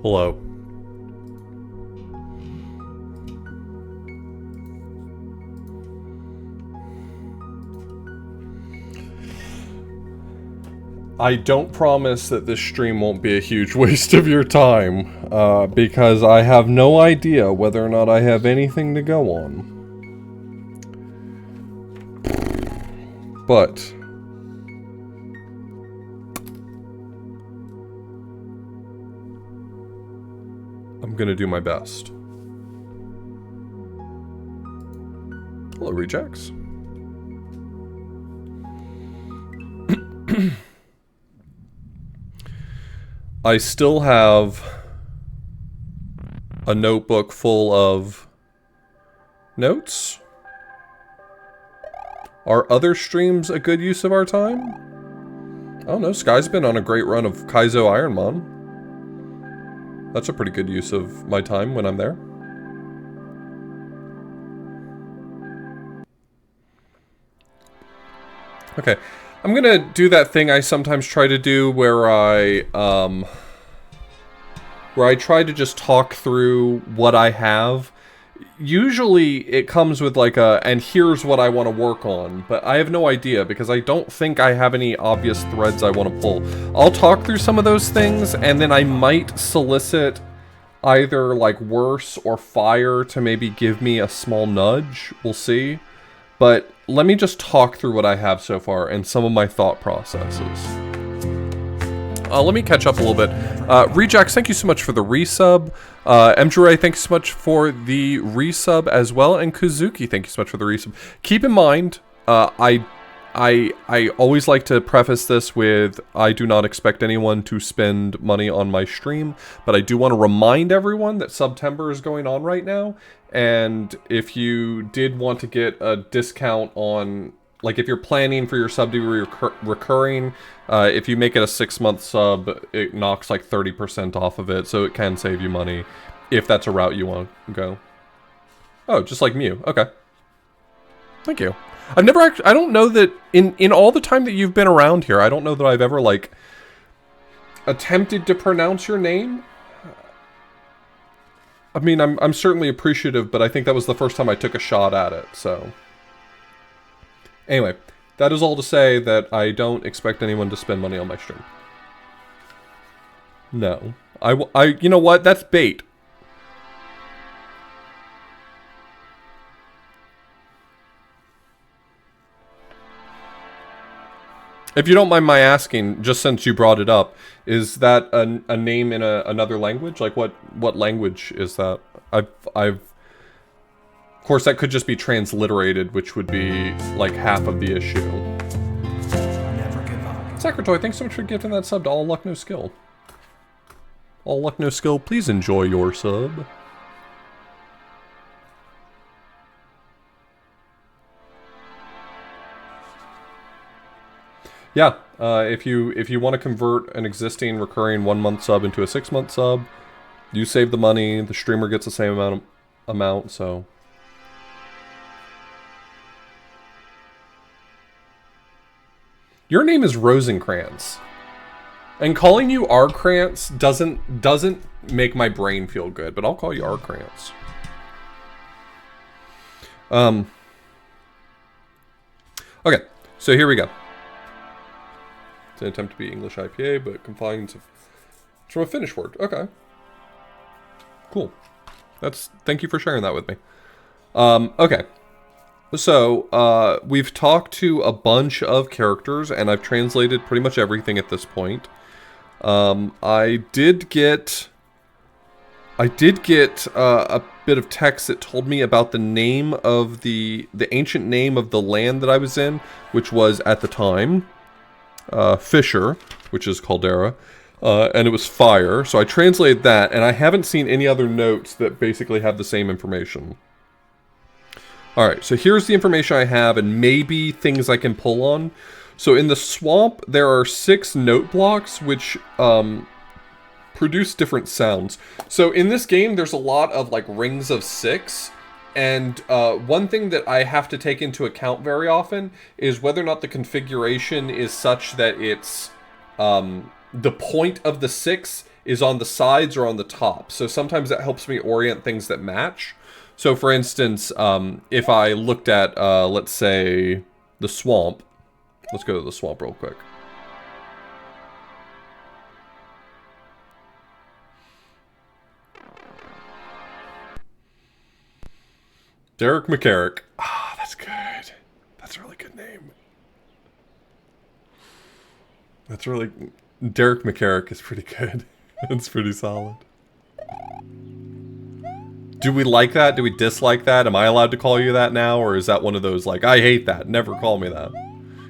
Hello. I don't promise that this stream won't be a huge waste of your time, because I have no idea whether or not I have anything to go on. But I'm gonna do my best. Hello, rejects. I still have a notebook full of notes. Are other streams a good use of our time? I don't know, Sky's been on a great run of Kaizo Ironmon. That's a pretty good use of my time when I'm there. Okay, I'm gonna do that thing I sometimes try to do where I try to just talk through what I have. Usually it comes with like and here's what I want to work on, but I have no idea because I don't think I have any obvious threads I want to pull. I'll talk through some of those things and then I might solicit either like Worse or Fire to maybe give me a small nudge. We'll see. But let me just talk through what I have so far and some of my thought processes. Let me catch up a little bit. Rejax, thank you so much for the resub. Mjuray, thank you so much for the resub as well. And Kuzuki, thank you so much for the resub. Keep in mind, I always like to preface this with, I do not expect anyone to spend money on my stream, but I do want to remind everyone that September is going on right now. And if you did want to get a discount on, like if you're planning for your sub to be recurring, if you make it a 6-month sub, it knocks like 30% off of it, so it can save you money if that's a route you want to go. Oh, just like Mew. Okay. Thank you. I've never actually, I don't know that, in all the time that you've been around here, I don't know that I've ever, like, attempted to pronounce your name. I mean, I'm certainly appreciative, but I think that was the first time I took a shot at it, so. Anyway, that is all to say that I don't expect anyone to spend money on my stream. No. You know what? That's bait. If you don't mind my asking, just since you brought it up, is that a name in another language? Like what language is that? Of course, that could just be transliterated, which would be like half of the issue. Never give up. Secretary, thanks so much for gifting that sub to All Luck No Skill. All Luck No Skill, please enjoy your sub. Yeah, if you want to convert an existing recurring 1-month sub into a 6-month sub, you save the money. The streamer gets the same amount. So. Your name is Rosencrantz, and calling you Arkrantz doesn't make my brain feel good. But I'll call you Arkrantz. Okay, so here we go. An attempt to be English IPA, but confines of from a Finnish word. Okay, cool. Thank you for sharing that with me. Okay, so we've talked to a bunch of characters, and I've translated pretty much everything at this point. I did get a bit of text that told me about the name of the ancient name of the land that I was in, which was at the time Fisher, which is Caldera, and it was fire. So I translated that, and I haven't seen any other notes that basically have the same information. Alright, so here's the information I have, and maybe things I can pull on. So in the swamp, there are 6 note blocks, which produce different sounds. So in this game, there's a lot of like rings of 6, and one thing that I have to take into account very often is whether or not the configuration is such that it's the point of the 6 is on the sides or on the top. So sometimes that helps me orient things that match. So for instance, if I looked at, let's say, the swamp. Let's go to the swamp real quick. Derek McCarrick. Ah, that's good. That's a really good name. That's really... Derek McCarrick is pretty good. That's pretty solid. Do we like that? Do we dislike that? Am I allowed to call you that now? Or is that one of those, like, I hate that, never call me that?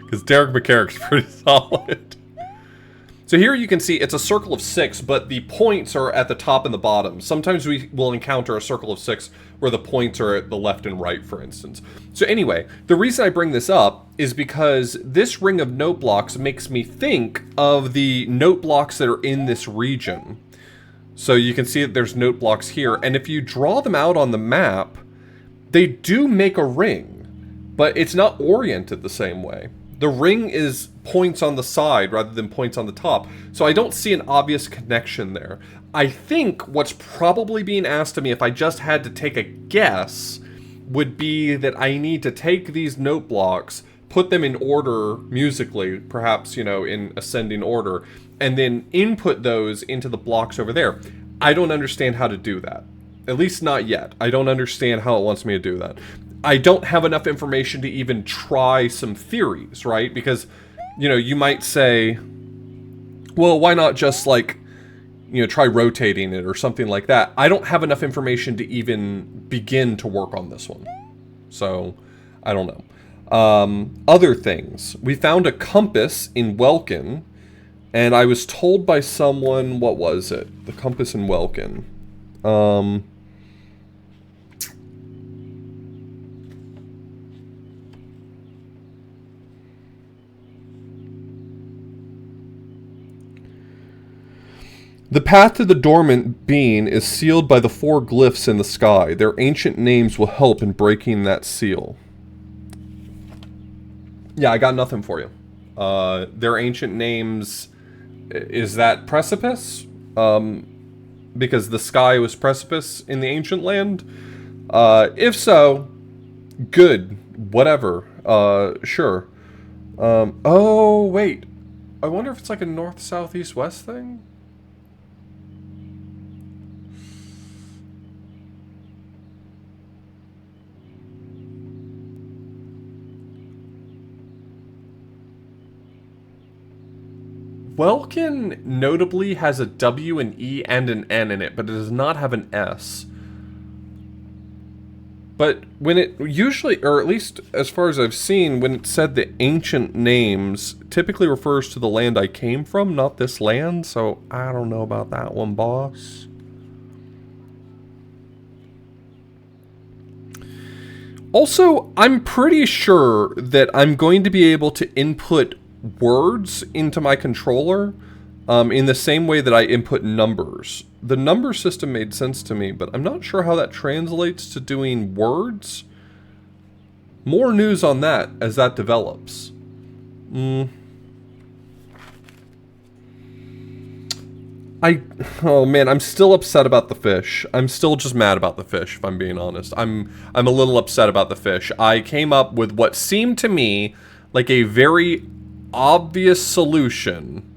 Because Derek McCarrick's pretty solid. So here you can see it's a circle of 6, but the points are at the top and the bottom. Sometimes we will encounter a circle of 6 where the points are at the left and right, for instance. So anyway, the reason I bring this up is because this ring of note blocks makes me think of the note blocks that are in this region. So you can see that there's note blocks here, and if you draw them out on the map, they do make a ring, but it's not oriented the same way. The ring is points on the side rather than points on the top, so I don't see an obvious connection there. I think what's probably being asked of me, if I just had to take a guess, would be that I need to take these note blocks, put them in order musically, perhaps, you know, in ascending order, and then input those into the blocks over there. I don't understand how to do that. At least not yet. I don't understand how it wants me to do that. I don't have enough information to even try some theories, right? Because, you know, you might say, well, why not just, like, you know, try rotating it or something like that. I don't have enough information to even begin to work on this one. So, I don't know. Other things. We found a compass in Welkin, and I was told by someone, what was it? The compass in Welkin. The path to the dormant being is sealed by the 4 glyphs in the sky. Their ancient names will help in breaking that seal. Yeah, I got nothing for you. Their ancient names... Is that precipice? Because the sky was precipice in the ancient land? If so, good. Whatever. Sure. Oh, wait. I wonder if it's like a north, south, east, west thing? Welkin notably has a W, an E, and an N in it, but it does not have an S. But when it usually, or at least as far as I've seen, when it said the ancient names, typically refers to the land I came from, not this land, so I don't know about that one, boss. Also, I'm pretty sure that I'm going to be able to input words into my controller in the same way that I input numbers. The number system made sense to me, but I'm not sure how that translates to doing words. More news on that as that develops. Oh man, I'm still upset about the fish. I'm still just mad about the fish, if I'm being honest. I'm a little upset about the fish. I came up with what seemed to me like a very obvious solution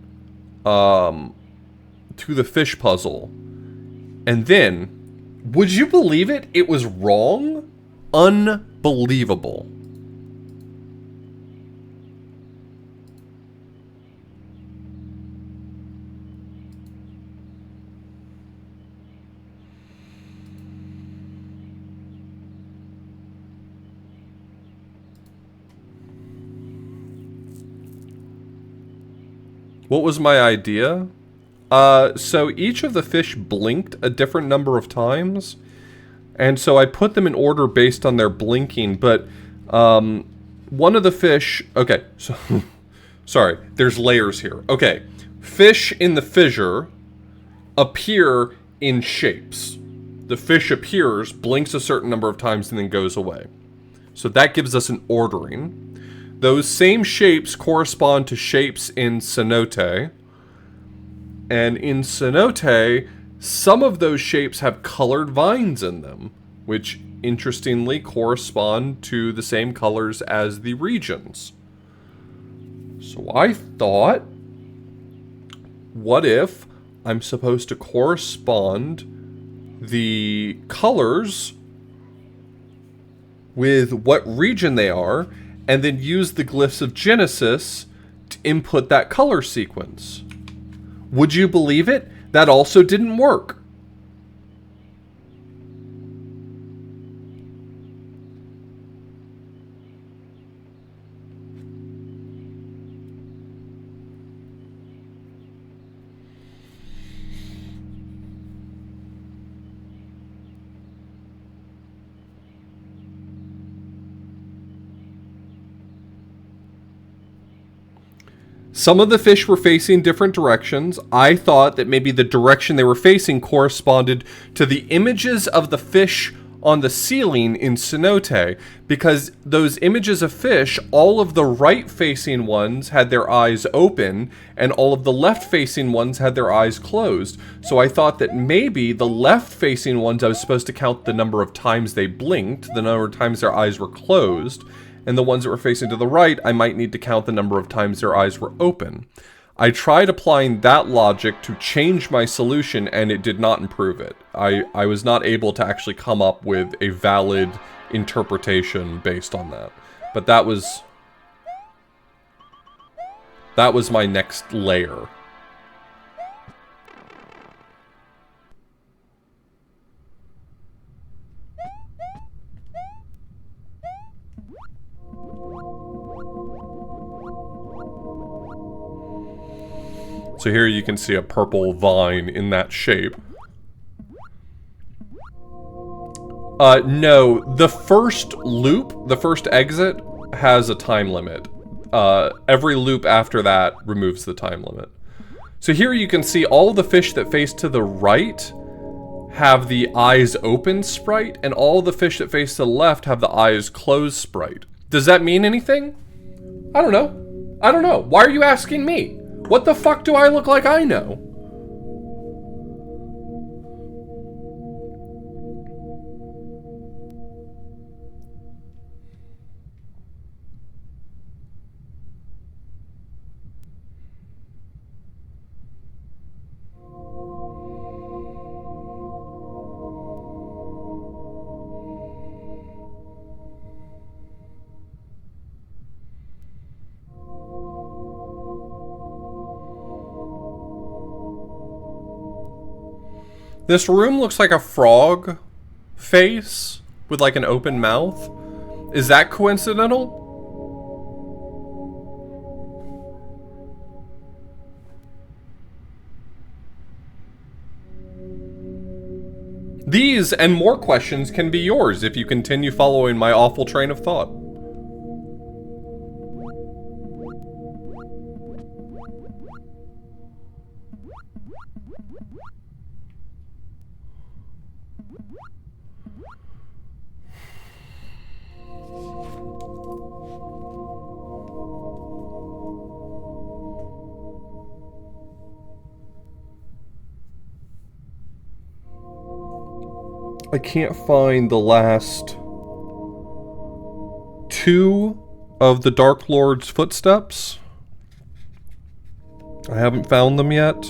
to the fish puzzle. And then, would you believe it? It was wrong? Unbelievable. What was my idea? So each of the fish blinked a different number of times. And so I put them in order based on their blinking, but one of the fish... Okay, so... Sorry, there's layers here. Okay, fish in the fissure appear in shapes. The fish appears, blinks a certain number of times, and then goes away. So that gives us an ordering. Those same shapes correspond to shapes in cenote. And in cenote, some of those shapes have colored vines in them, which interestingly correspond to the same colors as the regions. So I thought, what if I'm supposed to correspond the colors with what region they are, and then use the glyphs of Genesis to input that color sequence? Would you believe it? That also didn't work. Some of the fish were facing different directions. I thought that maybe the direction they were facing corresponded to the images of the fish on the ceiling in cenote, because those images of fish, all of the right-facing ones had their eyes open, and all of the left-facing ones had their eyes closed. So I thought that maybe the left-facing ones, I was supposed to count the number of times they blinked, the number of times their eyes were closed, and the ones that were facing to the right, I might need to count the number of times their eyes were open. I tried applying that logic to change my solution, and it did not improve it. I was not able to actually come up with a valid interpretation based on that. But that was my next layer. So here you can see a purple vine in that shape. No, the first loop, the first exit, has a time limit. Every loop after that removes the time limit. So here you can see all the fish that face to the right have the eyes open sprite, and all the fish that face to the left have the eyes closed sprite. Does that mean anything? I don't know. I don't know. Why are you asking me? What the fuck do I look like I know? This room looks like a frog face with like an open mouth. Is that coincidental? These and more questions can be yours if you continue following my awful train of thought. I can't find the last two of the Dark Lord's footsteps. I haven't found them yet.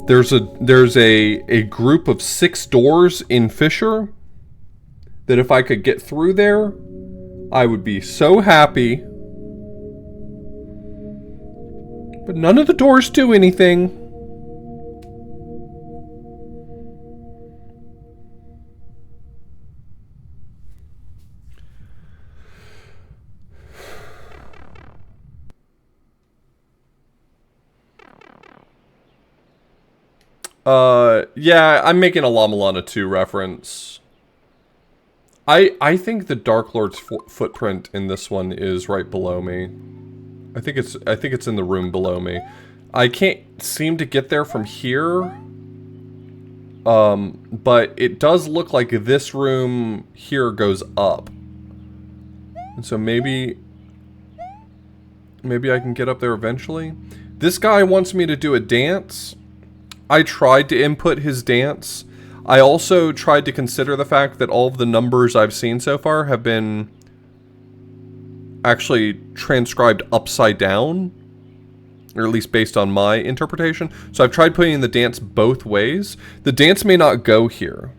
There's a group of 6 doors in Fisher that if I could get through there, I would be so happy. But none of the doors do anything. Yeah, I'm making a Llama Lana 2 reference. I think the Dark Lord's footprint in this one is right below me. I think it's in the room below me. I can't seem to get there from here. But it does look like this room here goes up. And so maybe I can get up there eventually. This guy wants me to do a dance. I tried to input his dance. I also tried to consider the fact that all of the numbers I've seen so far have been actually transcribed upside down, or at least based on my interpretation. So I've tried putting in the dance both ways. The dance may not go here.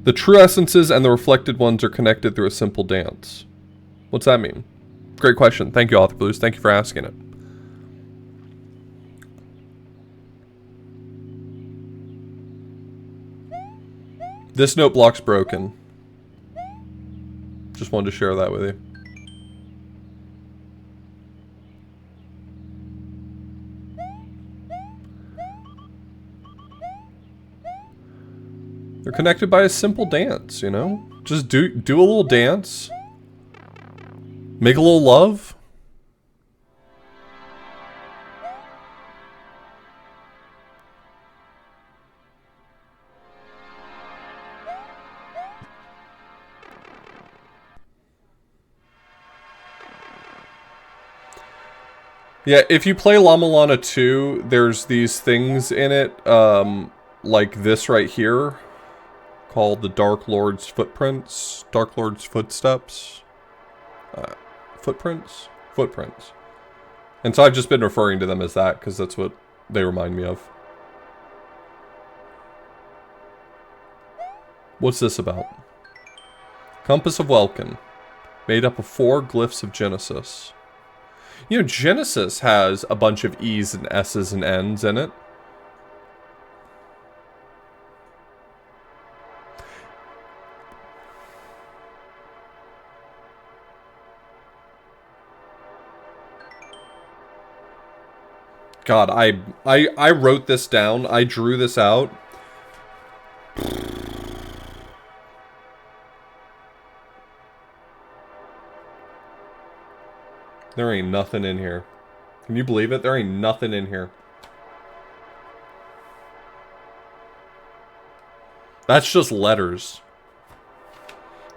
The true essences and the reflected ones are connected through a simple dance. What's that mean? Great question. Thank you, Author Blues. Thank you for asking it. This note block's broken. Just wanted to share that with you. They're connected by a simple dance, you know? Just do a little dance. Make a little love. Yeah, if you play La Milana 2, there's these things in it, like this right here, called the Dark Lord's Footprints. Dark Lord's Footsteps. Footprints? Footprints. And so I've just been referring to them as that, because that's what they remind me of. What's this about? Compass of Welkin. Made up of 4 glyphs of Genesis. You know, Genesis has a bunch of E's and S's and N's in it. God, I wrote this down. I drew this out. There ain't nothing in here. Can you believe it? There ain't nothing in here. That's just letters.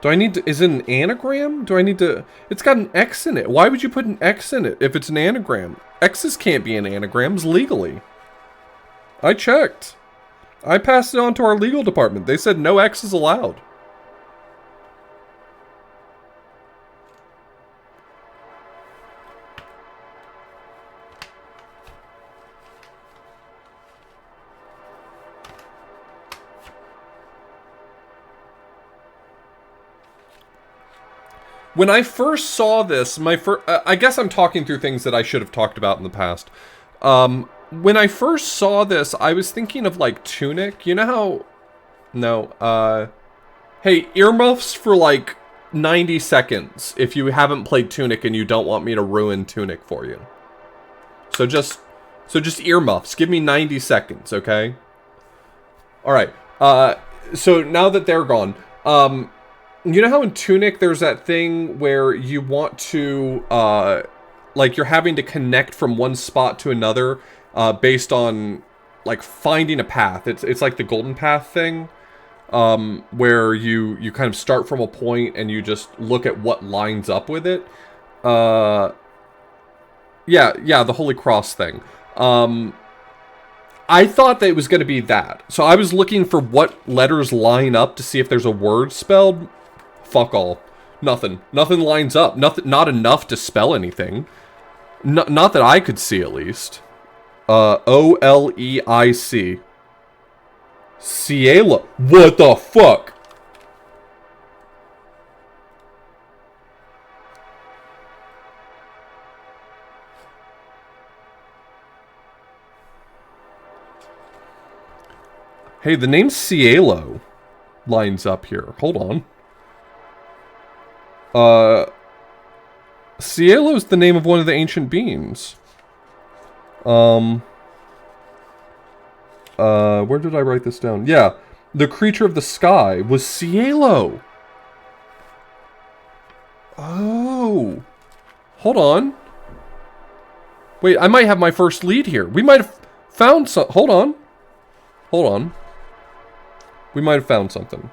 Do I need to... Is it an anagram? Do I need to... It's got an X in it. Why would you put an X in it if it's an anagram? X's can't be in anagrams legally. I checked. I passed it on to our legal department. They said no X is allowed. When I first saw this, I guess I'm talking through things that I should have talked about in the past. When I first saw this, I was thinking of, like, Tunic. You know how... No, hey, earmuffs for, like, 90 seconds if you haven't played Tunic and you don't want me to ruin Tunic for you. So just earmuffs. Give me 90 seconds, okay? Alright, so now that they're gone, you know how in Tunic there's that thing where you want to, like, you're having to connect from one spot to another, based on, like, finding a path. It's like the golden path thing, where you kind of start from a point and you just look at what lines up with it. Yeah, the Holy Cross thing. I thought that it was going to be that. So I was looking for what letters line up to see if there's a word spelled. Fuck all. Nothing. Nothing lines up. Nothing. Not enough to spell anything. Not that I could see, at least. O-L-E-I-C. Cielo. What the fuck? Hey, the name Cielo lines up here. Hold on. Cielo is the name of one of the ancient beings. Where did I write this down? Yeah, the creature of the sky was Cielo. Oh. Hold on. Wait, I might have my first lead here. We might have found some... Hold on. Hold on. We might have found something.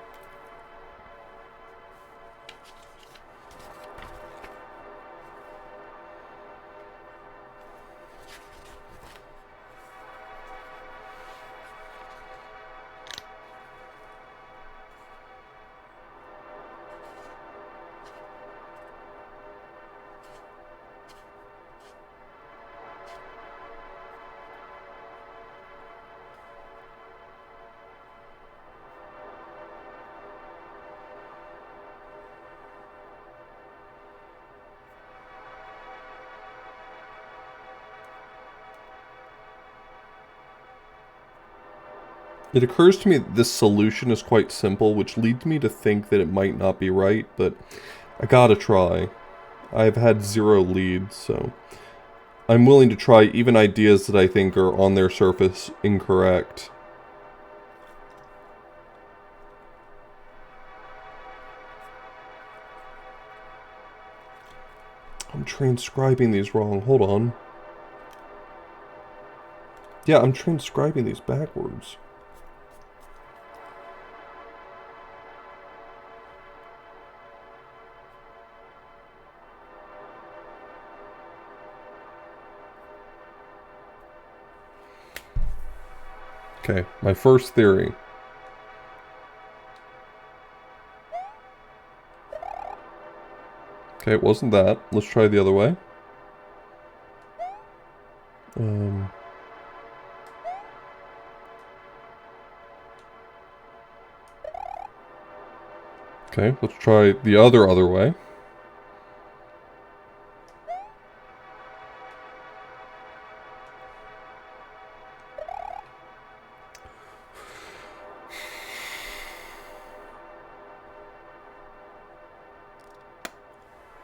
It occurs to me that this solution is quite simple, which leads me to think that it might not be right, but I gotta try. I've had 0 leads, so I'm willing to try even ideas that I think are on their surface incorrect. I'm transcribing these wrong. Hold on. Yeah, I'm transcribing these backwards. Okay, my first theory. Okay, it wasn't that. Let's try the other way. Okay, let's try the other way.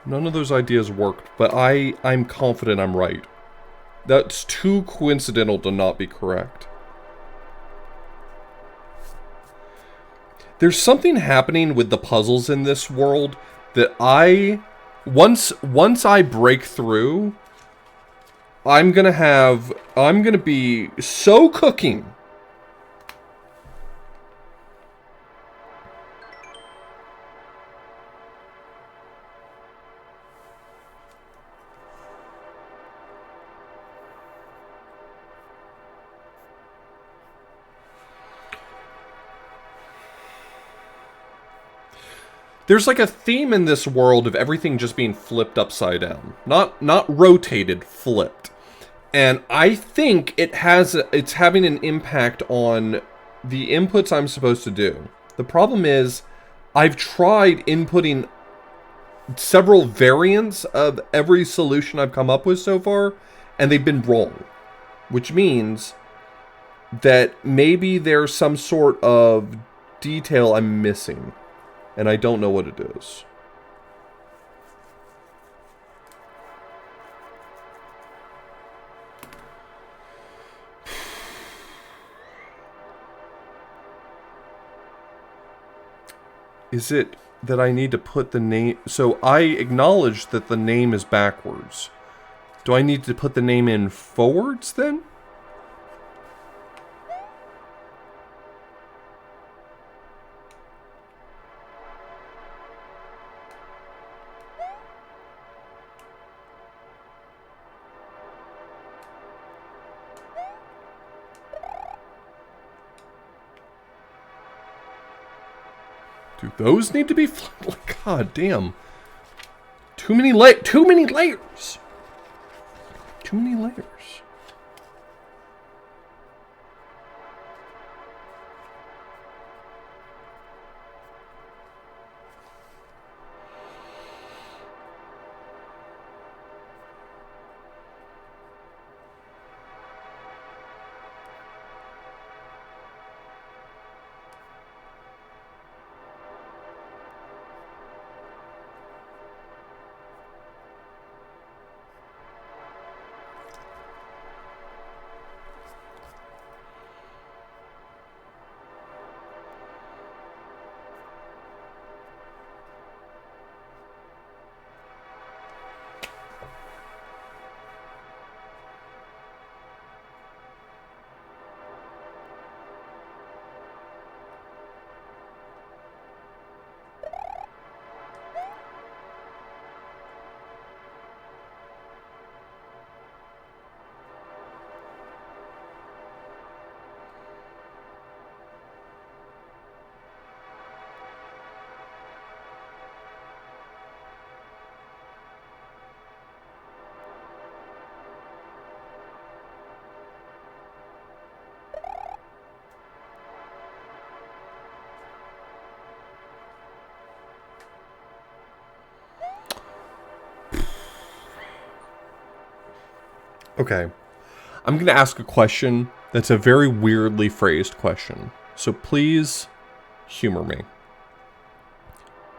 None of those ideas worked, but I'm confident I'm right. That's too coincidental to not be correct. There's something happening with the puzzles in this world that once I break through, I'm gonna be so cooking. There's like a theme in this world of everything just being flipped upside down. Not rotated, flipped. And I think it's having an impact on the inputs I'm supposed to do. The problem is I've tried inputting several variants of every solution I've come up with so far, and they've been wrong. Which means that maybe there's some sort of detail I'm missing. And I don't know what it is. Is it that I need to put the name... So I acknowledge that the name is backwards. Do I need to put the name in forwards then? Do those need to be flipped? Like, god damn. Too many layers. Too many layers. Okay. I'm going to ask a question That's a very weirdly phrased question. So please humor me.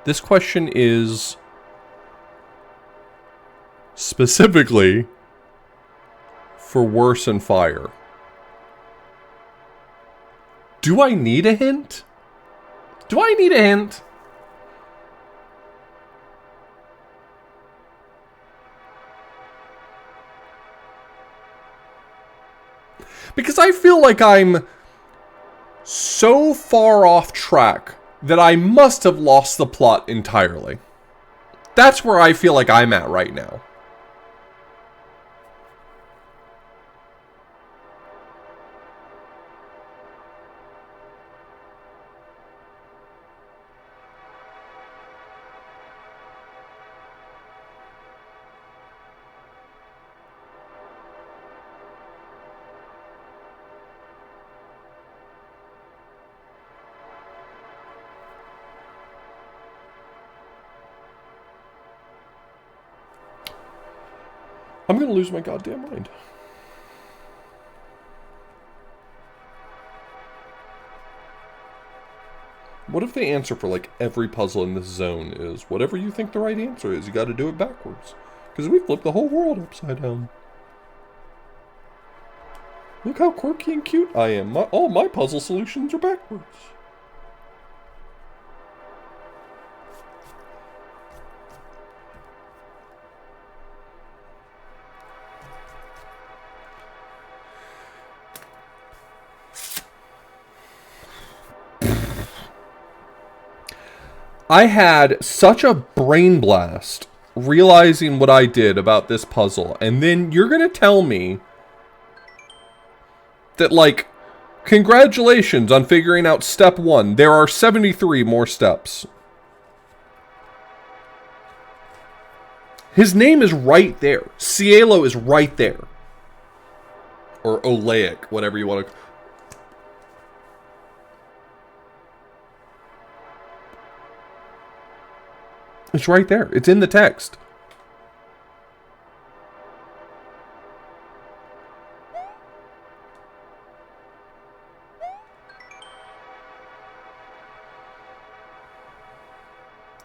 This question is specifically for worse and fire. Do I need a hint? Do I need a hint? Because I feel like I'm so far off track that I must have lost the plot entirely. That's where I feel like I'm at right now. I'm gonna lose my goddamn mind. What if the answer for, like, every puzzle in this zone is whatever you think the right answer is, you gotta do it backwards. Because we flipped the whole world upside down. Look how quirky and cute I am. All my puzzle solutions are backwards. I had such a brain blast realizing what I did about this puzzle, and then you're gonna tell me that, like, congratulations on figuring out step 1. There are 73 more steps. His name is right there. Cielo is right there. Or Oleic, whatever you want to... It's right there. It's in the text.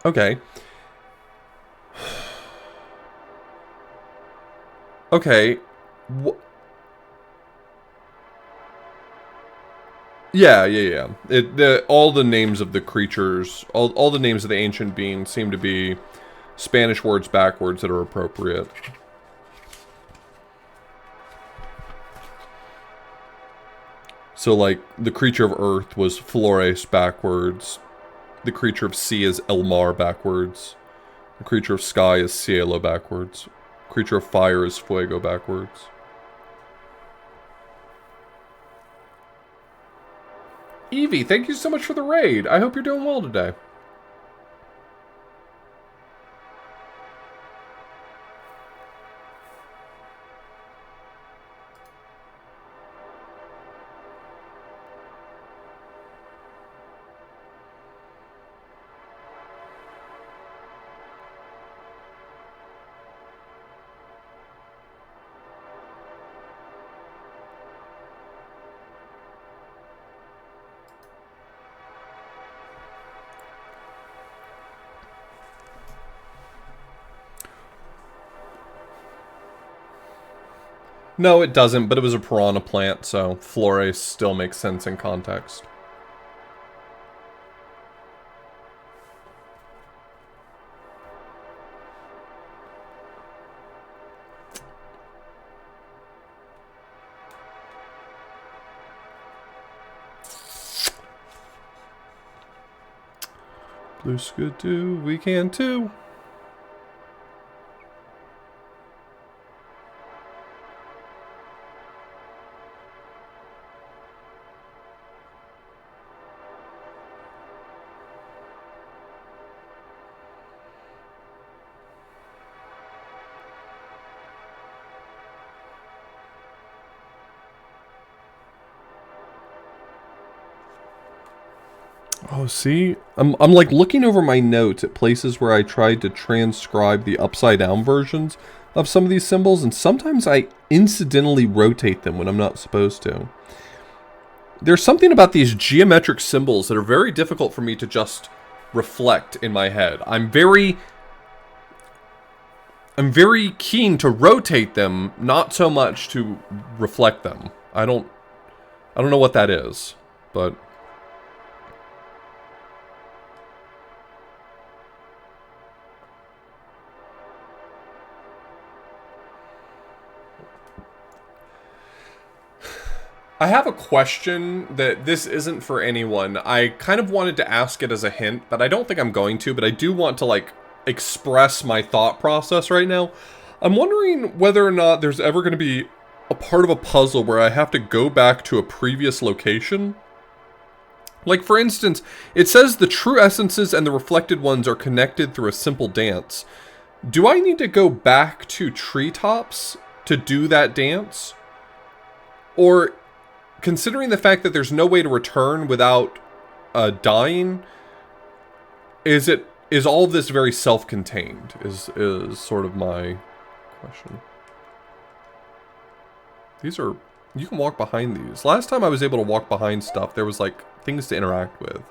Okay. Okay. Yeah. All the names of the creatures, all the names of the ancient beings seem to be Spanish words backwards that are appropriate. So, like, the creature of earth was Flores backwards. The creature of sea is Elmar backwards. The creature of sky is Cielo backwards. The creature of fire is Fuego backwards. Evie, thank you so much for the raid. I hope you're doing well today. No, it doesn't, but it was a piranha plant, so Flores still makes sense in context. Blue Scoot too, we can too. Oh, see? I'm like looking over my notes at places where I tried to transcribe the upside down versions of some of these symbols, and sometimes I incidentally rotate them when I'm not supposed to. There's something about these geometric symbols that are very difficult for me to just reflect in my head. I'm very keen to rotate them, not so much to reflect them. I don't know what that is, but I have a question that this isn't for anyone. I kind of wanted to ask it as a hint, but I don't think I'm going to, but I do want to, like, express my thought process right now. I'm wondering whether or not there's ever going to be a part of a puzzle where I have to go back to a previous location. Like, for instance, it says the true essences and the reflected ones are connected through a simple dance. Do I need to go back to treetops to do that dance? Or, considering the fact that there's no way to return without dying, is all of this very self-contained? Is sort of my question. These are... You can walk behind these. Last time I was able to walk behind stuff, there was, like, things to interact with.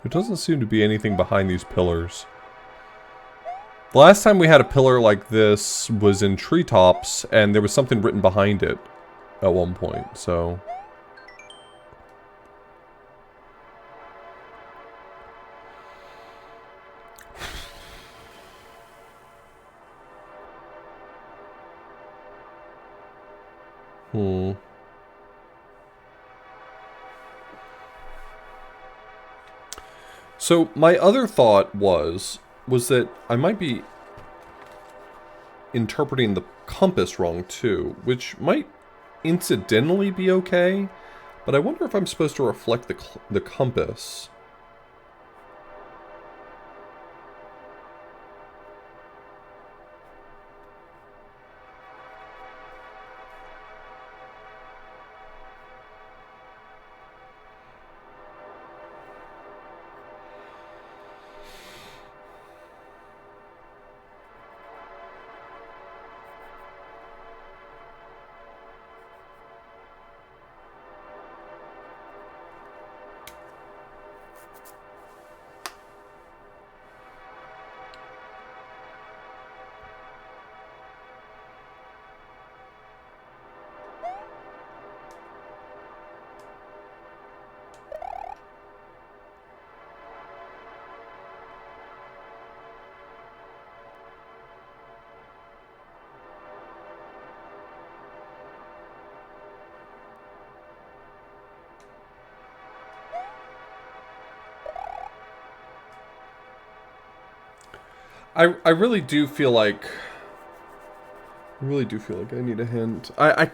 There doesn't seem to be anything behind these pillars. The last time we had a pillar like this was in treetops, and there was something written behind it at one point, so... So, my other thought was that I might be interpreting the compass wrong too, which might incidentally be okay, but I wonder if I'm supposed to reflect the compass. I really do feel like... I really do feel like I need a hint. I'm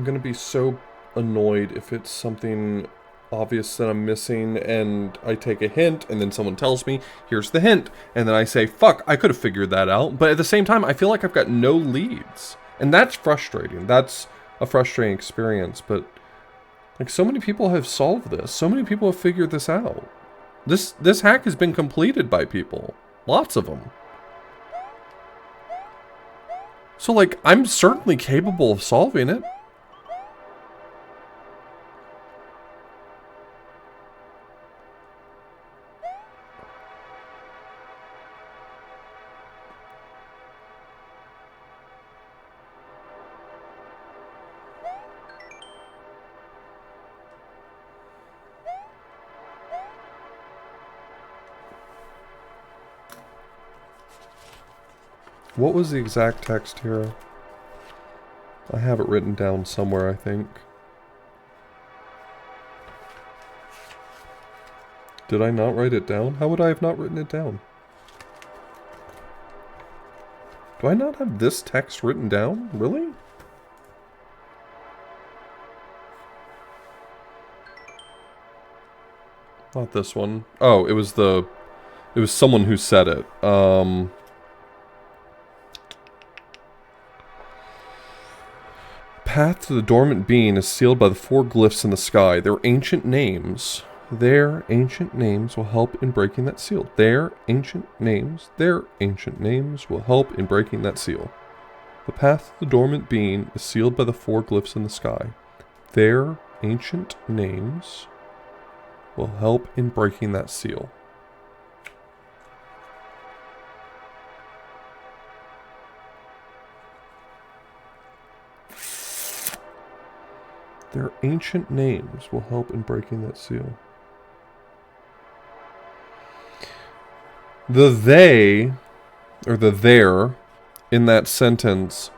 gonna be so annoyed if it's something obvious that I'm missing and I take a hint and then someone tells me, here's the hint. And then I say, fuck, I could have figured that out. But at the same time, I feel like I've got no leads. And that's frustrating. That's a frustrating experience. But, like, so many people have solved this. So many people have figured this out. This hack has been completed by people. Lots of them. So, like, I'm certainly capable of solving it. What was the exact text here? I have it written down somewhere, I think. Did I not write it down? How would I have not written it down? Do I not have this text written down? Really? Not this one. Oh, it was someone who said it. Path to the dormant being is sealed by the 4 glyphs in the sky. Their ancient names will help in breaking that seal. Their ancient names will help in breaking that seal. The path to the dormant being is sealed by the 4 glyphs in the sky. Their ancient names will help in breaking that seal. Their ancient names will help in breaking that seal. The they, or the there, in that sentence,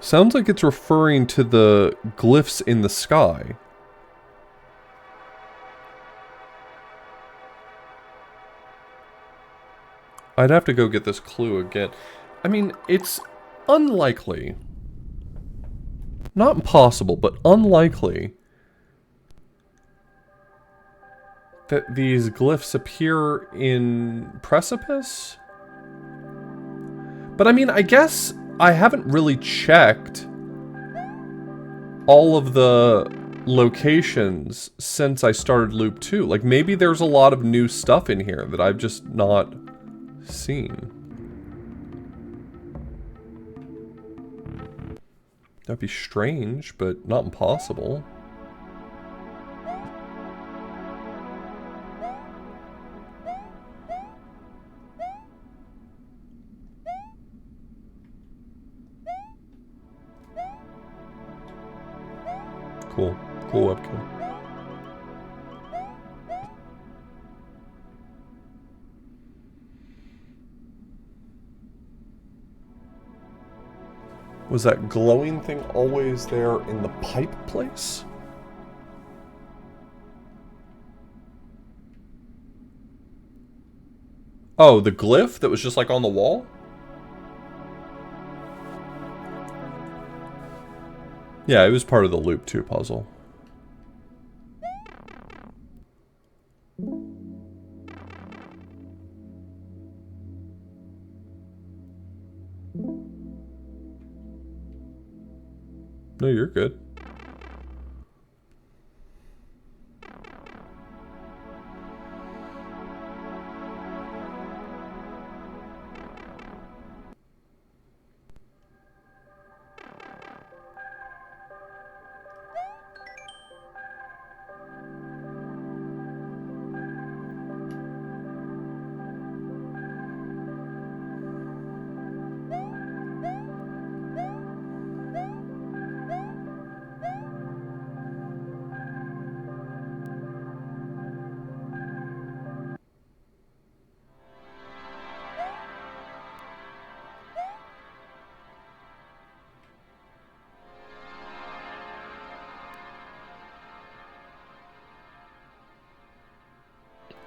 sounds like it's referring to the glyphs in the sky. I'd have to go get this clue again. I mean, it's unlikely. Not impossible, but unlikely that these glyphs appear in Precipice? But I mean, I guess I haven't really checked all of the locations since I started Loop 2. Like, maybe there's a lot of new stuff in here that I've just not seen. That'd be strange, but not impossible. Cool. Cool webcam. Was that glowing thing always there in the pipe place? Oh, the glyph that was just like on the wall? Yeah, it was part of the Loop 2 puzzle. No, you're good.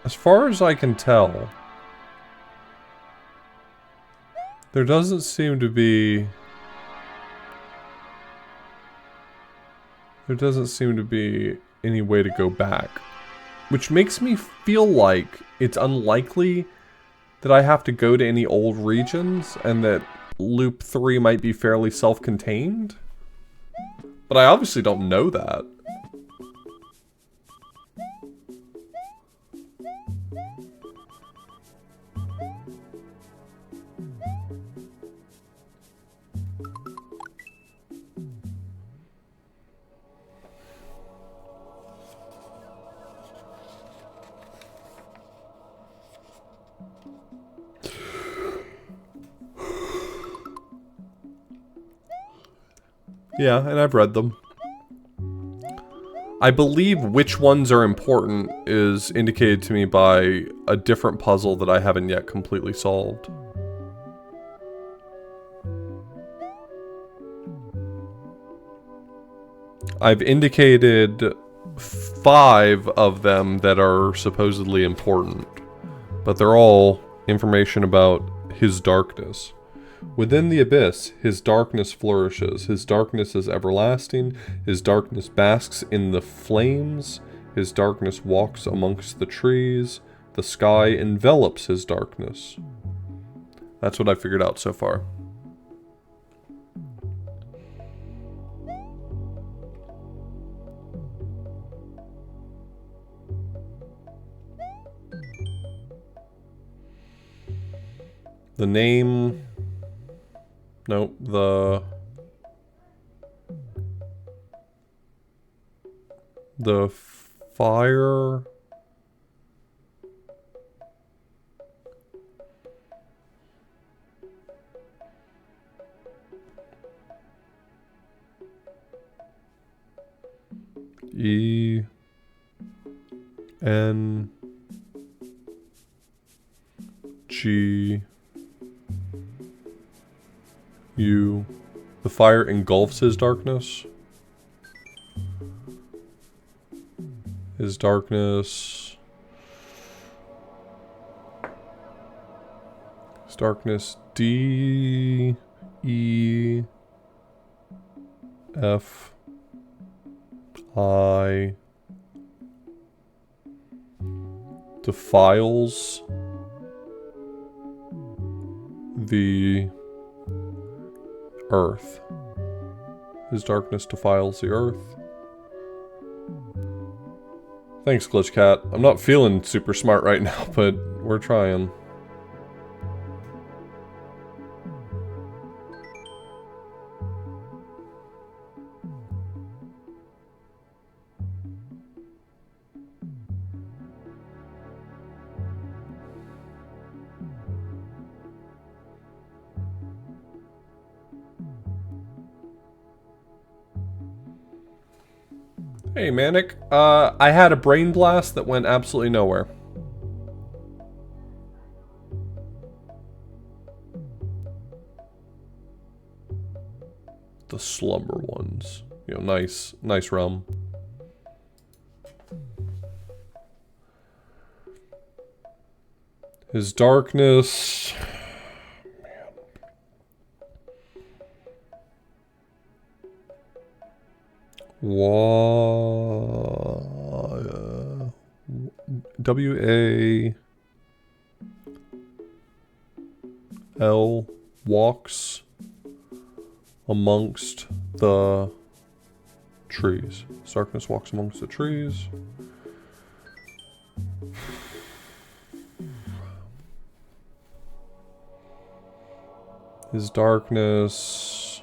As far as I can tell, there doesn't seem to be... There doesn't seem to be any way to go back. Which makes me feel like it's unlikely that I have to go to any old regions, and that Loop 3 might be fairly self-contained. But I obviously don't know that. Yeah, and I've read them. I believe which ones are important is indicated to me by a different puzzle that I haven't yet completely solved. I've indicated 5 of them that are supposedly important, but they're all information about his darkness. Within the abyss, his darkness flourishes. His darkness is everlasting. His darkness basks in the flames. His darkness walks amongst the trees. The sky envelops his darkness. That's what I figured out so far. The name... Nope, the fire... E... N... G... U... The fire engulfs his darkness. His darkness... His darkness... D... E... F... I... Defiles... the... Earth. His darkness defiles the earth. Thanks, Glitch Cat. I'm not feeling super smart right now, but we're trying. Hey, Manic. I had a brain blast that went absolutely nowhere. The slumber ones. You know, nice realm. His darkness... W-A-L walks amongst the trees. Darkness walks amongst the trees. His darkness...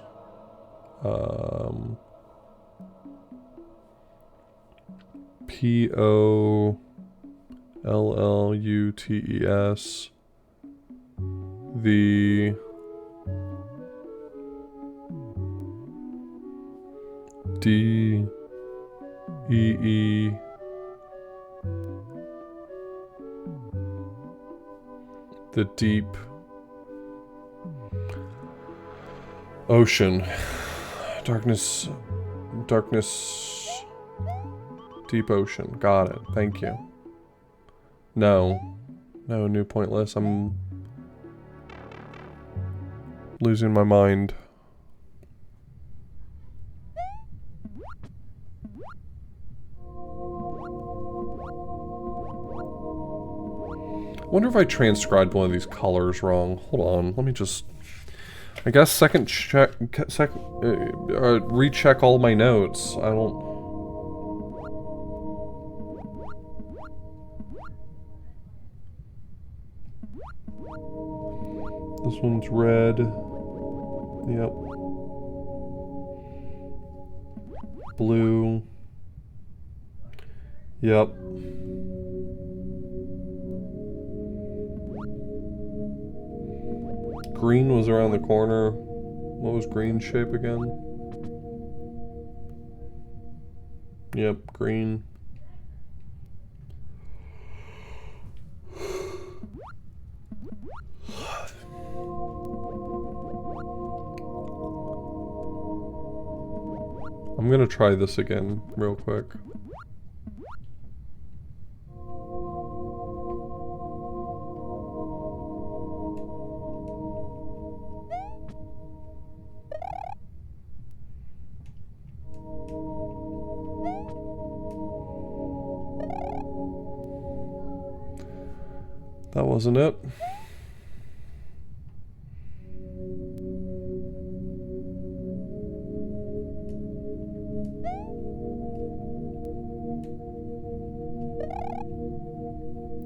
P-O-L-L-U-T-E-S. The... D-E-E... The deep... Ocean. Darkness... Deep ocean. Got it. Thank you. No. No, new pointless. I'm losing my mind. I wonder if I transcribed one of these colors wrong. Hold on, let me just... I guess recheck all my notes. I don't... This one's red. Yep. Blue. Yep. Green was around the corner. What was green shape again? Yep, green. I'm gonna try this again real quick. That wasn't it.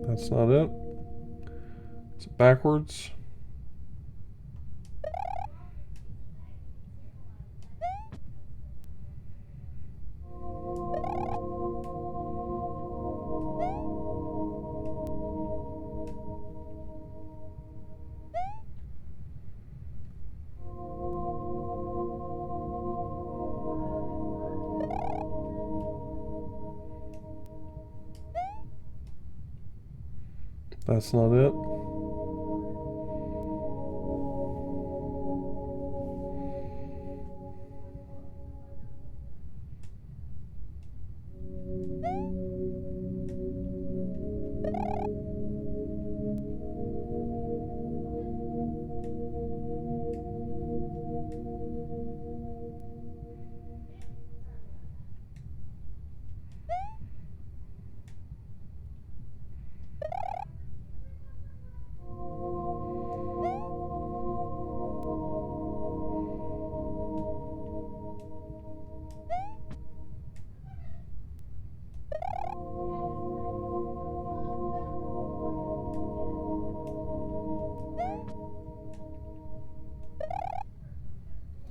That's not it. Is it backwards? That's not it.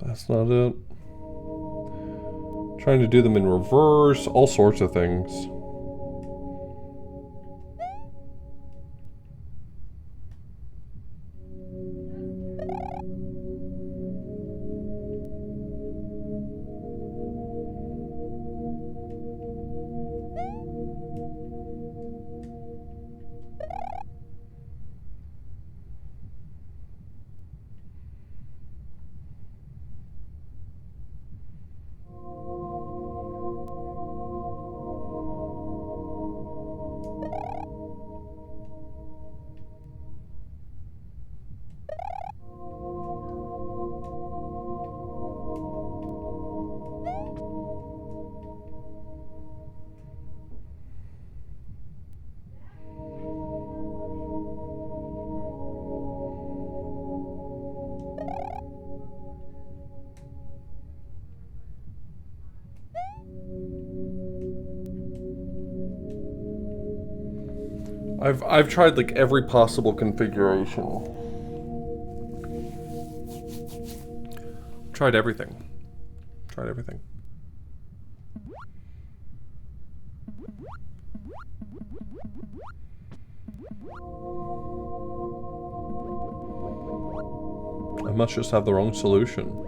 That's not it. Trying to do them in reverse, all sorts of things. I've tried like every possible configuration. Tried everything. Tried everything. I must just have the wrong solution.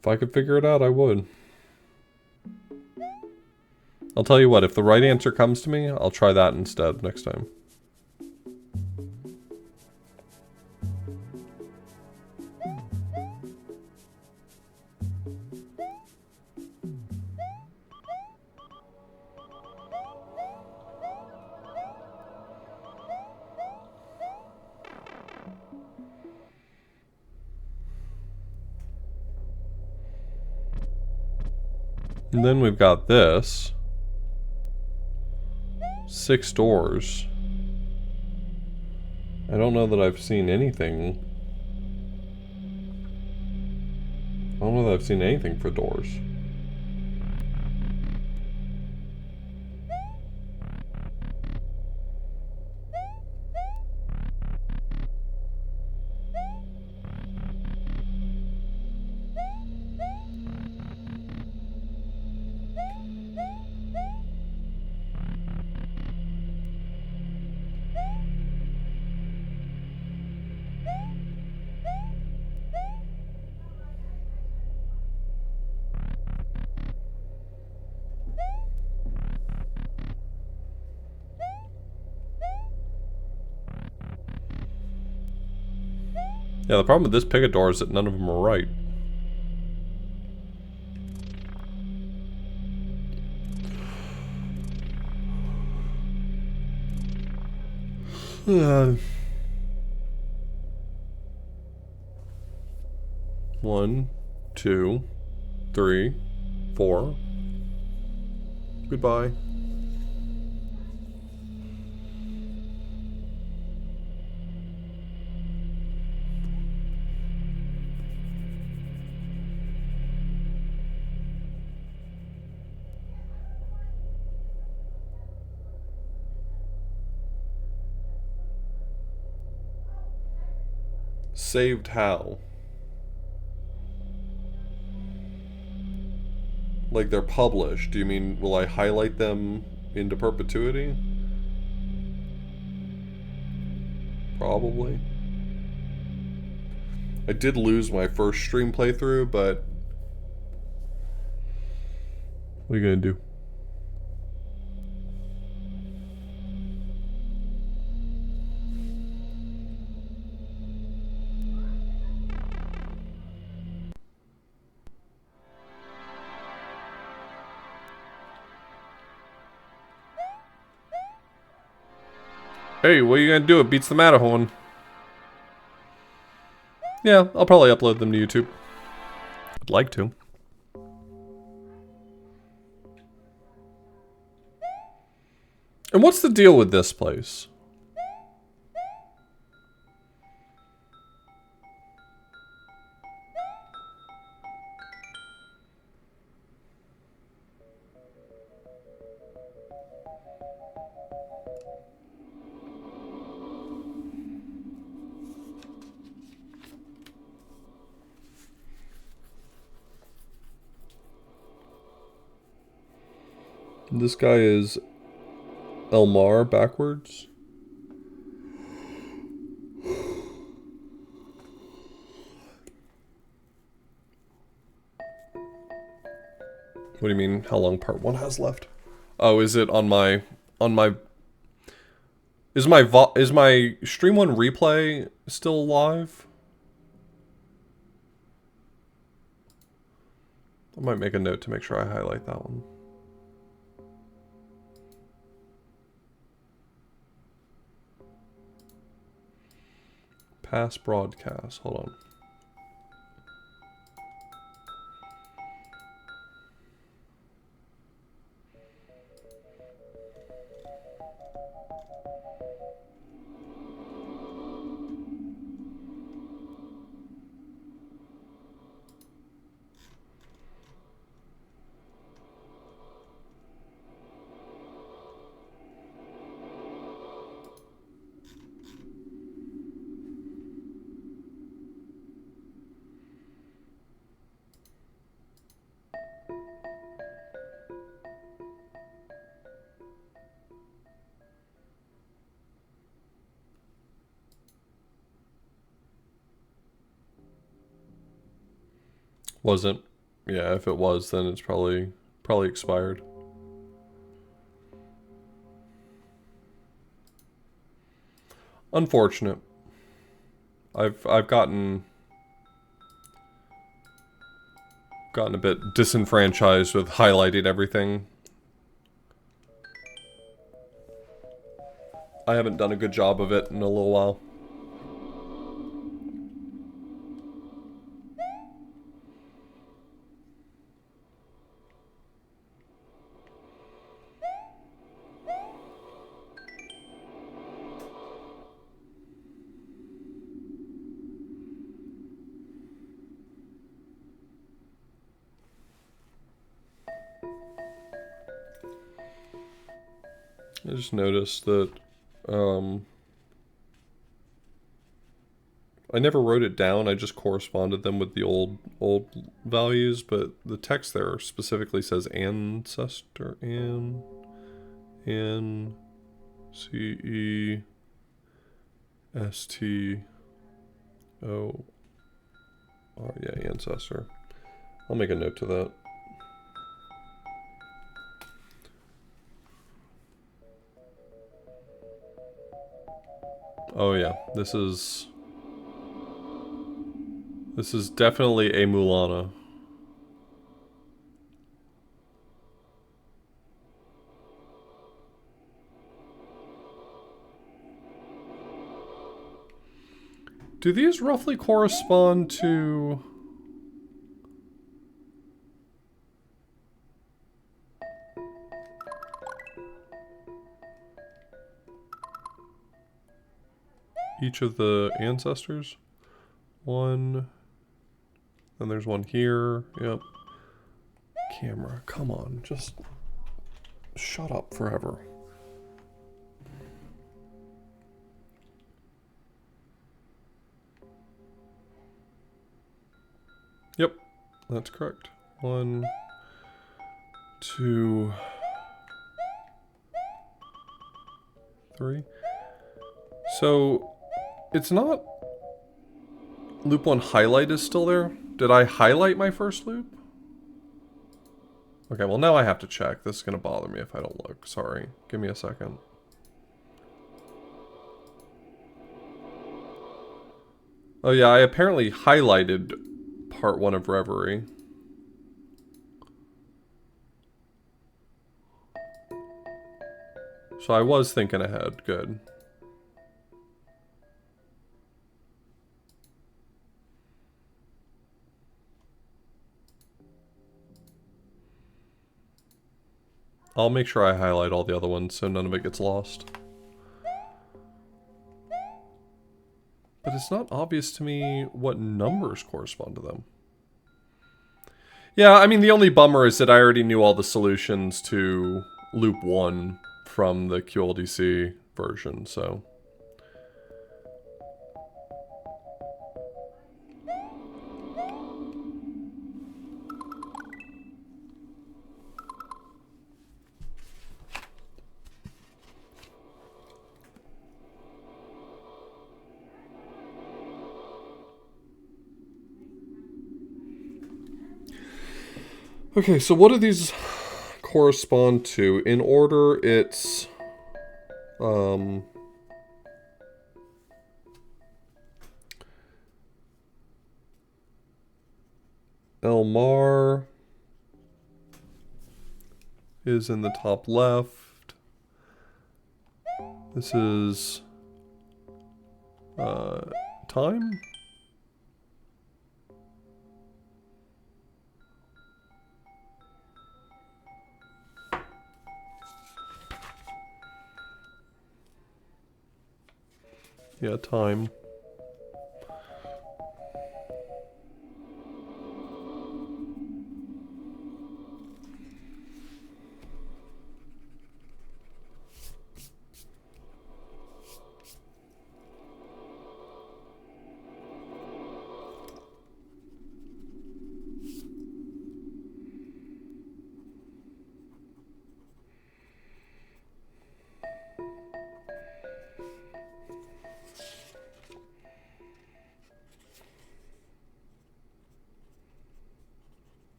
If I could figure it out, I would. I'll tell you what, if the right answer comes to me, I'll try that instead next time. And then we've got this. 6 doors. I don't know that I've seen anything. I don't know that I've seen anything for doors. Yeah, the problem with this picket door is that none of them are right. One, two, three, four. Goodbye. Saved how? Like they're published. Do you mean, will I highlight them into perpetuity? Probably. I did lose my first stream playthrough, but what are you gonna do? Hey, what are you gonna do? It beats the Matterhorn. Yeah, I'll probably upload them to YouTube. I'd like to. And what's the deal with this place? This guy is Elmar backwards. What do you mean, how long part 1 has left? Oh, is it on my... Is my Stream 1 replay still live? I might make a note to make sure I highlight that one. Past broadcast, hold on. Wasn't. Yeah, if it was, then it's probably expired. Unfortunate. I've gotten a bit disenfranchised with highlighting everything. I haven't done a good job of it in a little while. I just noticed that I never wrote it down. I just corresponded them with the old values, but the text there specifically says ancestor ANCESTOR. Yeah, ancestor. I'll make a note to that. Oh yeah, this is definitely a Mulana. Do these roughly correspond to... each of the ancestors? One... then there's one here. Yep. Camera, come on, just... shut up forever. Yep, that's correct. 1, 2, 3. So, it's not... loop 1 highlight is still there? Did I highlight my first loop? Okay, well now I have to check. This is going to bother me if I don't look. Sorry. Give me a second. Oh yeah, I apparently highlighted part 1 of Reverie. So I was thinking ahead. Good. I'll make sure I highlight all the other ones so none of it gets lost. But it's not obvious to me what numbers correspond to them. Yeah, I mean, the only bummer is that I already knew all the solutions to loop 1 from the QLDC version, so... Okay, so what do these correspond to? In order, it's... Elmar is in the top left. This is... time? Yeah, time.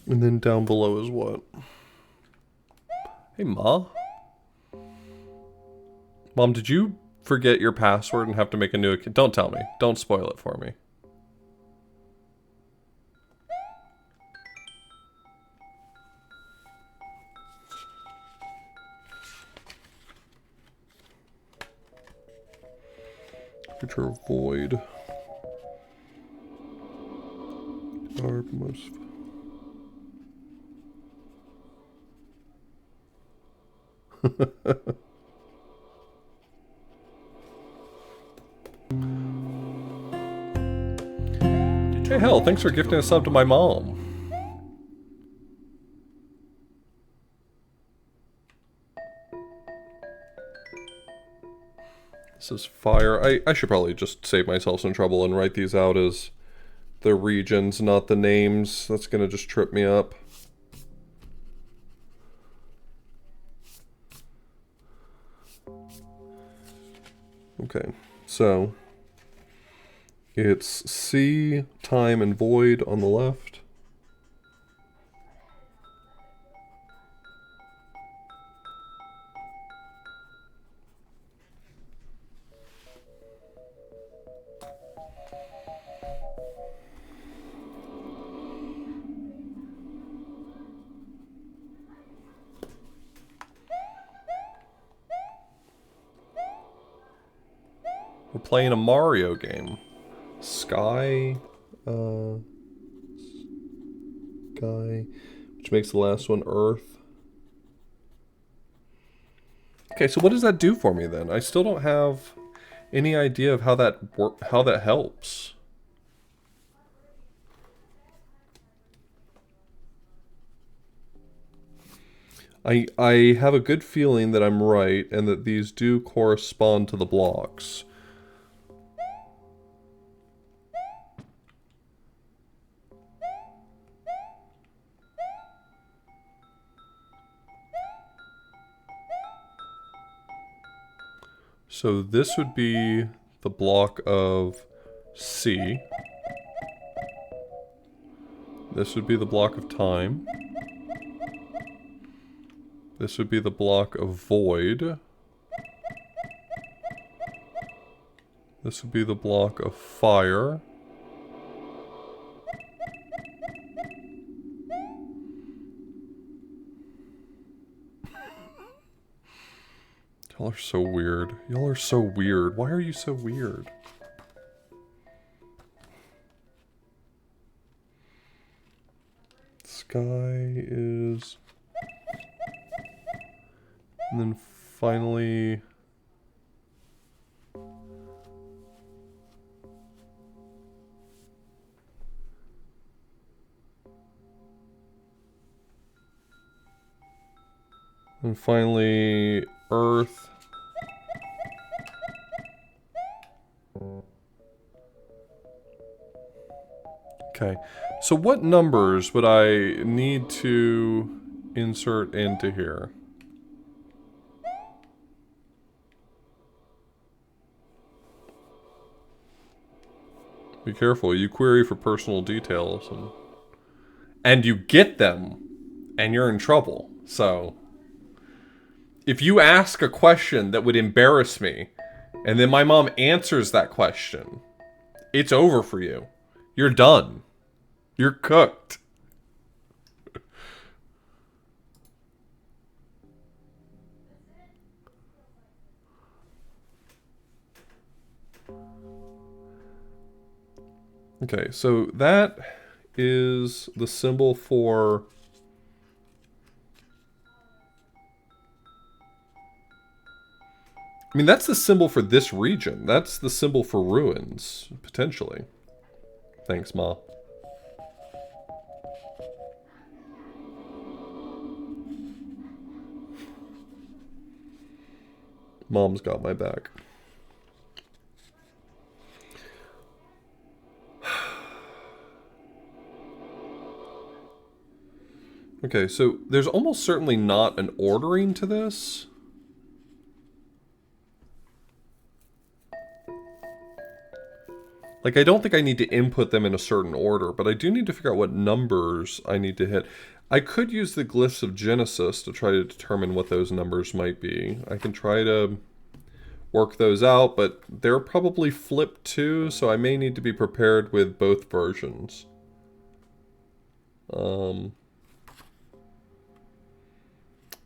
And then down below is what? Hey, Ma? Mom, did you forget your password and have to make a new account? Don't tell me. Don't spoil it for me. Future void. Our most... DJ Hell, thanks for gifting a sub to my mom. This is fire. I should probably just save myself some trouble and write these out as the regions, not the names. That's gonna just trip me up. Okay, so it's sea, time, and void on the left. We're playing a Mario game. Sky, Sky, which makes the last one Earth. Okay, so what does that do for me then? I still don't have any idea of how that helps. I have a good feeling that I'm right and that these do correspond to the blocks. So this would be the block of C. This would be the block of time. This would be the block of void. This would be the block of fire. Y'all are so weird. Y'all are so weird. Why are you so weird? Sky is... And then finally... And finally, Earth. Okay, so what numbers would I need to insert into here? Be careful, you query for personal details and you get them and you're in trouble. So if you ask a question that would embarrass me and then my mom answers that question, it's over for you. You're done. You're cooked. Okay, so that is the symbol for... I mean, that's the symbol for this region. That's the symbol for ruins, potentially. Thanks, Ma. Mom's got my back. Okay, so there's almost certainly not an ordering to this. Like, I don't think I need to input them in a certain order, but I do need to figure out what numbers I need to hit. I could use the glyphs of Genesis to try to determine what those numbers might be. I can try to work those out, but they're probably flipped too, so I may need to be prepared with both versions.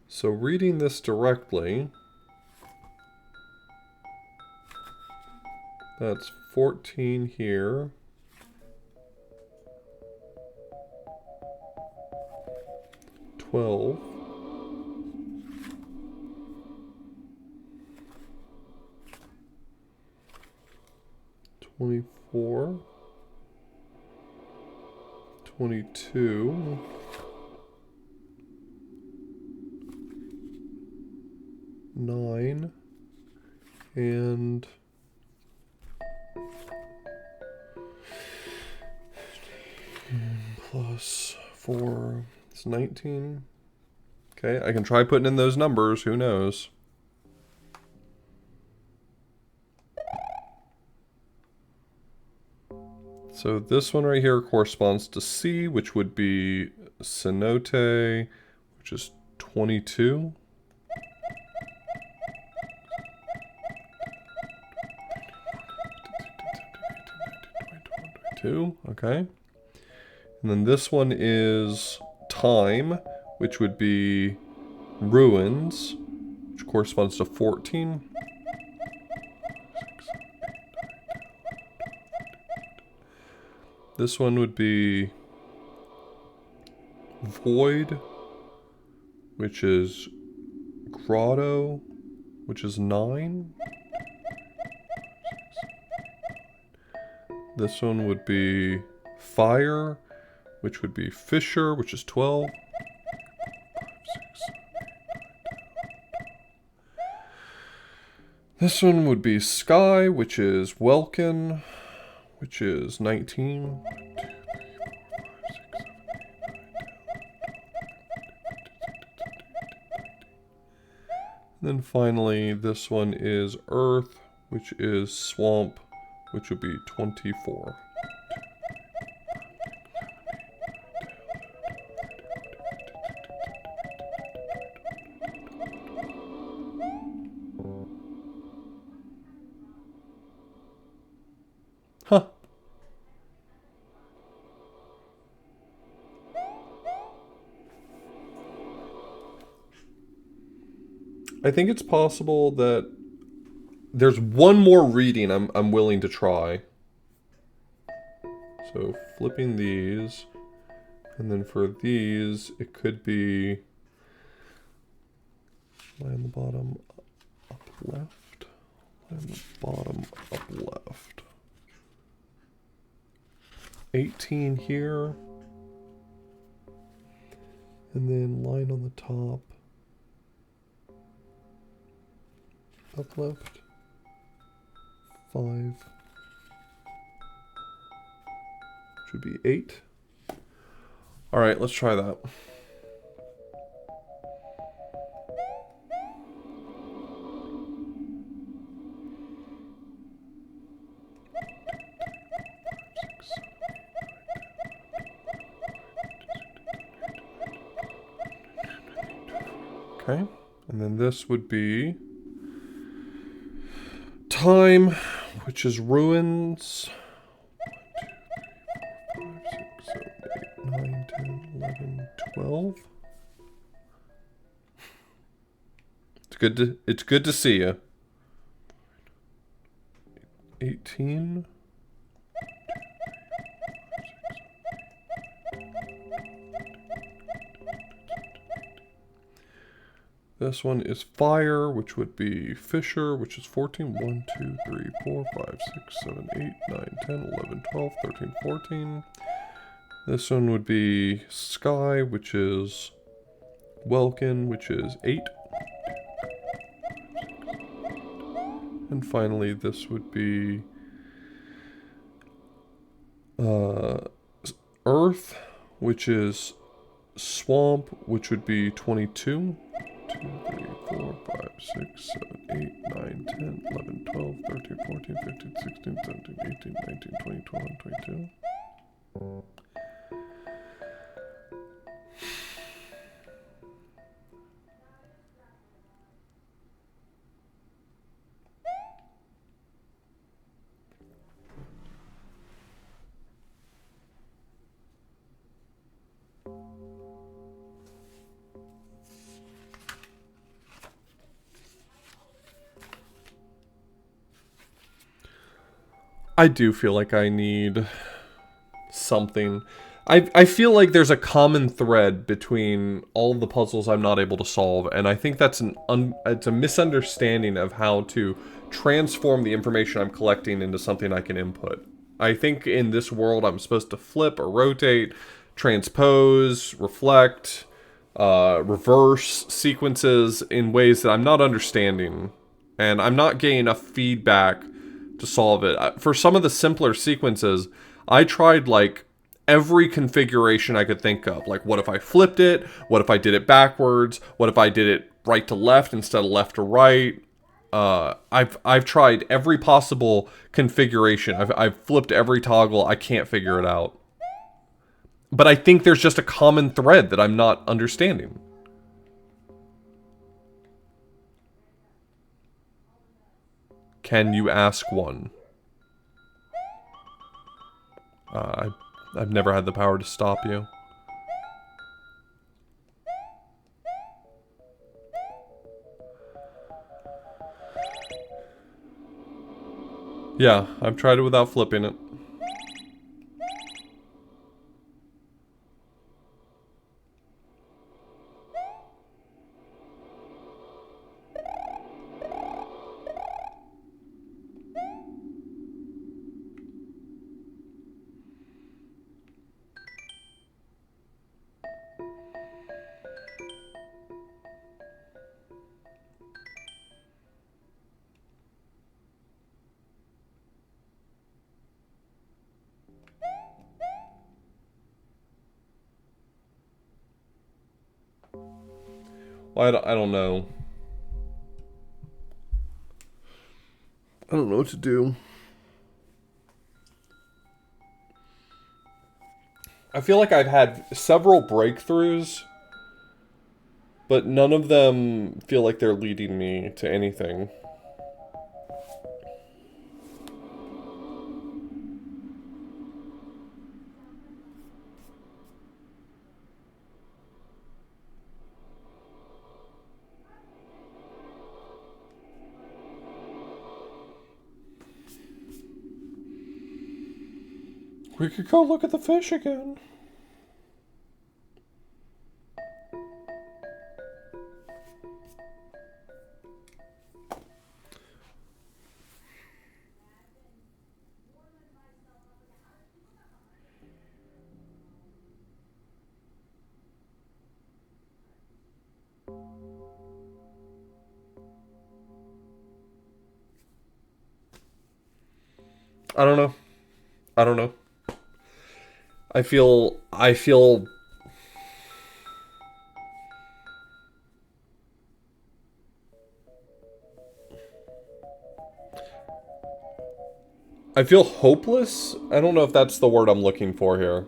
So reading this directly, that's 14 here. 12. 24. 22. 9. And plus 4 is 19. Okay, I can try putting in those numbers. Who knows? So this one right here corresponds to C, which would be cenote, which is 22. Okay. And then this one is time, which would be ruins, which corresponds to 14. This one would be void, which is grotto, which is 9. This one would be fire, which would be fissure, which is 12. This one would be sky, which is welkin, which is 19. Then finally, this one is earth, which is swamp, which would be 24. Huh. I think it's possible that there's one more reading I'm willing to try. So flipping these, and then for these, it could be line the bottom up left, line the bottom up left. 18 here, and then line on the top up left, 5, should be 8. All right, let's try that. Okay, and then this would be time, which is ruins. 1, 2, 3, 4, 5, 6, 7, 8, 9, 10, 11, 12. It's good to see you. 18. This one is fire, which would be fissure, which is 14. 1, 2, 3, 4, 5, 6, 7, 8, 9, 10, 11, 12, 13, 14. This one would be sky, which is welkin, which is 8. And finally, this would be earth, which is swamp, which would be 22. 2, 3, 4, 5, 6, 7, 8, 9, 10, 11, 12, 13, 14, 15, 16, 17, 18, 19, 20, 21, 22. I do feel like I need something. I feel like there's a common thread between all the puzzles I'm not able to solve, and I think that's it's a misunderstanding of how to transform the information I'm collecting into something I can input. I think in this world I'm supposed to flip or rotate, transpose, reflect, reverse sequences in ways that I'm not understanding. and I'm not getting enough feedback to solve it. For some of the simpler sequences, I tried like every configuration I could think of. Like, what if I flipped it? What if I did it backwards? What if I did it right to left instead of left to right? I've tried every possible configuration. I've flipped every toggle. I can't figure it out. But I think there's just a common thread that I'm not understanding. Can you ask one? I've never had the power to stop you. Yeah, I've tried it without flipping it. Well, I don't know. I don't know what to do. I feel like I've had several breakthroughs, but none of them feel like they're leading me to anything. We could go look at the fish again. I don't know. I don't know. I feel I feel hopeless. I don't know if that's the word I'm looking for here.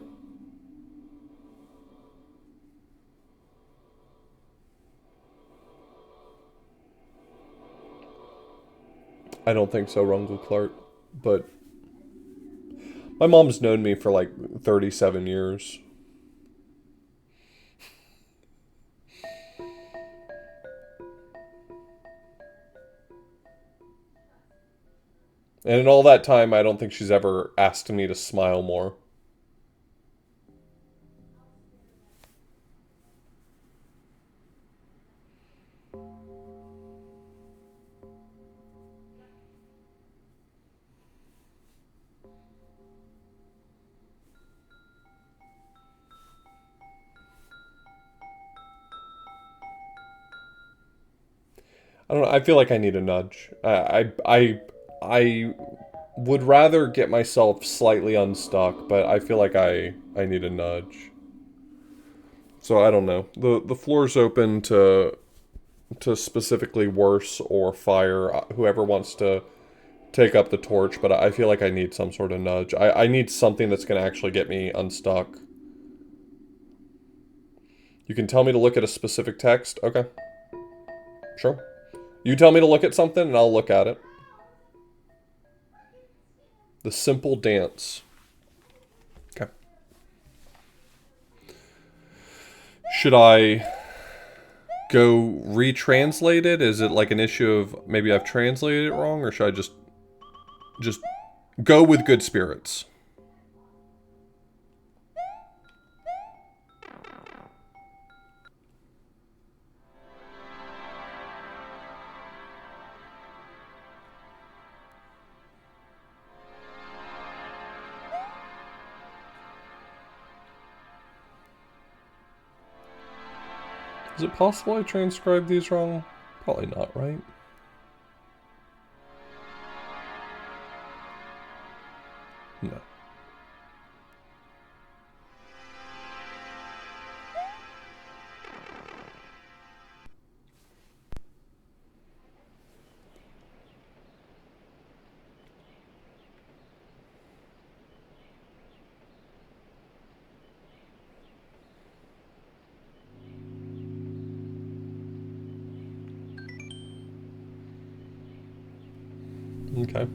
I don't think so, Rungle Clark. But my mom's known me for like 37 years. And in all that time, I don't think she's ever asked me to smile more. I don't know. I feel like I need a nudge. I would rather get myself slightly unstuck, but I feel like I need a nudge. So I don't know. The floor's open to specifically worse or fire. Whoever wants to take up the torch, but I feel like I need some sort of nudge. I need something that's going to actually get me unstuck. You can tell me to look at a specific text. Okay. Sure. You tell me to look at something and I'll look at it. The simple dance. Okay. Should I go retranslate it? Is it like an issue of maybe I've translated it wrong, or should I just go with good spirits? Is it possible I transcribed these wrong? Probably not, right? Okay.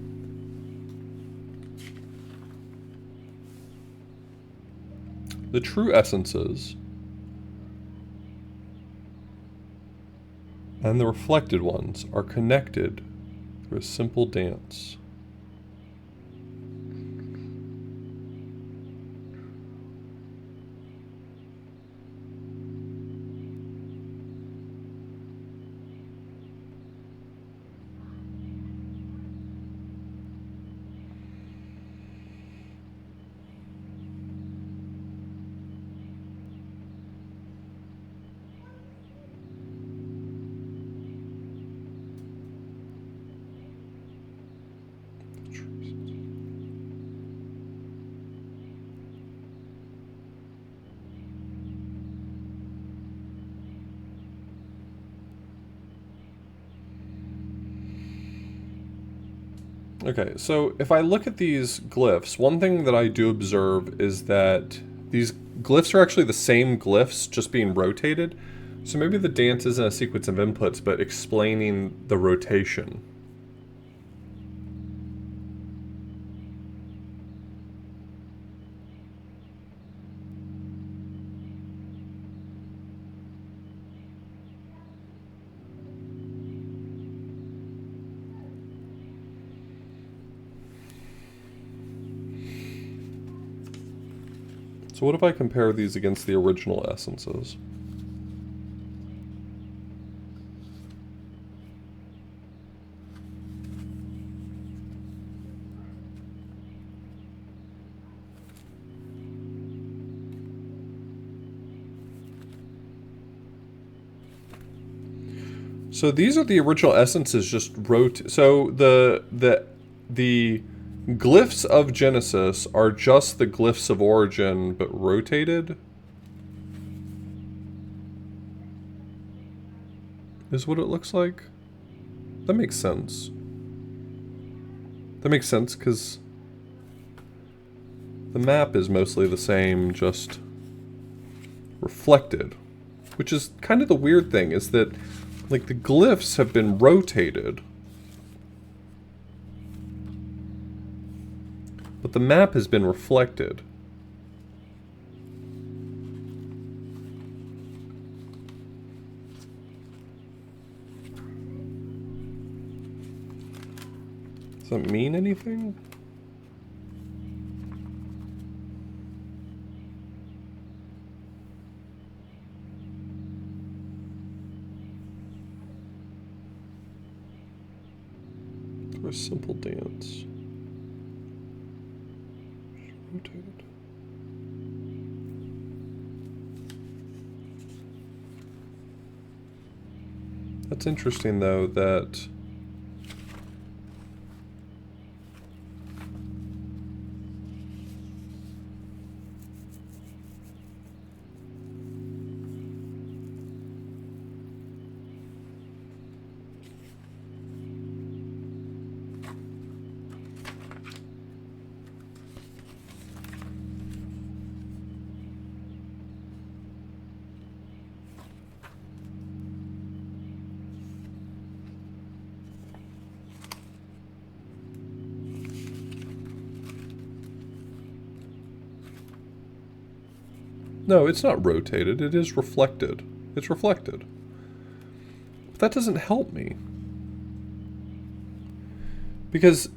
The true essences and the reflected ones are connected through a simple dance. Okay, so if I look at these glyphs, one thing that I do observe is that these glyphs are actually the same glyphs, just being rotated. So maybe the dance isn't a sequence of inputs, but explaining the rotation. So what if I compare these against the original essences? So these are the original essences, just so the glyphs of Genesis are just the glyphs of origin, but rotated. Is what it looks like. That makes sense. That makes sense because the map is mostly the same, just reflected. Which is kind of the weird thing, is that like the glyphs have been rotated, but the map has been reflected. Does that mean anything? Through a simple dance. Rotated. That's interesting though, that no, it's not rotated, it is reflected. It's reflected. But that doesn't help me. Because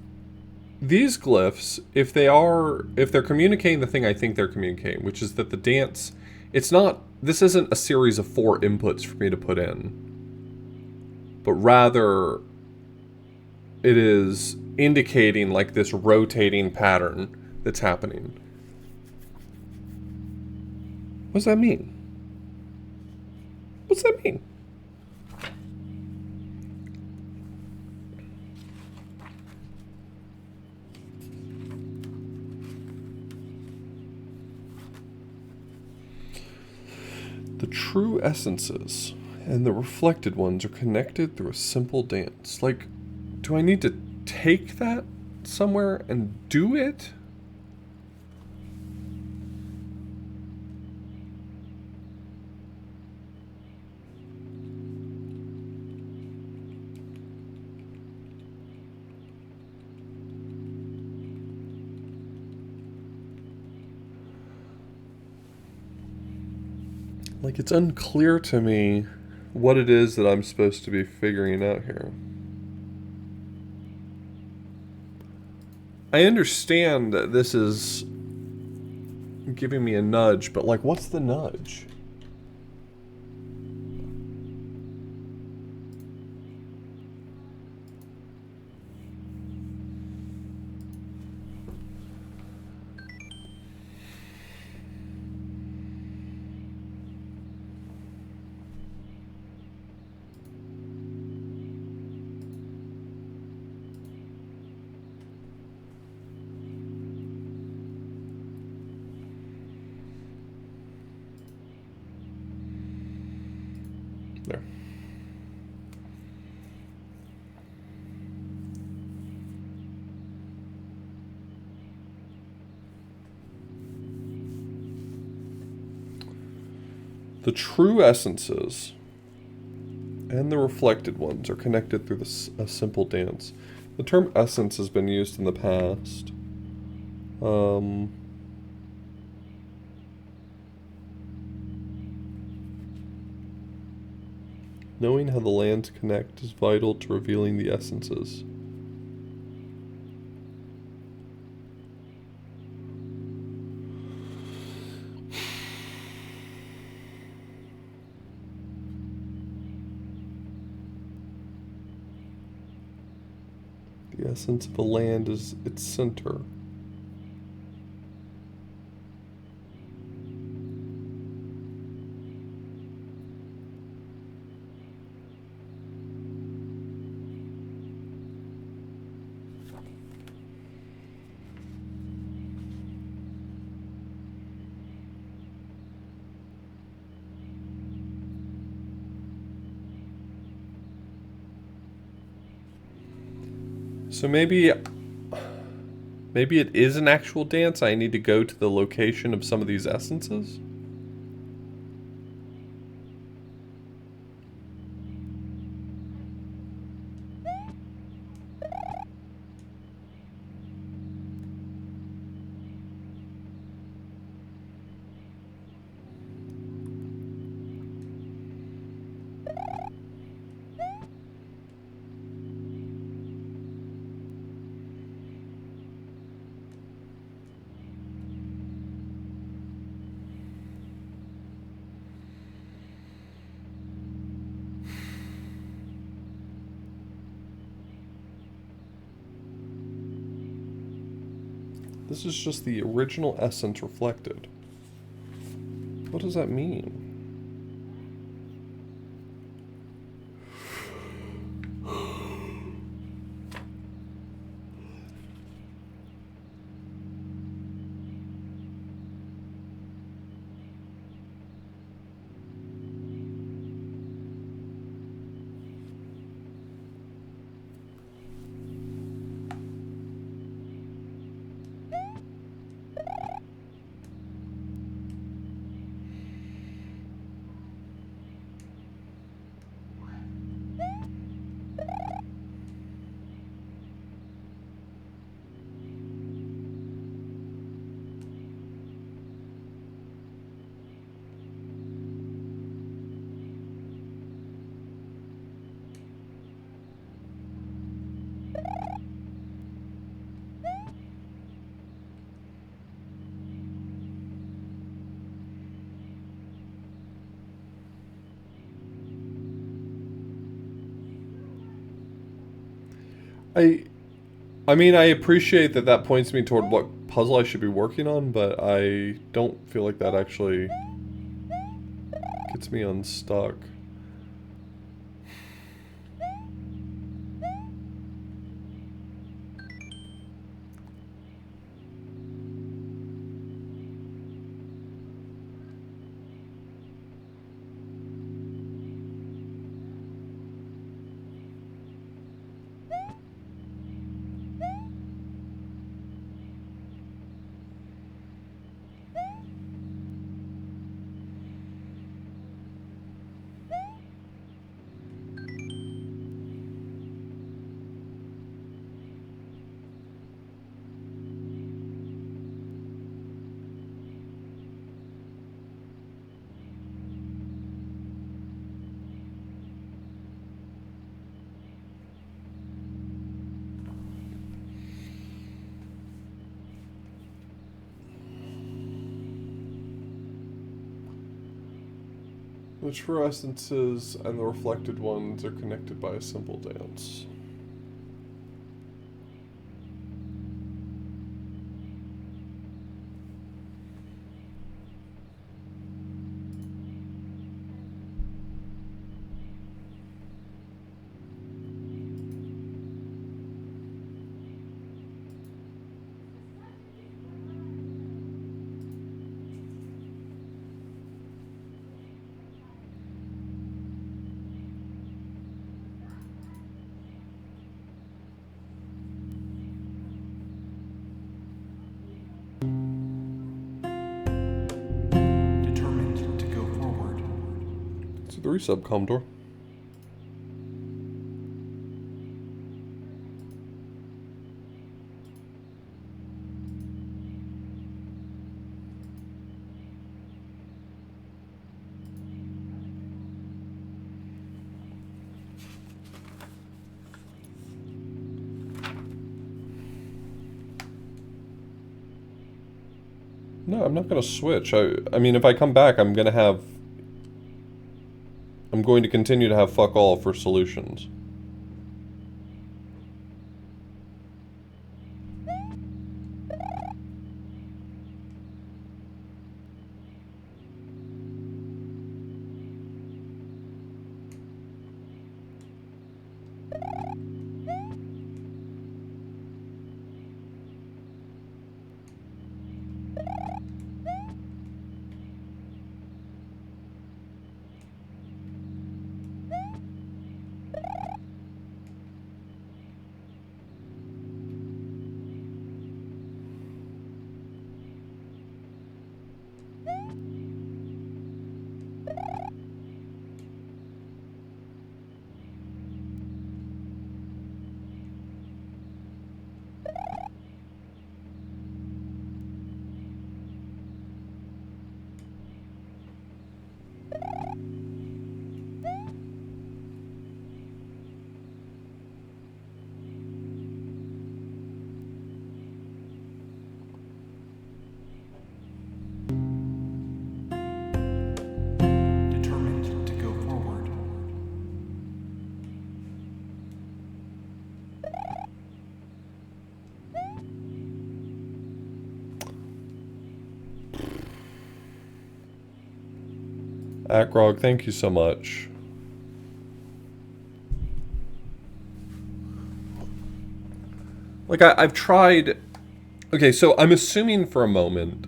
these glyphs, if they're communicating the thing I think they're communicating, which is that the dance, this isn't a series of 4 inputs for me to put in, but rather it is indicating like this rotating pattern that's happening. What does that mean? What's that mean? The true essences and the reflected ones are connected through a simple dance. Like, do I need to take that somewhere and do it? Like, it's unclear to me what it is that I'm supposed to be figuring out here. I understand that this is giving me a nudge, but like, what's the nudge? There. The true essences and the reflected ones are connected through a simple dance. The term essence has been used in the past. Knowing how the lands connect is vital to revealing the essences. The essence of a land is its center. So maybe it is an actual dance. I need to go to the location of some of these essences. This is just the original essence reflected. What does that mean? I I mean, I appreciate that that points me toward what puzzle I should be working on, but I don't feel like that actually gets me unstuck. The true essences and the reflected ones are connected by a simple dance. Determined to go forward. It's a 3-sub, Commodore. No, I'm not gonna switch. I mean, if I come back, I'm going to continue to have fuck all for solutions. Determined to go forward. Akrog, thank you so much. Like, I've tried... Okay, so I'm assuming for a moment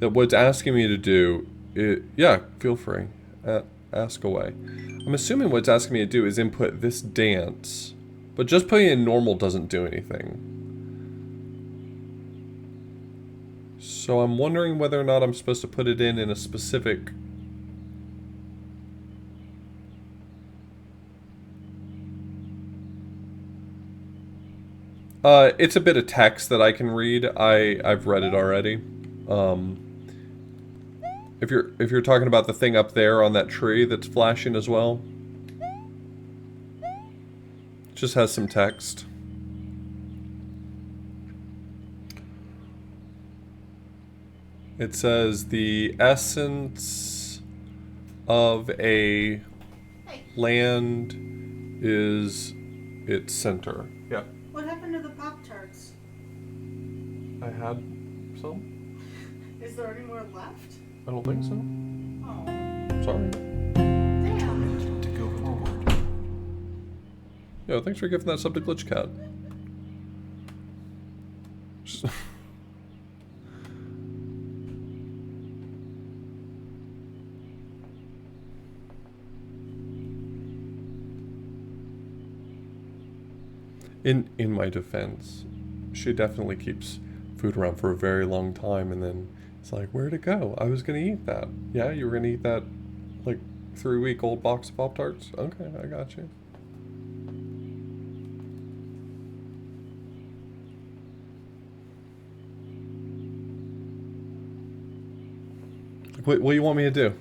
that what's asking me to do... yeah, feel free. Ask away. I'm assuming what's asking me to do is input this dance. But just putting it in normal doesn't do anything. So I'm wondering whether or not I'm supposed to put it in a specific... it's a bit of text that I can read. I've read it already. If you're talking about the thing up there on that tree that's flashing as well, it just has some text. It says the essence of a land is its center. Yeah. What happened to the Pop-Tarts? I had some. Is there any more left? I don't think so. Oh, Sorry. damn. Determined to go forward. Yo, thanks for giving that sub to Glitch Cat. Just- In my defense, she definitely keeps food around for a very long time, and then it's like, where'd it go? I was gonna eat that. Yeah, you were gonna eat that, like, 3-week-old box of Pop-Tarts? Okay, I got you. What do you want me to do?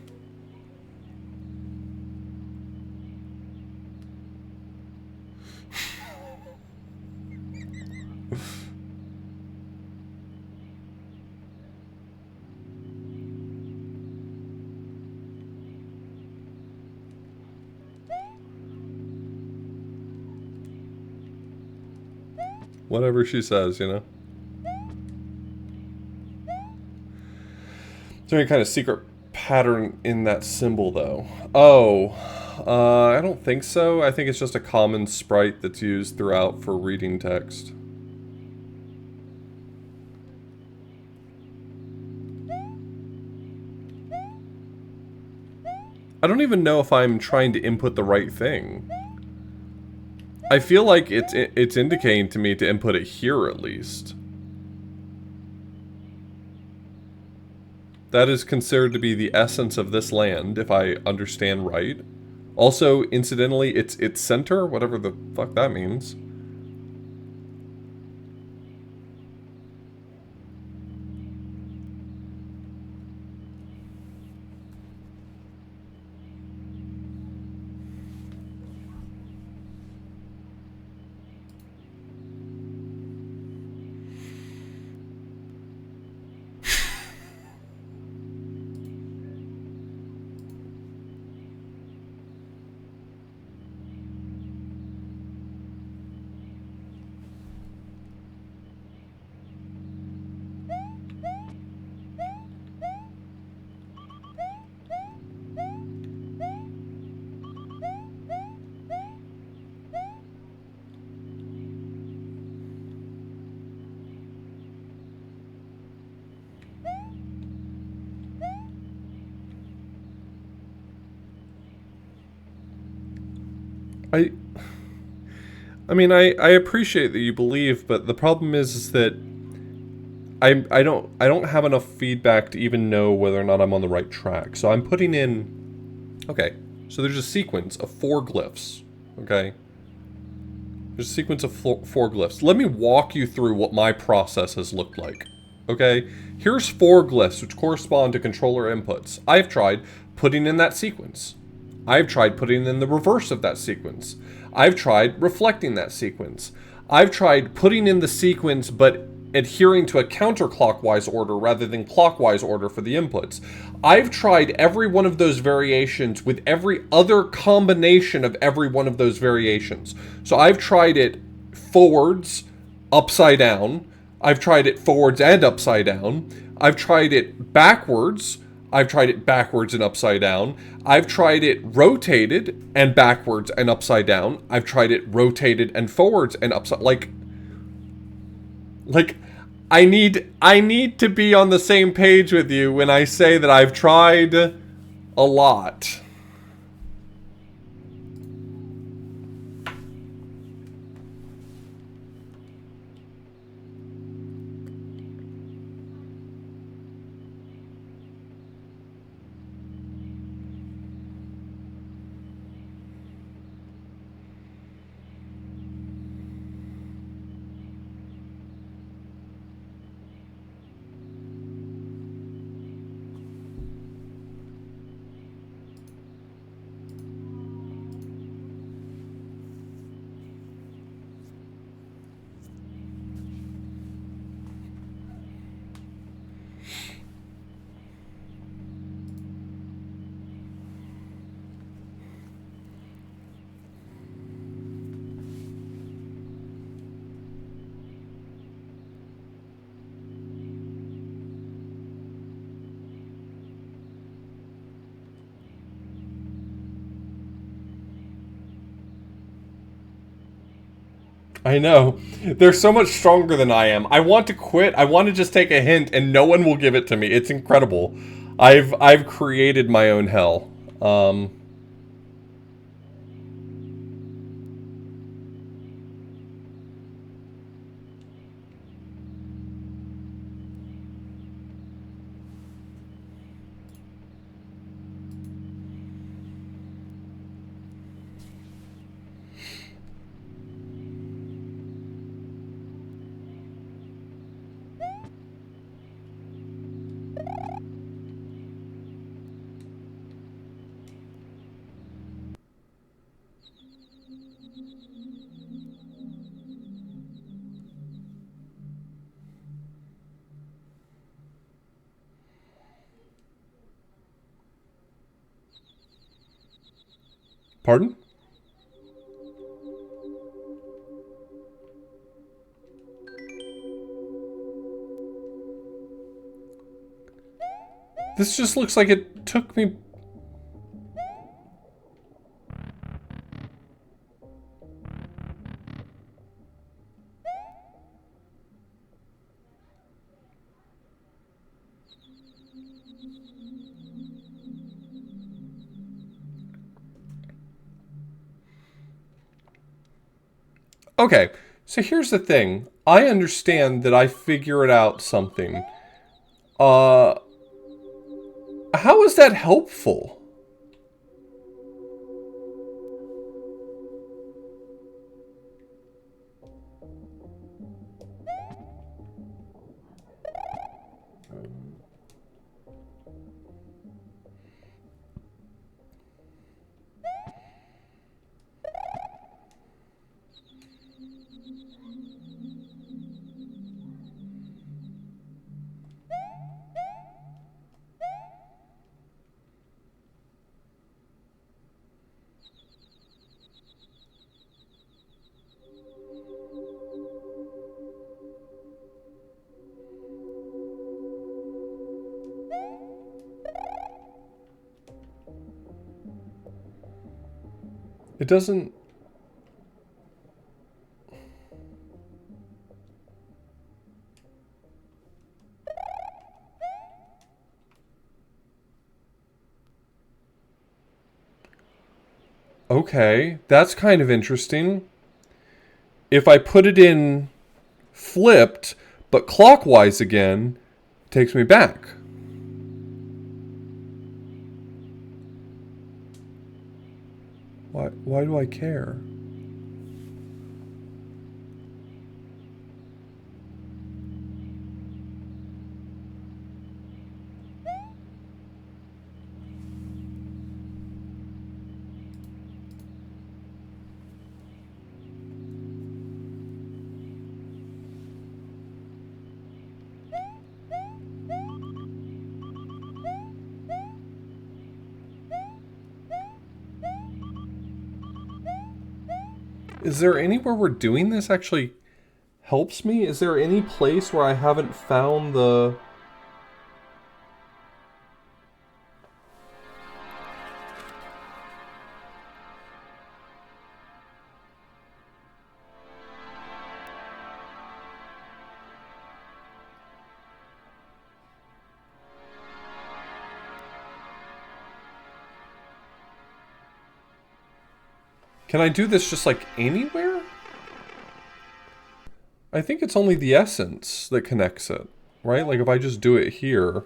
Whatever she says, you know? Is there any kind of secret pattern in that symbol, though? Oh, I don't think so. I think it's just a common sprite that's used throughout for reading text. I don't even know if I'm trying to input the right thing. I feel like it's indicating to me to input it here at least. That is considered to be the essence of this land, if I understand right. Also, incidentally, it's its center, whatever the fuck that means. I I mean, I appreciate that you believe, but the problem is that I don't have enough feedback to even know whether or not I'm on the right track. So I'm putting in, okay, so there's a sequence of 4 glyphs, okay? There's a sequence of 4 glyphs. Let me walk you through what my process has looked like, okay? Here's 4 glyphs which correspond to controller inputs. I've tried putting in that sequence. I've tried putting in the reverse of that sequence. I've tried reflecting that sequence. I've tried putting in the sequence but adhering to a counterclockwise order rather than clockwise order for the inputs. I've tried every one of those variations with every other combination of every one of those variations. So I've tried it forwards, upside down. I've tried it forwards and upside down. I've tried it backwards. I've tried it backwards and upside down. I've tried it rotated and backwards and upside down. I've tried it rotated and forwards and upside, like I need to be on the same page with you when I say that I've tried a lot. I know. They're so much stronger than I am. I want to quit. I want to just take a hint and no one will give it to me. It's incredible. I've created my own hell. Pardon? This just looks like it took me... Okay, so here's the thing. I understand that I figured out something. How is that helpful? It doesn't... Okay, that's kind of interesting. If I put it in flipped, but clockwise again, it takes me back. Why do I care? Is there anywhere where doing this actually helps me? Is there any place where I haven't found the... Can I do this just like anywhere? I think it's only the essence that connects it, right? Like if I just do it here...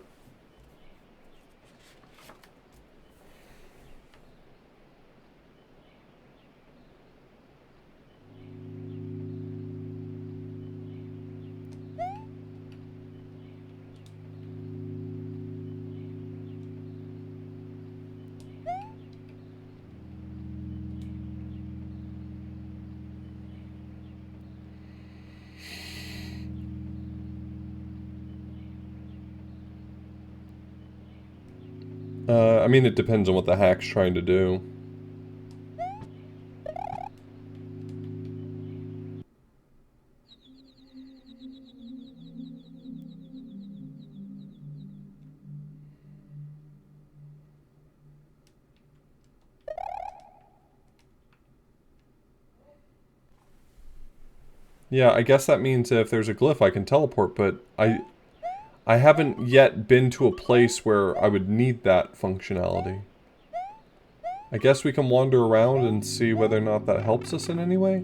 I mean, it depends on what the hack's trying to do. Yeah, I guess that means if there's a glyph I can teleport, but I haven't yet been to a place where I would need that functionality. I guess we can wander around and see whether or not that helps us in any way?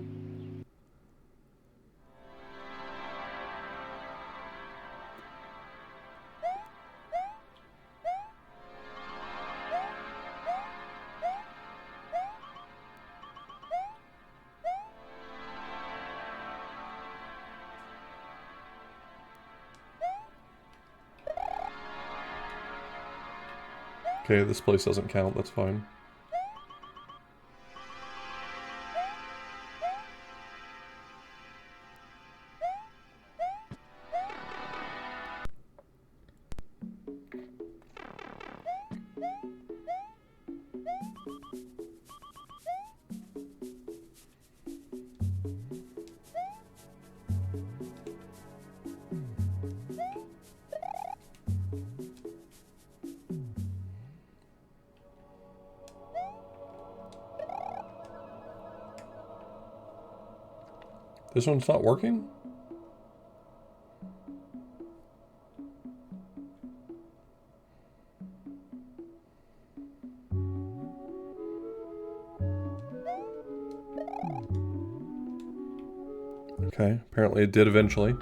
Okay, this place doesn't count, that's fine. This one's not working? Okay, apparently it did eventually.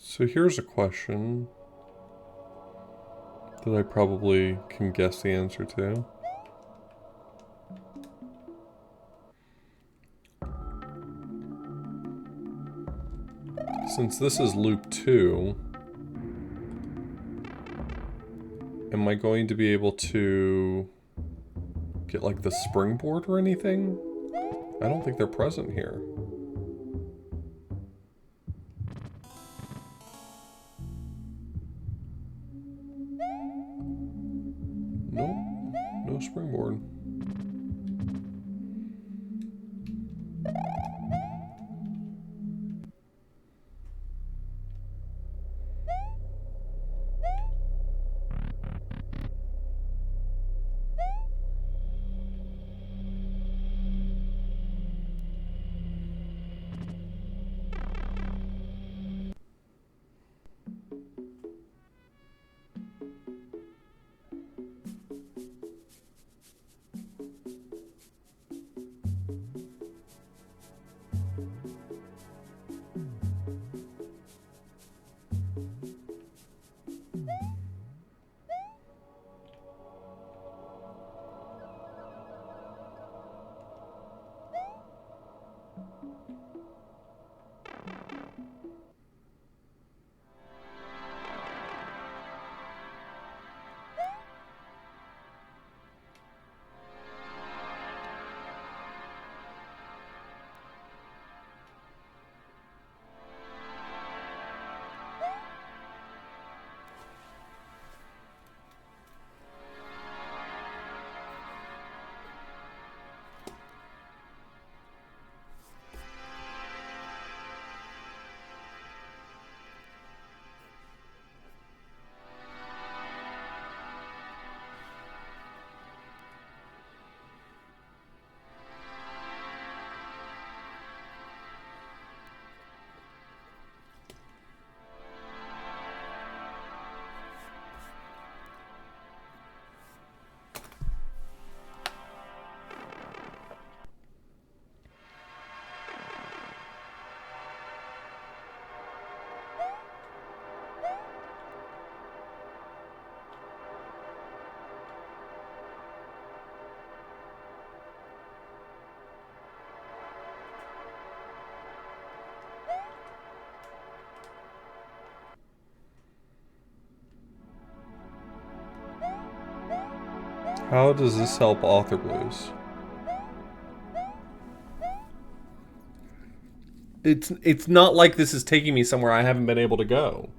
So here's a question that I probably can guess the answer to. Since this is loop 2, am I going to be able to get like the springboard or anything? I don't think they're present here. Nope, no springboard. How does this help Author Blues? It's not like this is taking me somewhere I haven't been able to go.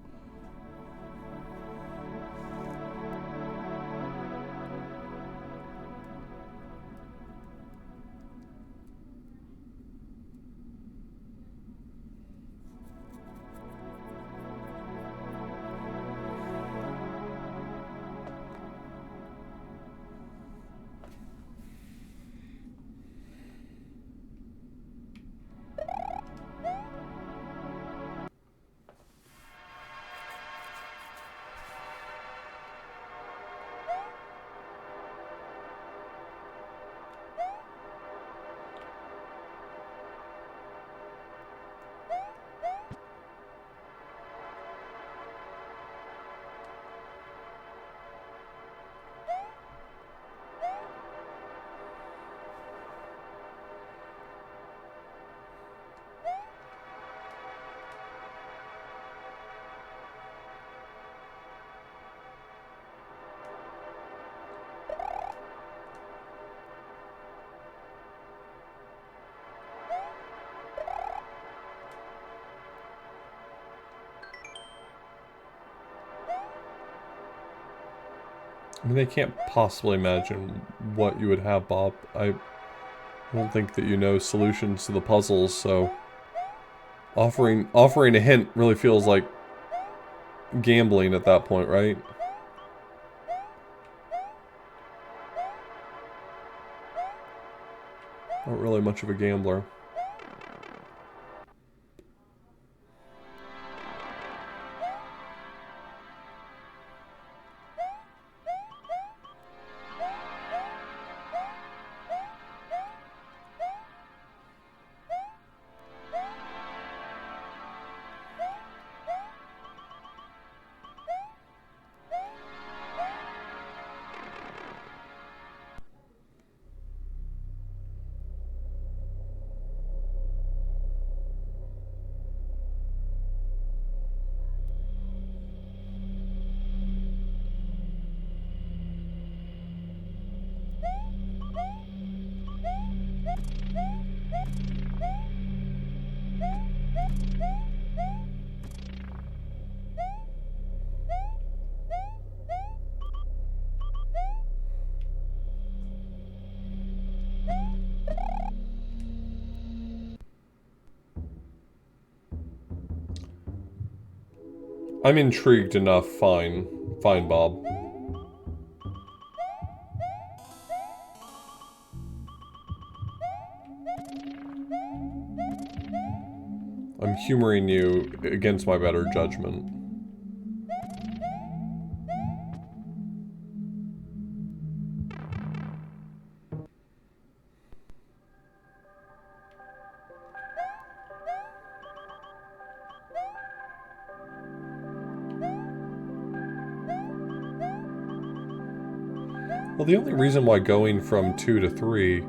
I mean, they can't possibly imagine what you would have, Bob. I don't think that you know solutions to the puzzles, so offering a hint really feels like gambling at that point, right? Not really much of a gambler. I'm intrigued enough, fine. Fine, Bob. I'm humoring you against my better judgment. Well, the only reason why going from 2 to 3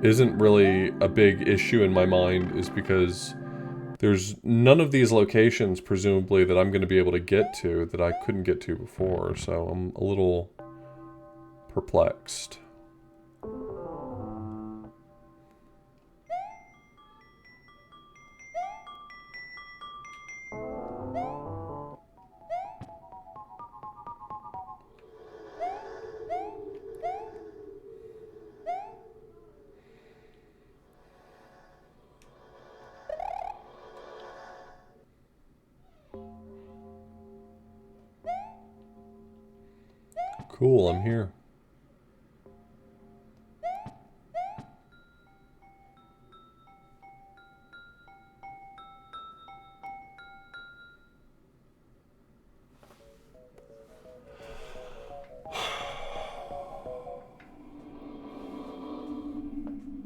isn't really a big issue in my mind is because there's none of these locations, presumably, that I'm going to be able to get to that I couldn't get to before, so I'm a little perplexed. Cool, I'm here.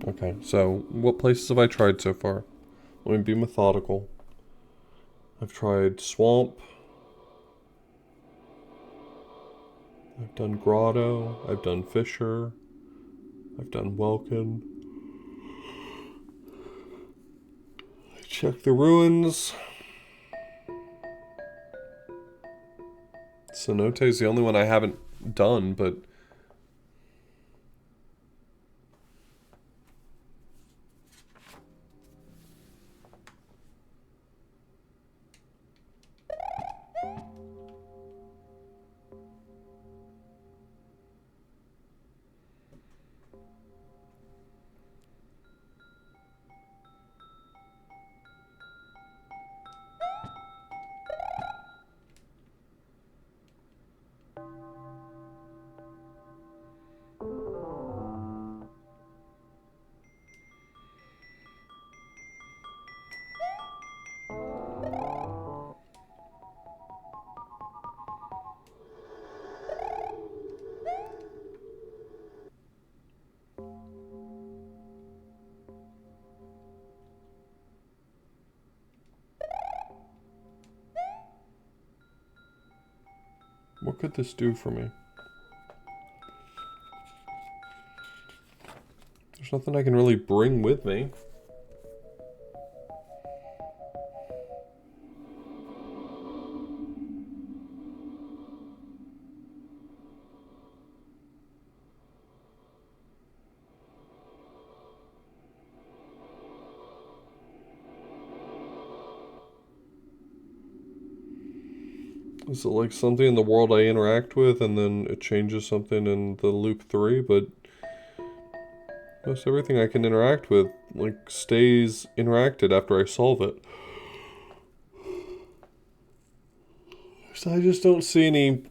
Okay, so what places have I tried so far? Let me be methodical. I've tried Swamp. I've done Grotto. I've done Fisher. I've done Welkin. I checked the ruins. Cenote is the only one I haven't done, but what could this do for me? There's nothing I can really bring with me. Is it like something in the world I interact with and then it changes something in the loop 3? But most everything I can interact with, like, stays interacted after I solve it. So I just don't see any...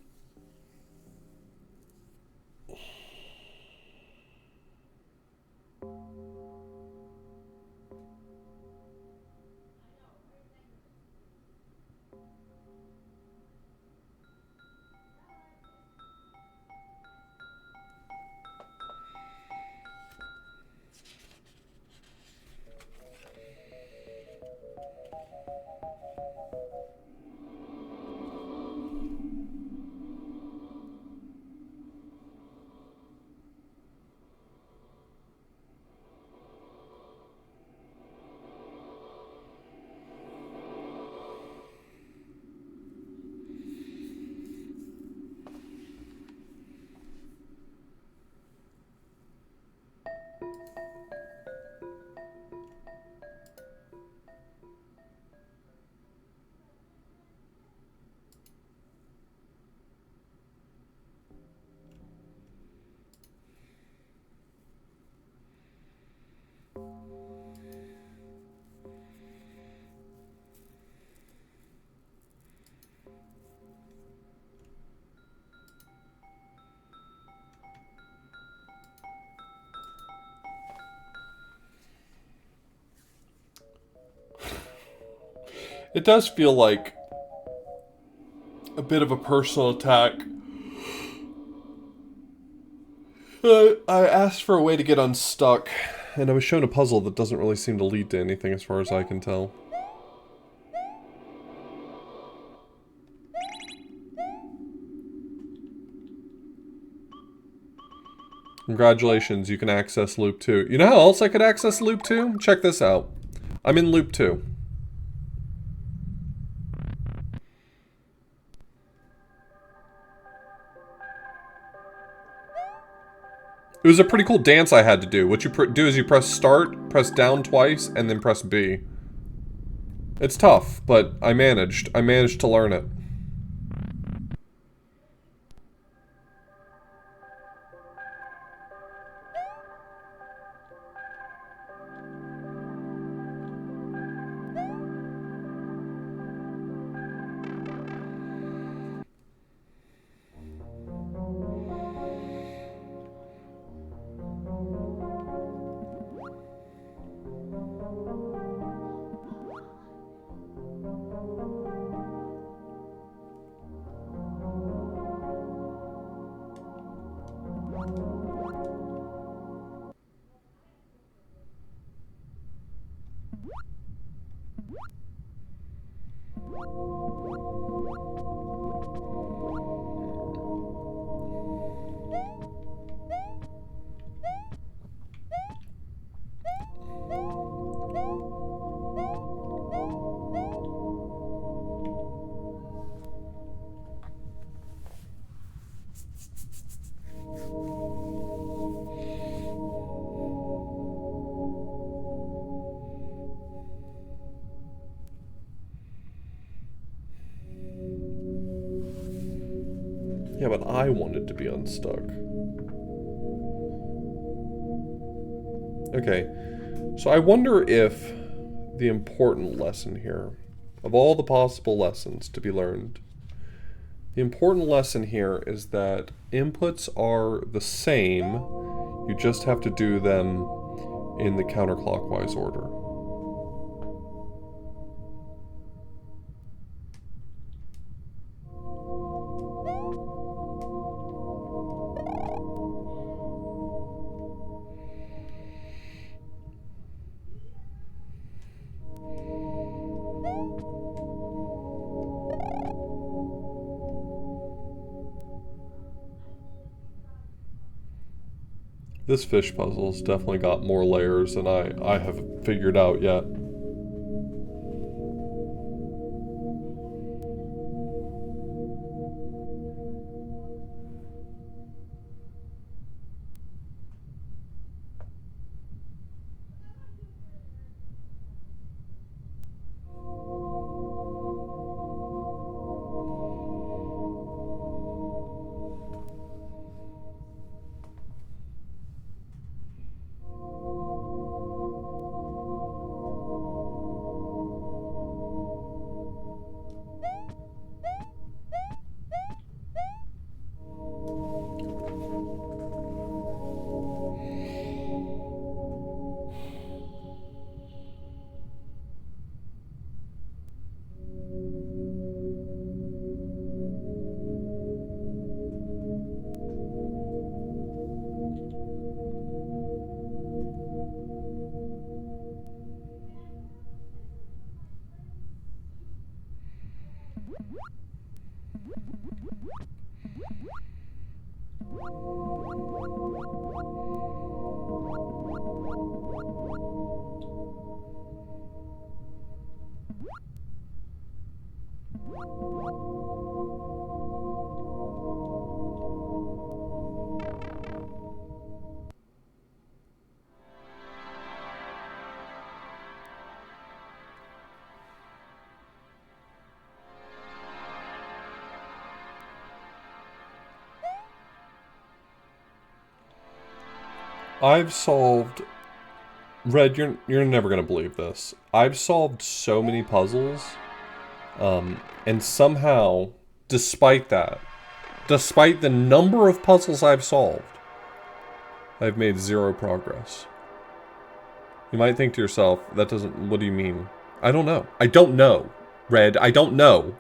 It does feel like a bit of a personal attack. I asked for a way to get unstuck, and I was shown a puzzle that doesn't really seem to lead to anything as far as I can tell. Congratulations, you can access loop 2. You know how else I could access loop 2? Check this out. I'm in loop 2. It was a pretty cool dance I had to do. What you do is you press start, press down twice, and then press B. It's tough, but I managed. I managed to learn it. Yeah, but I wanted to be unstuck. Okay, so I wonder if the important lesson here, of all the possible lessons to be learned, the important lesson here is that inputs are the same, you just have to do them in the counterclockwise order. This fish puzzle's definitely got more layers than I have figured out yet. I've solved... Red, you're never gonna believe this. I've solved so many puzzles, and somehow, despite that, despite the number of puzzles I've solved, I've made zero progress. You might think to yourself, that doesn't... What do you mean? I don't know. I don't know, Red. I don't know.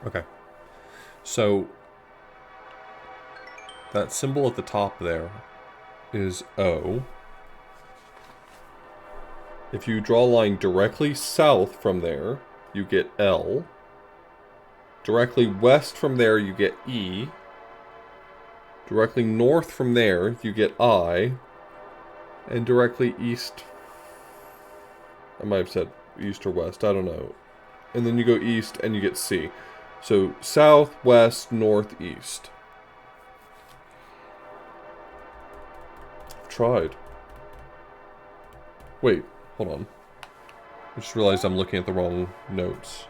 Okay. So, that symbol at the top there is O. If you draw a line directly south from there, you get L. Directly west from there, you get E. Directly north from there, you get I. And directly east... I might have said east or west, I don't know. And then you go east and you get C. So, south, west, north, east. I've tried. Wait, hold on. I just realized I'm looking at the wrong notes.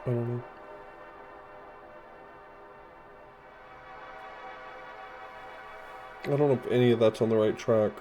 I don't know. I don't know if any of that's on the right track.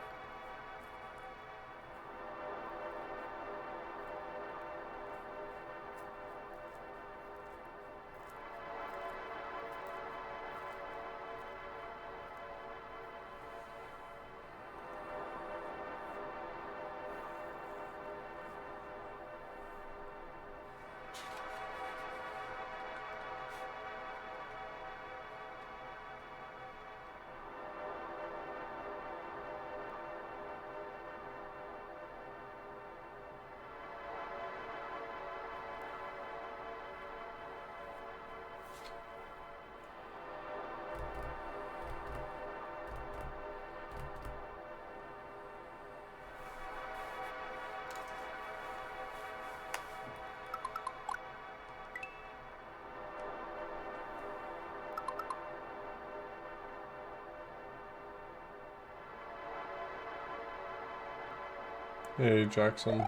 Hey, Jackson.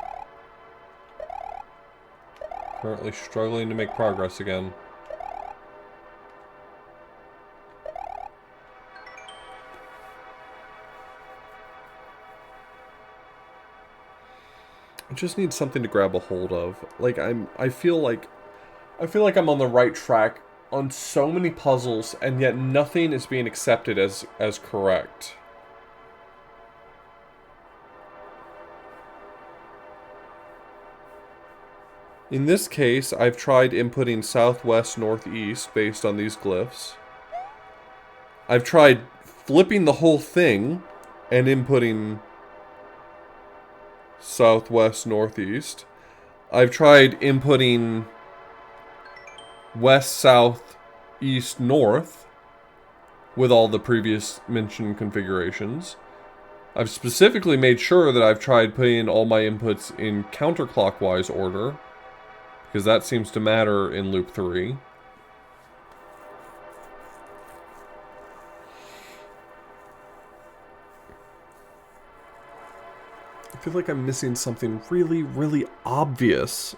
Currently struggling to make progress again. I just need something to grab a hold of. Like I feel like I'm on the right track on so many puzzles, and yet nothing is being accepted as correct. In this case, I've tried inputting southwest northeast based on these glyphs. I've tried flipping the whole thing and inputting southwest northeast. I've tried inputting west, south, east, north with all the previous mentioned configurations. I've specifically made sure that I've tried putting all my inputs in counterclockwise order, because that seems to matter in loop 3. I feel like I'm missing something really, really obvious.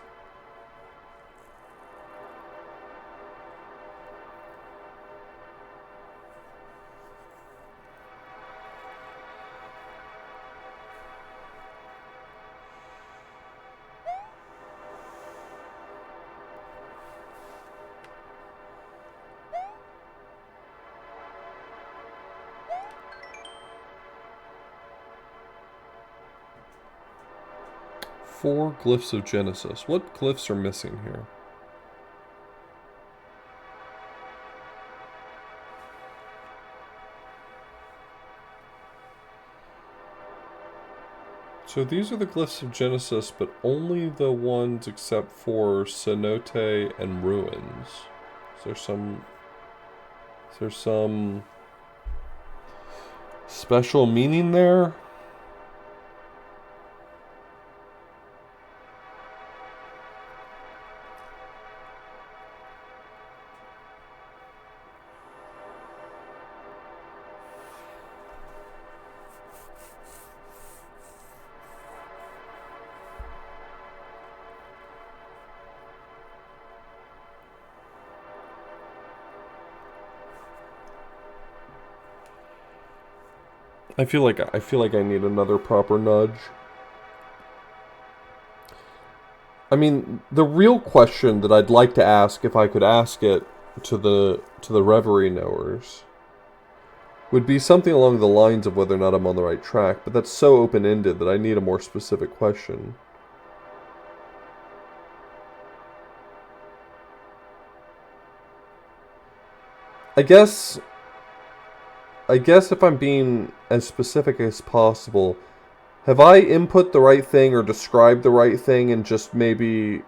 Four glyphs of Genesis. What glyphs are missing here? So these are the glyphs of Genesis, but only the ones except for cenote and ruins. Is there some special meaning there? I feel like I need another proper nudge. I mean, the real question that I'd like to ask, if I could ask it to the Reverie knowers, would be something along the lines of whether or not I'm on the right track, but that's so open-ended that I need a more specific question. I guess if I'm being as specific as possible, have I input the right thing or described the right thing and just maybe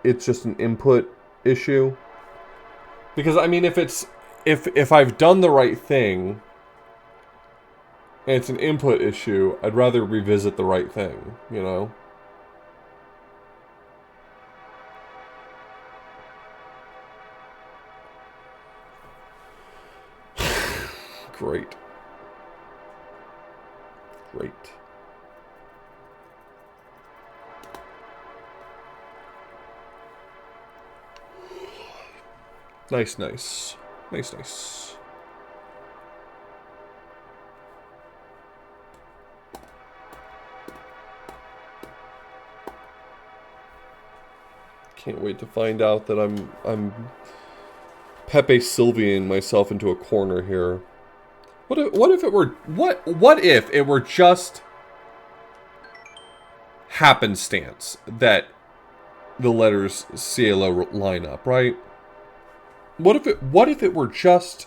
it's just an input issue? Because I mean, if I've done the right thing and it's an input issue, I'd rather revisit the right thing, you know? Great. Great. Nice, nice. Nice, nice. Can't wait to find out that I'm Pepe Sylviaing myself into a corner here. What if it were what if it were just happenstance that the letters Cielo line up, right? What if it were just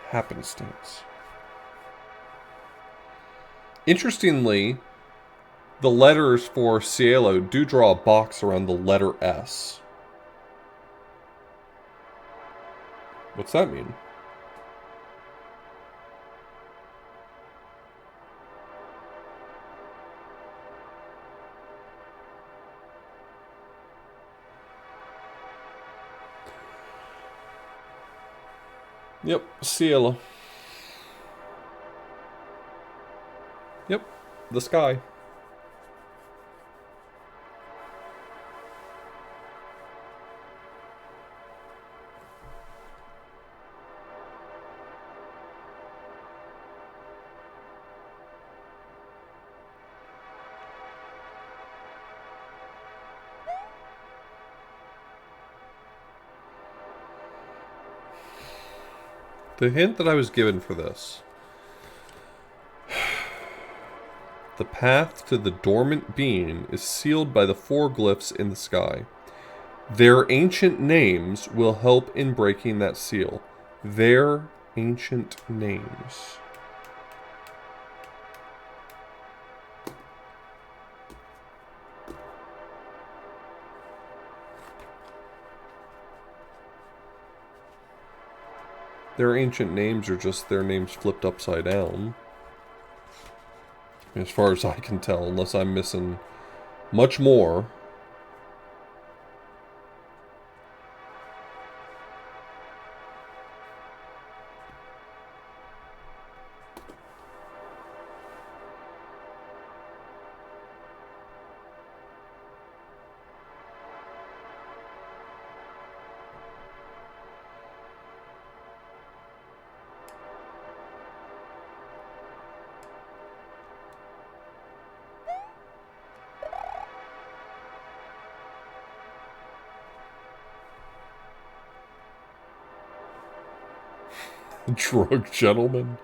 happenstance? Interestingly, the letters for Cielo do draw a box around the letter S. What's that mean? Yep, Cielo. Yep, the sky. The hint that I was given for this. The path to the dormant being is sealed by the four glyphs in the sky. Their ancient names will help in breaking that seal. Their ancient names. Their ancient names are just their names flipped upside down. As far as I can tell, unless I'm missing much more. Drug gentleman.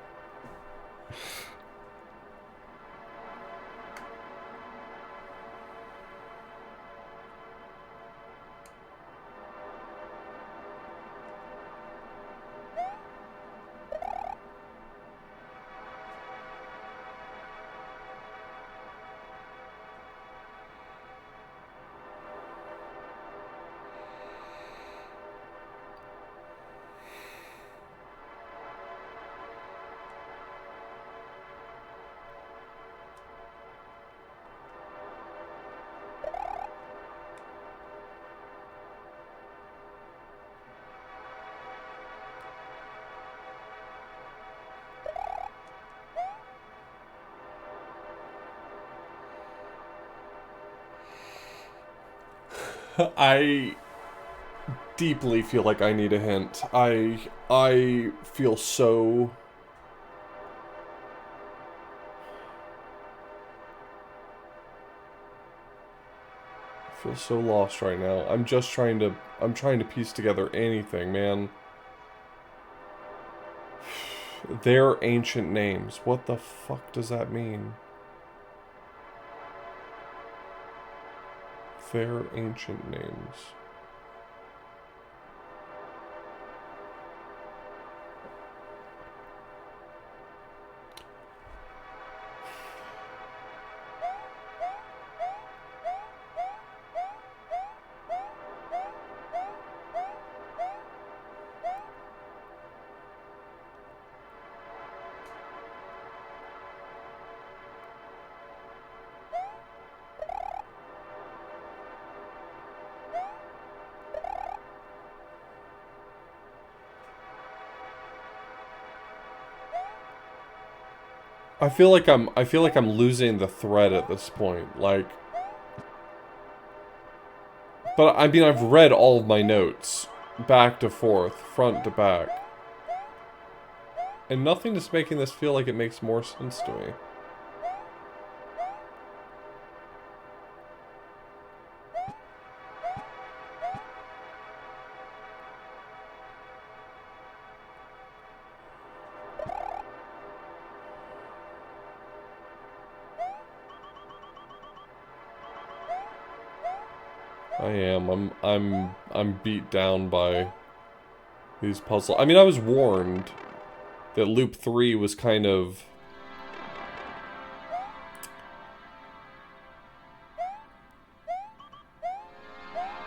I deeply feel like I need a hint. I feel so lost right now. I'm trying to piece together anything, man. Their ancient names. What the fuck does that mean? Their ancient names. I feel like I'm losing the thread at this point. Like, but I mean, I've read all of my notes. back to forth, front to back. And nothing is making this feel like it makes more sense to me. I am. I'm beat down by these puzzles. I mean, I was warned that loop 3 was kind of...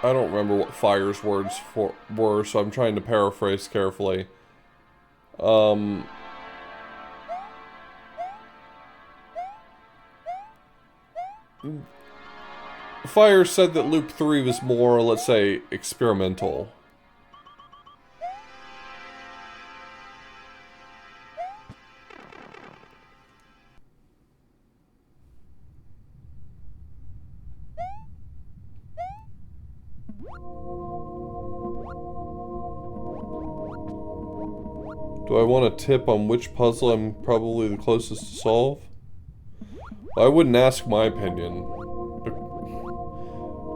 I don't remember what Fire's words were, so I'm trying to paraphrase carefully. Fire said that loop 3 was more, let's say, experimental. Do I want a tip on which puzzle I'm probably the closest to solve? Well, I wouldn't ask my opinion.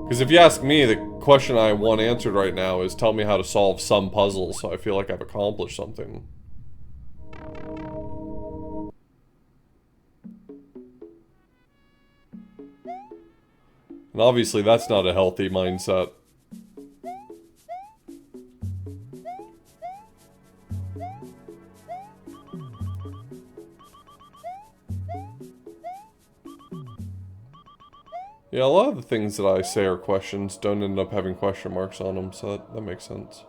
Because if you ask me, the question I want answered right now is tell me how to solve some puzzles so I feel like I've accomplished something. And obviously that's not a healthy mindset. Yeah, a lot of the things that I say are questions don't end up having question marks on them, so that makes sense.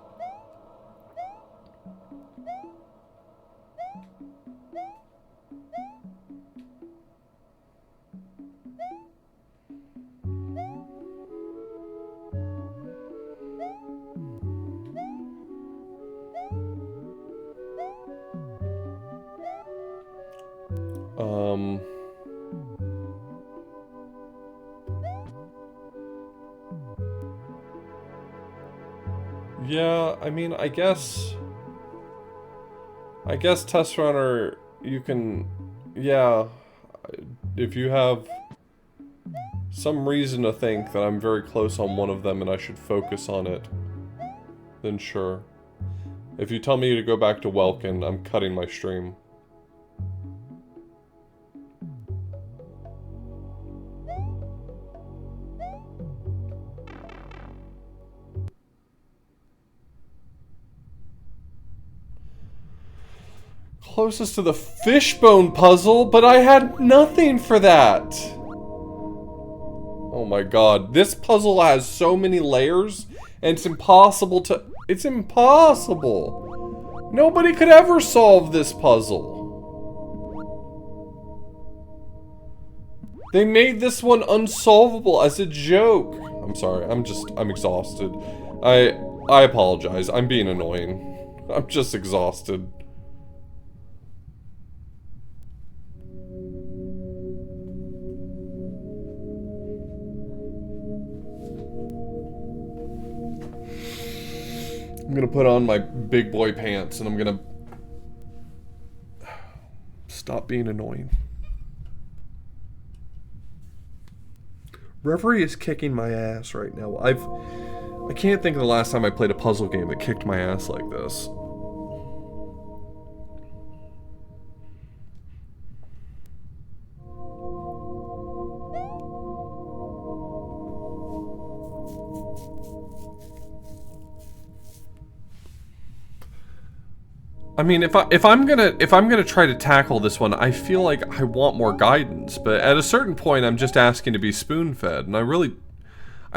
Yeah, I mean, I guess Test Runner, you can, yeah, if you have some reason to think that I'm very close on one of them and I should focus on it, then sure. If you tell me to go back to Welkin, I'm cutting my stream. Closest to the fishbone puzzle, but I had nothing for that. Oh my god, this puzzle has so many layers, and it's impossible to... It's impossible! Nobody could ever solve this puzzle. They made this one unsolvable as a joke. I'm sorry, I'm exhausted. I apologize, I'm being annoying. I'm just exhausted. I'm gonna put on my big boy pants and I'm gonna stop being annoying. Reverie is kicking my ass right now. I can't think of the last time I played a puzzle game that kicked my ass like this. I mean, if I'm gonna try to tackle this one, I feel like I want more guidance, but at a certain point I'm just asking to be spoon-fed, and I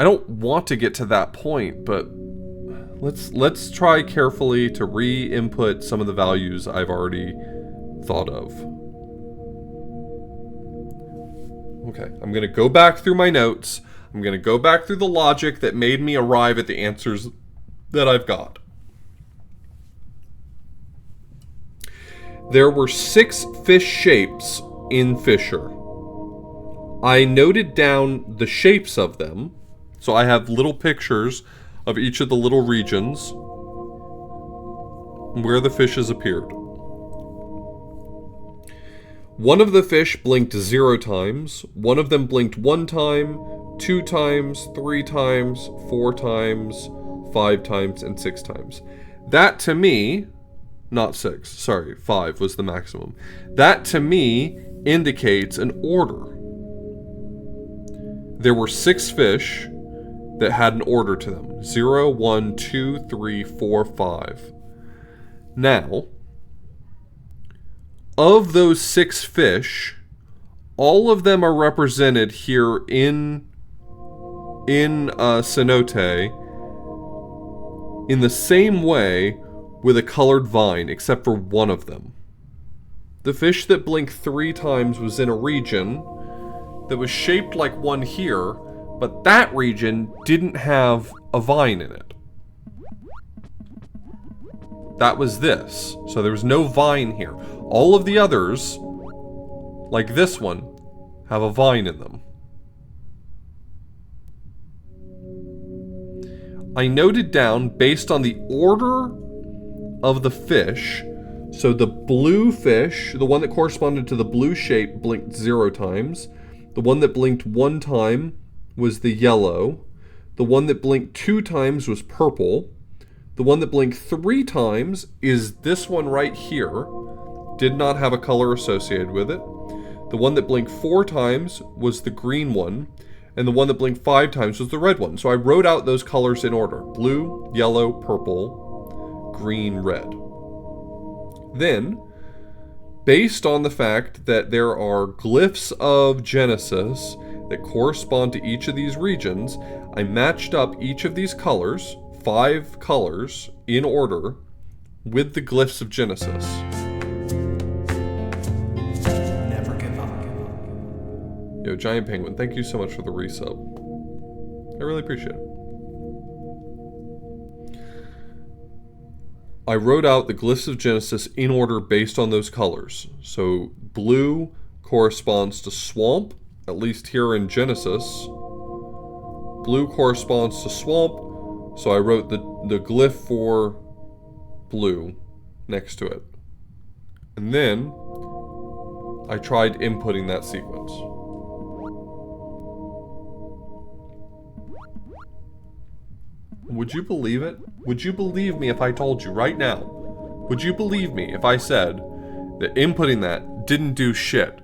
don't want to get to that point, but let's try carefully to re-input some of the values I've already thought of. Okay, I'm gonna go back through my notes. I'm gonna go back through the logic that made me arrive at the answers that I've got. There were 6 fish shapes in Fisher. I noted down the shapes of them, so I have little pictures of each of the little regions. where the fishes appeared. One of the fish blinked 0 times, one of them blinked 1 time, 2 times, 3 times, 4 times, 5 times, and 6 times. That to me, not 6, sorry, 5 was the maximum. That to me indicates an order. There were 6 fish that had an order to them. 0, 1, 2, 3, 4, 5. Now, of those 6 fish, all of them are represented here in cenote in the same way with a colored vine, except for one of them. The fish that blinked 3 times was in a region that was shaped like one here, but that region didn't have a vine in it. That was this. So there was no vine here. All of the others, like this one, have a vine in them. I noted down based on the order of the fish. So the blue fish, the one that corresponded to the blue shape, blinked 0 times. The one that blinked 1 time was the yellow. The one that blinked 2 times was purple. The one that blinked 3 times is this one right here. Did not have a color associated with it. The one that blinked 4 times was the green one. And the one that blinked 5 times was the red one. So I wrote out those colors in order. Blue, yellow, purple, green, red. Then, based on the fact that there are glyphs of Genesis that correspond to each of these regions, I matched up each of these colors, 5 colors, in order, with the glyphs of Genesis. Never give up. Yo, Giant Penguin, thank you so much for the resub. I really appreciate it. I wrote out the glyphs of Genesis in order based on those colors. So blue corresponds to swamp, at least here in Genesis. Blue corresponds to swamp, so I wrote the glyph for blue next to it. And then I tried inputting that sequence. Would you believe it? Would you believe me if I told you right now? Would you believe me if I said that inputting that didn't do shit?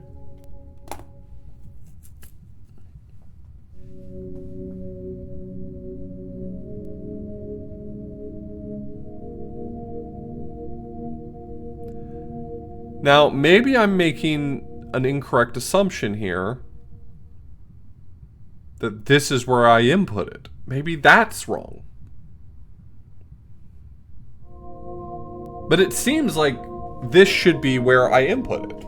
Now, maybe I'm making an incorrect assumption here that this is where I inputted. Maybe that's wrong. But it seems like this should be where I inputted.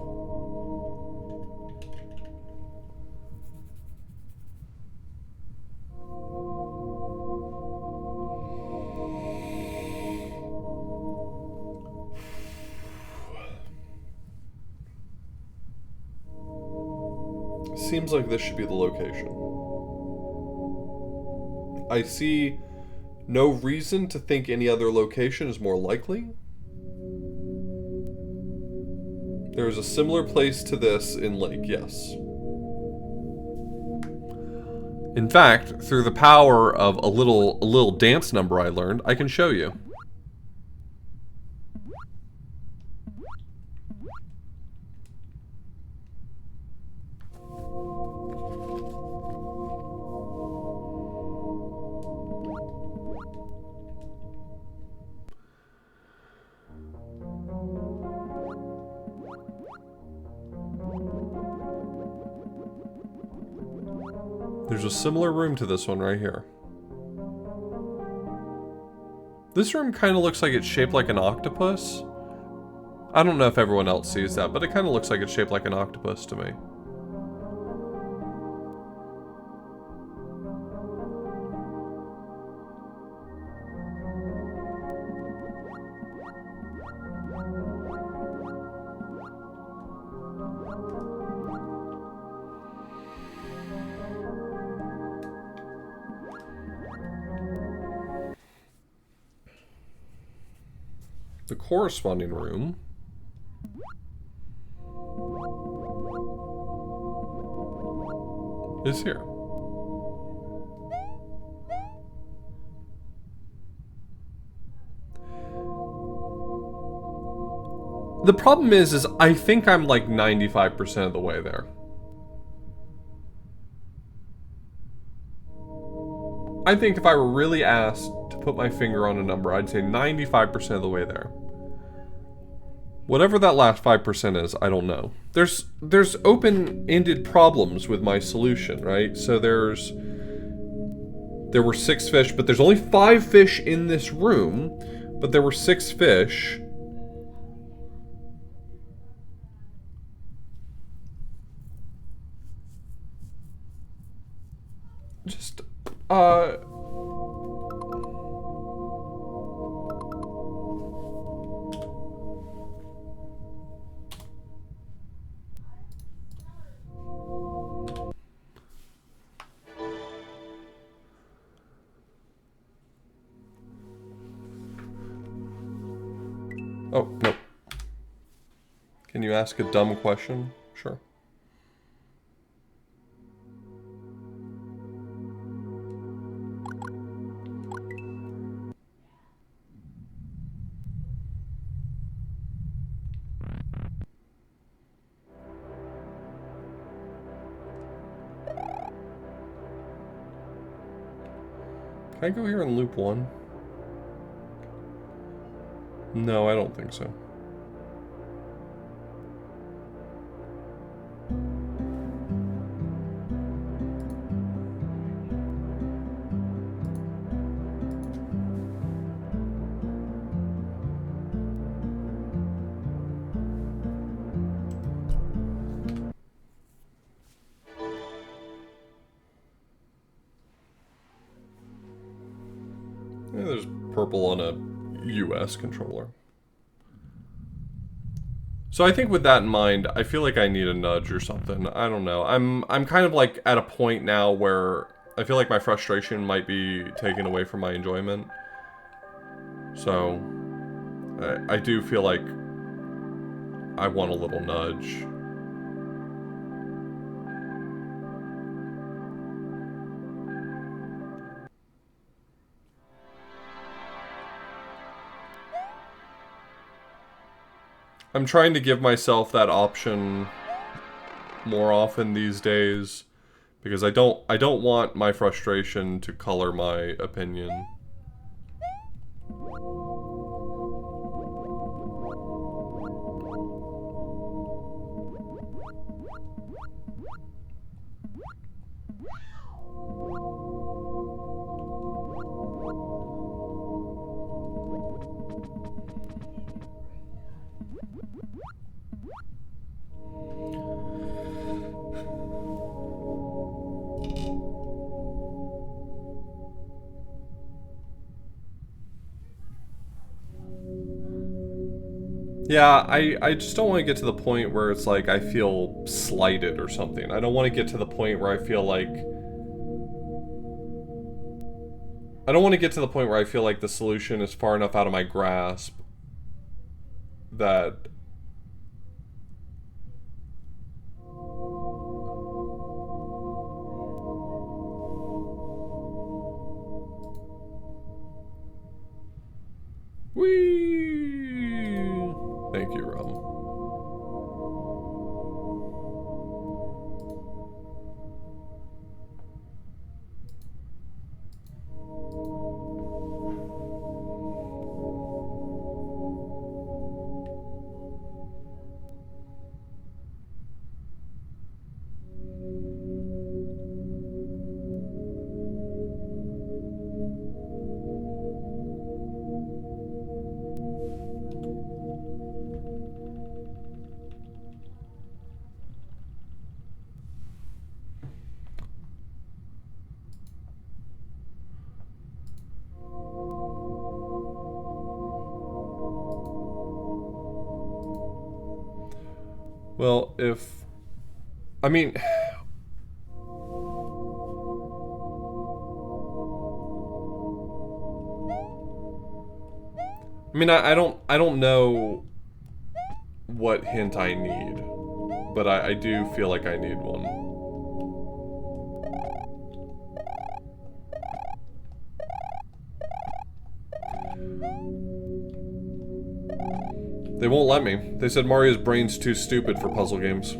Seems like this should be the location. I see no reason to think any other location is more likely. There is a similar place to this in Lake, yes. In fact, through the power of a little dance number I learned, I can show you. There's a similar room to this one right here. This room kind of looks like it's shaped like an octopus. I don't know if everyone else sees that, but it kind of looks like it's shaped like an octopus to me. The corresponding room is here. The problem is I think I'm like 95% of the way there. I think if I were really asked to put my finger on a number, I'd say 95% of the way there. Whatever that last 5% is, I don't know. There's open-ended problems with my solution, right? So there were 6 fish, but there's only 5 fish in this room, but there were 6 fish. Just, oh, no. Can you ask a dumb question? Sure. Can I go here in loop 1? No, I don't think so. Yeah, there's purple on a US controller. So I think with that in mind, I feel like I need a nudge or something. I don't know. I'm kind of like at a point now where I feel like my frustration might be taken away from my enjoyment. So I do feel like I want a little nudge. I'm trying to give myself that option more often these days because I don't want my frustration to color my opinion. Yeah, I just don't want to get to the point where it's like I feel slighted or something. I don't want to get to the point where I feel like... I don't want to get to the point where I feel like the solution is far enough out of my grasp that... Whee! Thank you, Rum. Well, if... I mean... I mean, I don't know what hint I need, but I do feel like I need one. They won't let me. They said Mario's brain's too stupid for puzzle games.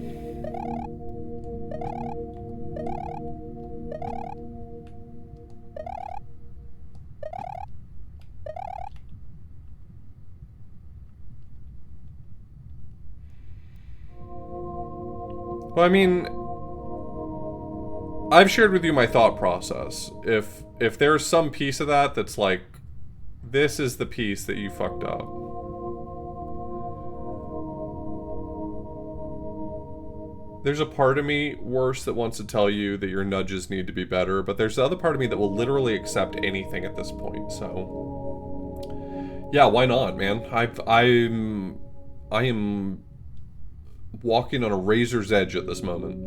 Well, I mean, I've shared with you my thought process. If there's some piece of that that's like, this is the piece that you fucked up. There's a part of me, worse, that wants to tell you that your nudges need to be better, but there's the other part of me that will literally accept anything at this point, so... Yeah, why not, man? I am walking on a razor's edge at this moment.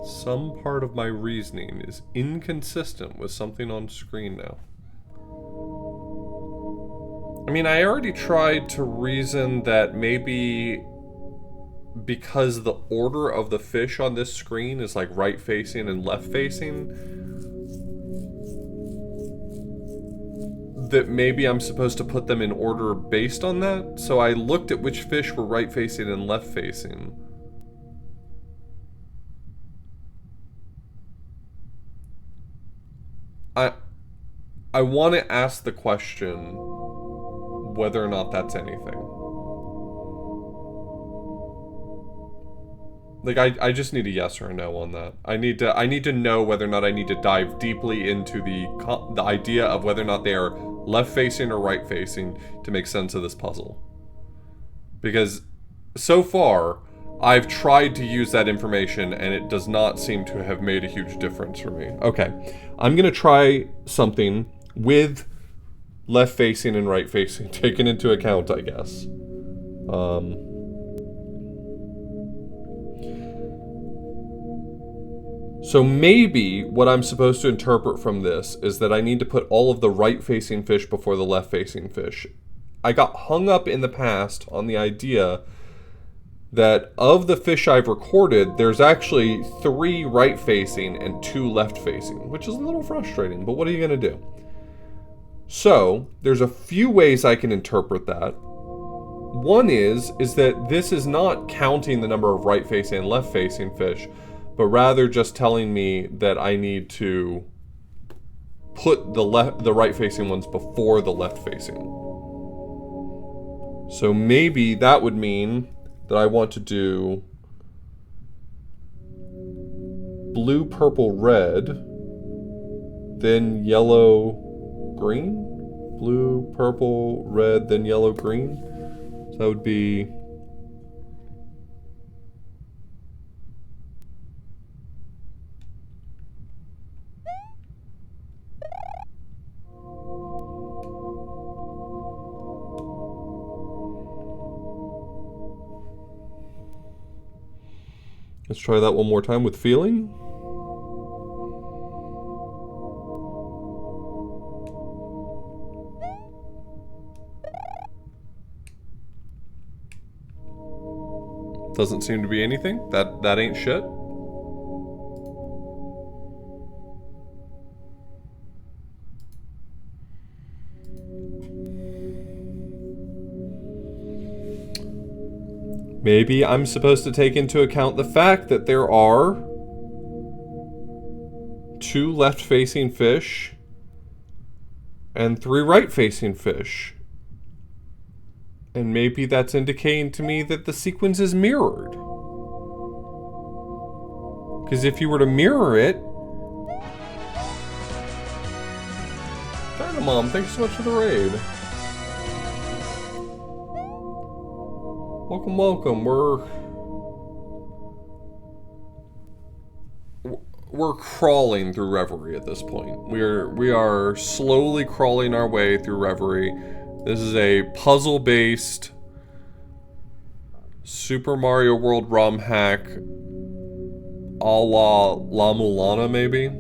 Some part of my reasoning is inconsistent with something on screen now. I mean, I already tried to reason that maybe because the order of the fish on this screen is like right facing and left facing, that maybe I'm supposed to put them in order based on that. So I looked at which fish were right facing and left facing. I want to ask the question whether or not that's anything. Like, I just need a yes or a no on that. I need to know whether or not I need to dive deeply into the idea of whether or not they are left facing or right facing to make sense of this puzzle. Because so far, I've tried to use that information and it does not seem to have made a huge difference for me. Okay, I'm gonna try something with left facing and right facing taken into account, I guess. So maybe what I'm supposed to interpret from this is that I need to put all of the right facing fish before the left facing fish. I got hung up in the past on the idea that of the fish I've recorded, there's actually 3 right-facing and 2 left-facing, which is a little frustrating, but what are you going to do? So, there's a few ways I can interpret that. One is that this is not counting the number of right-facing and left-facing fish, but rather just telling me that I need to put the right-facing ones before the left-facing. So maybe that would mean that I want to do blue, purple, red, then yellow, green? Blue, purple, red, then yellow, green? So that would be... Let's try that one more time with feeling. Doesn't seem to be anything. That ain't shit. Maybe I'm supposed to take into account the fact that there are 2 left-facing fish and 3 right-facing fish. And maybe that's indicating to me that the sequence is mirrored. Because if you were to mirror it, welcome, Mom. Thanks so much for the raid. Welcome, welcome. We're crawling through Reverie at this point. We are slowly crawling our way through Reverie. This is a puzzle-based Super Mario World ROM hack a la La Mulana, maybe?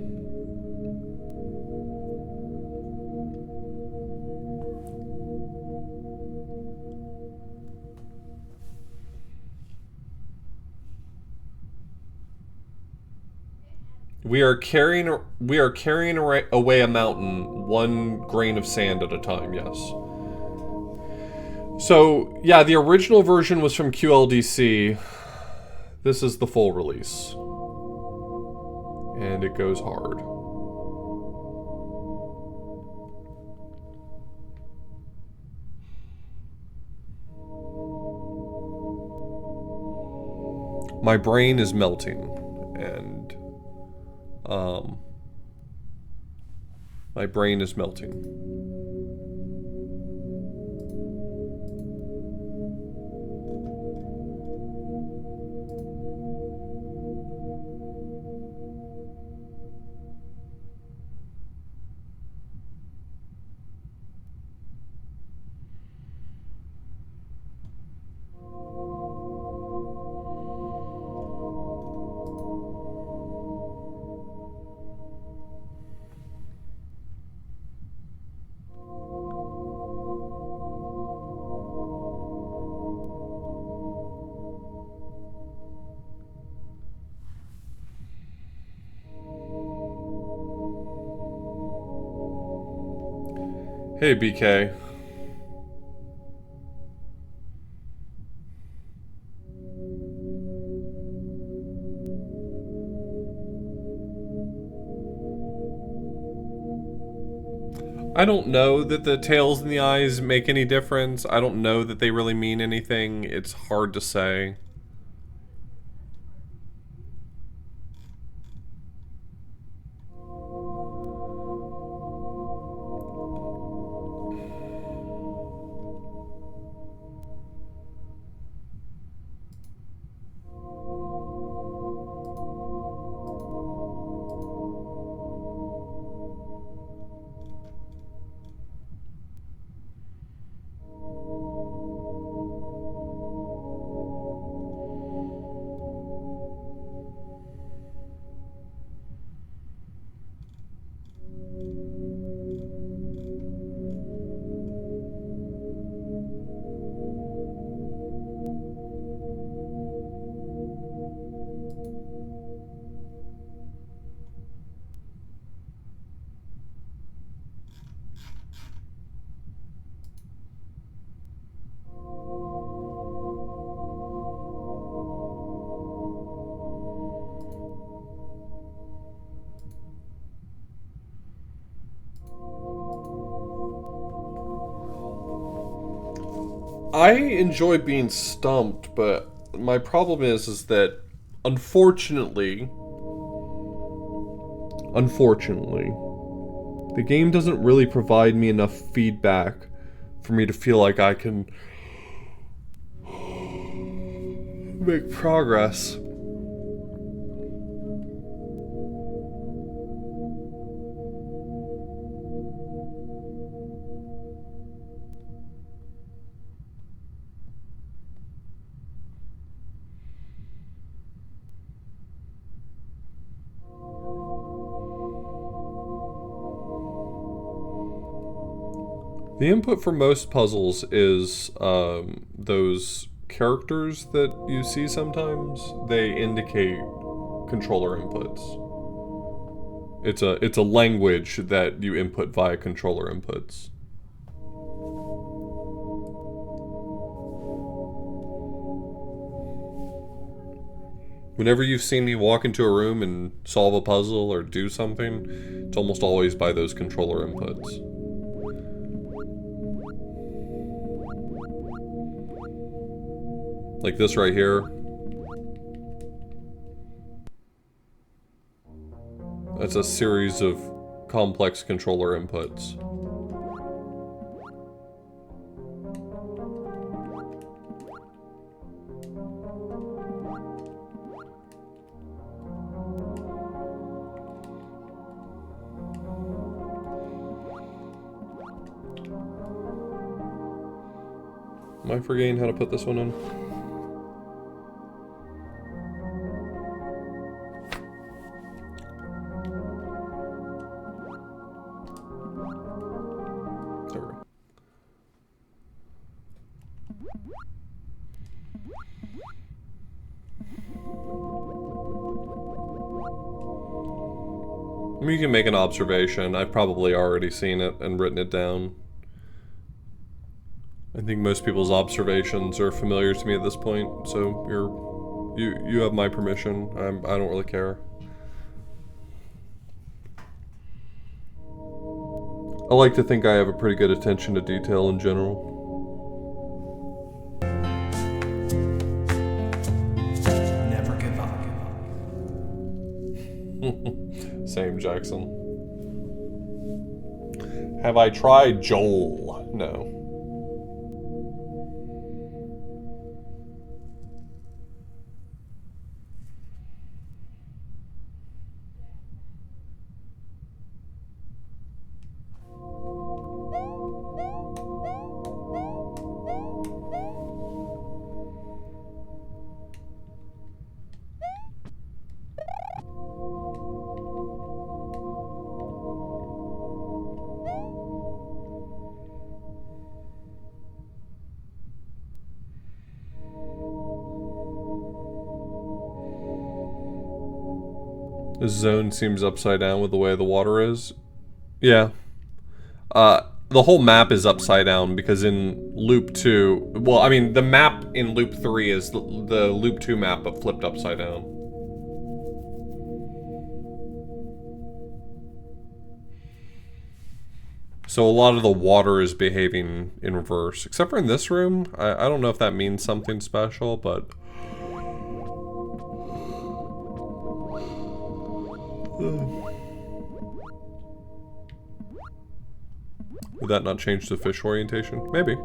We are carrying away a mountain, one grain of sand at a time, yes. So, yeah, the original version was from QLDC. This is the full release. And it goes hard. My brain is melting, and my brain is melting. Hey, BK. I don't know that the tails and the eyes make any difference. I don't know that they really mean anything. It's hard to say. I enjoy being stumped, but my problem is that unfortunately, the game doesn't really provide me enough feedback for me to feel like I can make progress. The input for most puzzles is those characters that you see sometimes. They indicate controller inputs. It's a language that you input via controller inputs. Whenever you've seen me walk into a room and solve a puzzle or do something, it's almost always by those controller inputs. Like this right here. That's a series of complex controller inputs. Am I forgetting how to put this one in? There we go. I mean, you can make an observation. I've probably already seen it and written it down. I think most people's observations are familiar to me at this point, so you have my permission. I don't really care. I like to think I have a pretty good attention to detail in general. Never give up. Same, Jackson. Have I tried Joel? No. This zone seems upside down with the way the water is. Yeah. The whole map is upside down because in Loop 2... Well, I mean, the map in Loop 3 is the Loop 2 map, but flipped upside down. So a lot of the water is behaving in reverse. Except for in this room. I don't know if that means something special, but... Would that not change the fish orientation? Maybe.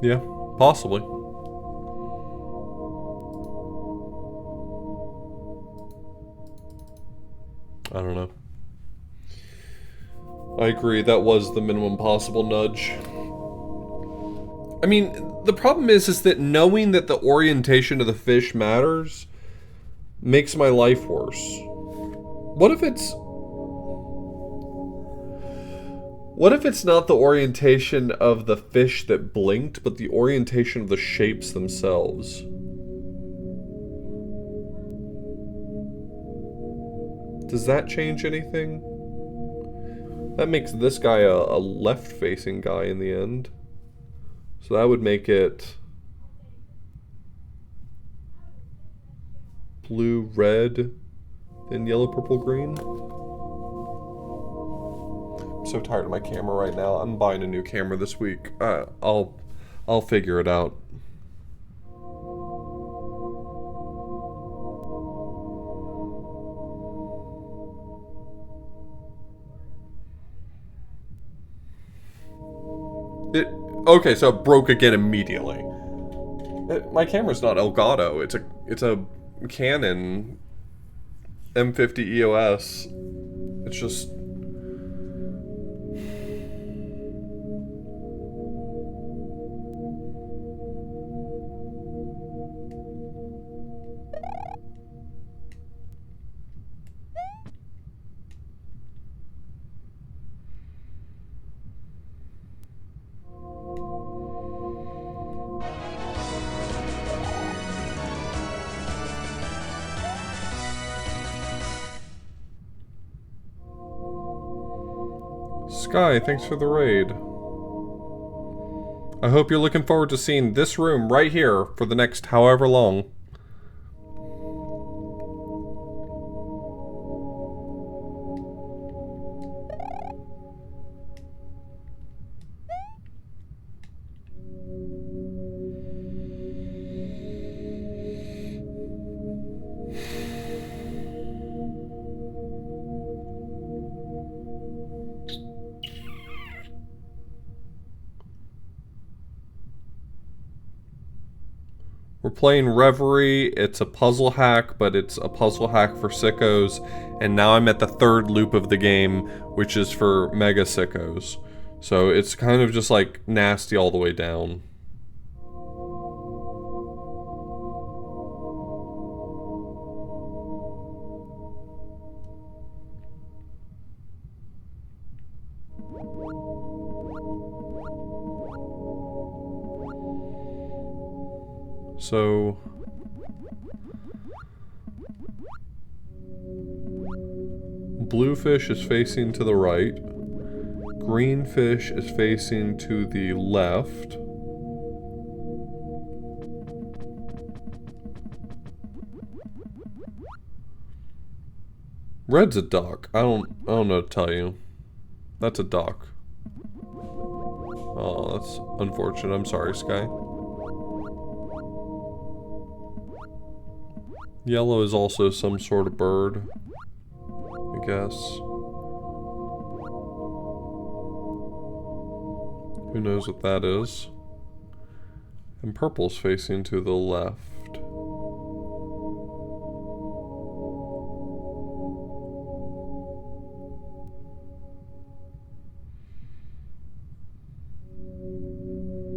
Yeah, possibly. I don't know. I agree, that was the minimum possible nudge. I mean, the problem is that knowing that the orientation of the fish matters makes my life worse. What if it's... What if it's not the orientation of the fish that blinked, but the orientation of the shapes themselves? Does that change anything? That makes this guy a left-facing guy in the end. So that would make it blue, red, then yellow, purple, green. I'm so tired of my camera right now. I'm buying a new camera this week. I'll figure it out. Okay, so it broke again immediately. My camera's not Elgato. It's a Canon M50 EOS. It's just... Sky, thanks for the raid. I hope you're looking forward to seeing this room right here for the next however long. We're playing Reverie. It's a puzzle hack, but it's a puzzle hack for sickos. And now I'm at the third loop of the game, which is for mega sickos. So it's kind of just like nasty all the way down. So blue fish is facing to the right. Green fish is facing to the left. Red's a duck. I don't know what to tell you. That's a duck. Oh, that's unfortunate. I'm sorry, Sky. Yellow is also some sort of bird, I guess. Who knows what that is? And purple's facing to the left.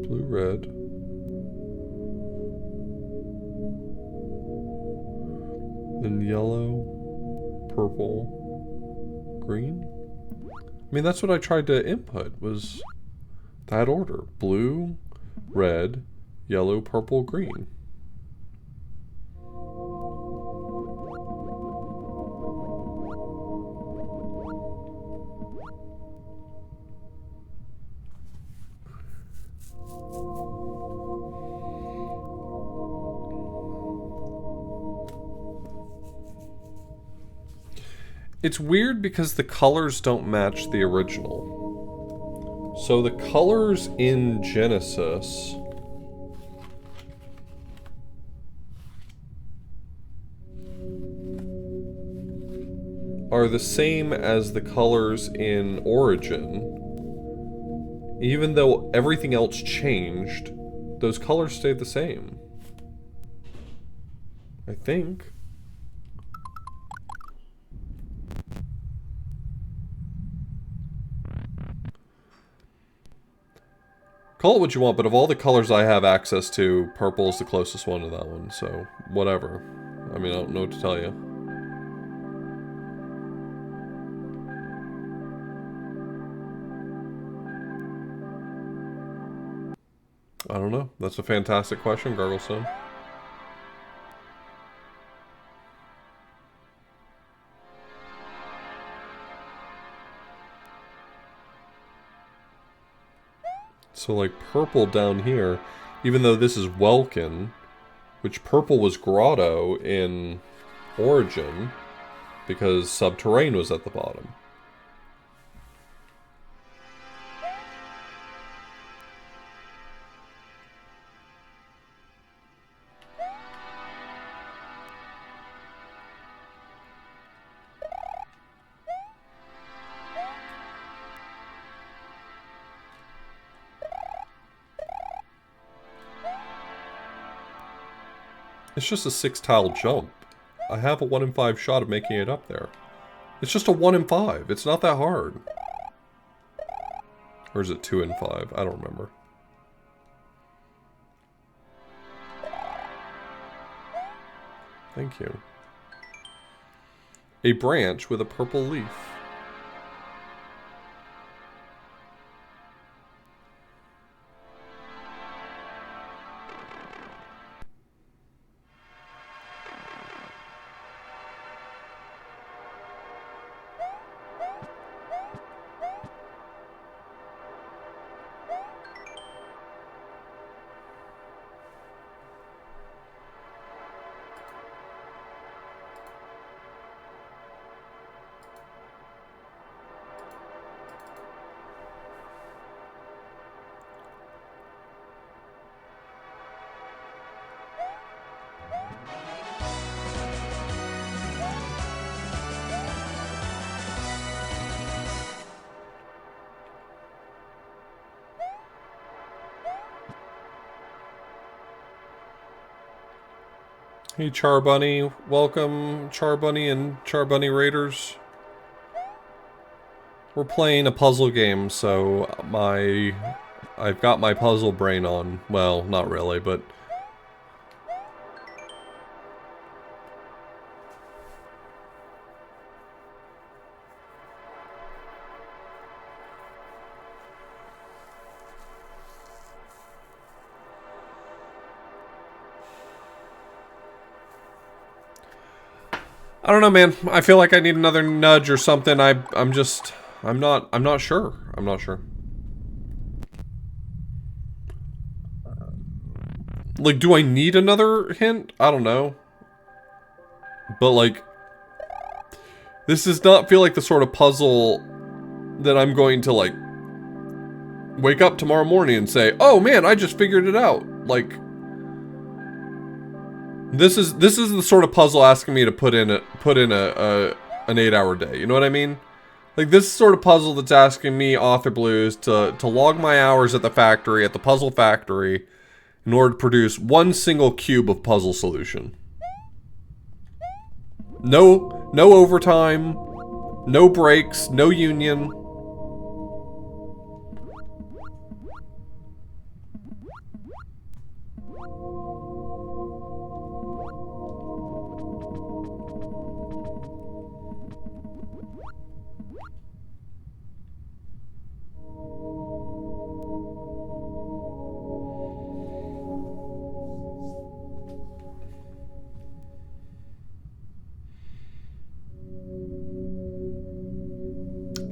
Blue, red. Then yellow, purple, green. I mean, that's what I tried to input, was that order. Blue, red, yellow, purple, green. It's weird because the colors don't match the original. So the colors in Genesis are the same as the colors in Origin. Even though everything else changed, those colors stayed the same. I think. Call it what you want, but of all the colors I have access to, purple is the closest one to that one, so whatever. I mean, I don't know what to tell you. I don't know. That's a fantastic question, Garglestone. So like purple down here, even though this is Welkin, which purple was Grotto in Origin, because Subterrane was at the bottom. It's just a 6-tile jump. I have a 1 in 5 shot of making it up there. It's just a 1 in 5. It's not that hard. Or is it 2 in 5? I don't remember. Thank you. A branch with a purple leaf. Hey Charbunny, welcome Charbunny and Charbunny Raiders. We're playing a puzzle game, so I've got my puzzle brain on. Well, not really, but I don't know, man. I feel like I need another nudge or something. I'm not sure. I'm not sure. Like, do I need another hint? I don't know. But like, this does not feel like the sort of puzzle that I'm going to like wake up tomorrow morning and say, "Oh man, I just figured it out." Like, this is the sort of puzzle asking me to put in an 8-hour day. You know what I mean? Like, this sort of puzzle that's asking me, Author Blues, to log my hours at the factory, at the puzzle factory, in order to produce one single cube of puzzle solution. No overtime, no breaks, no union.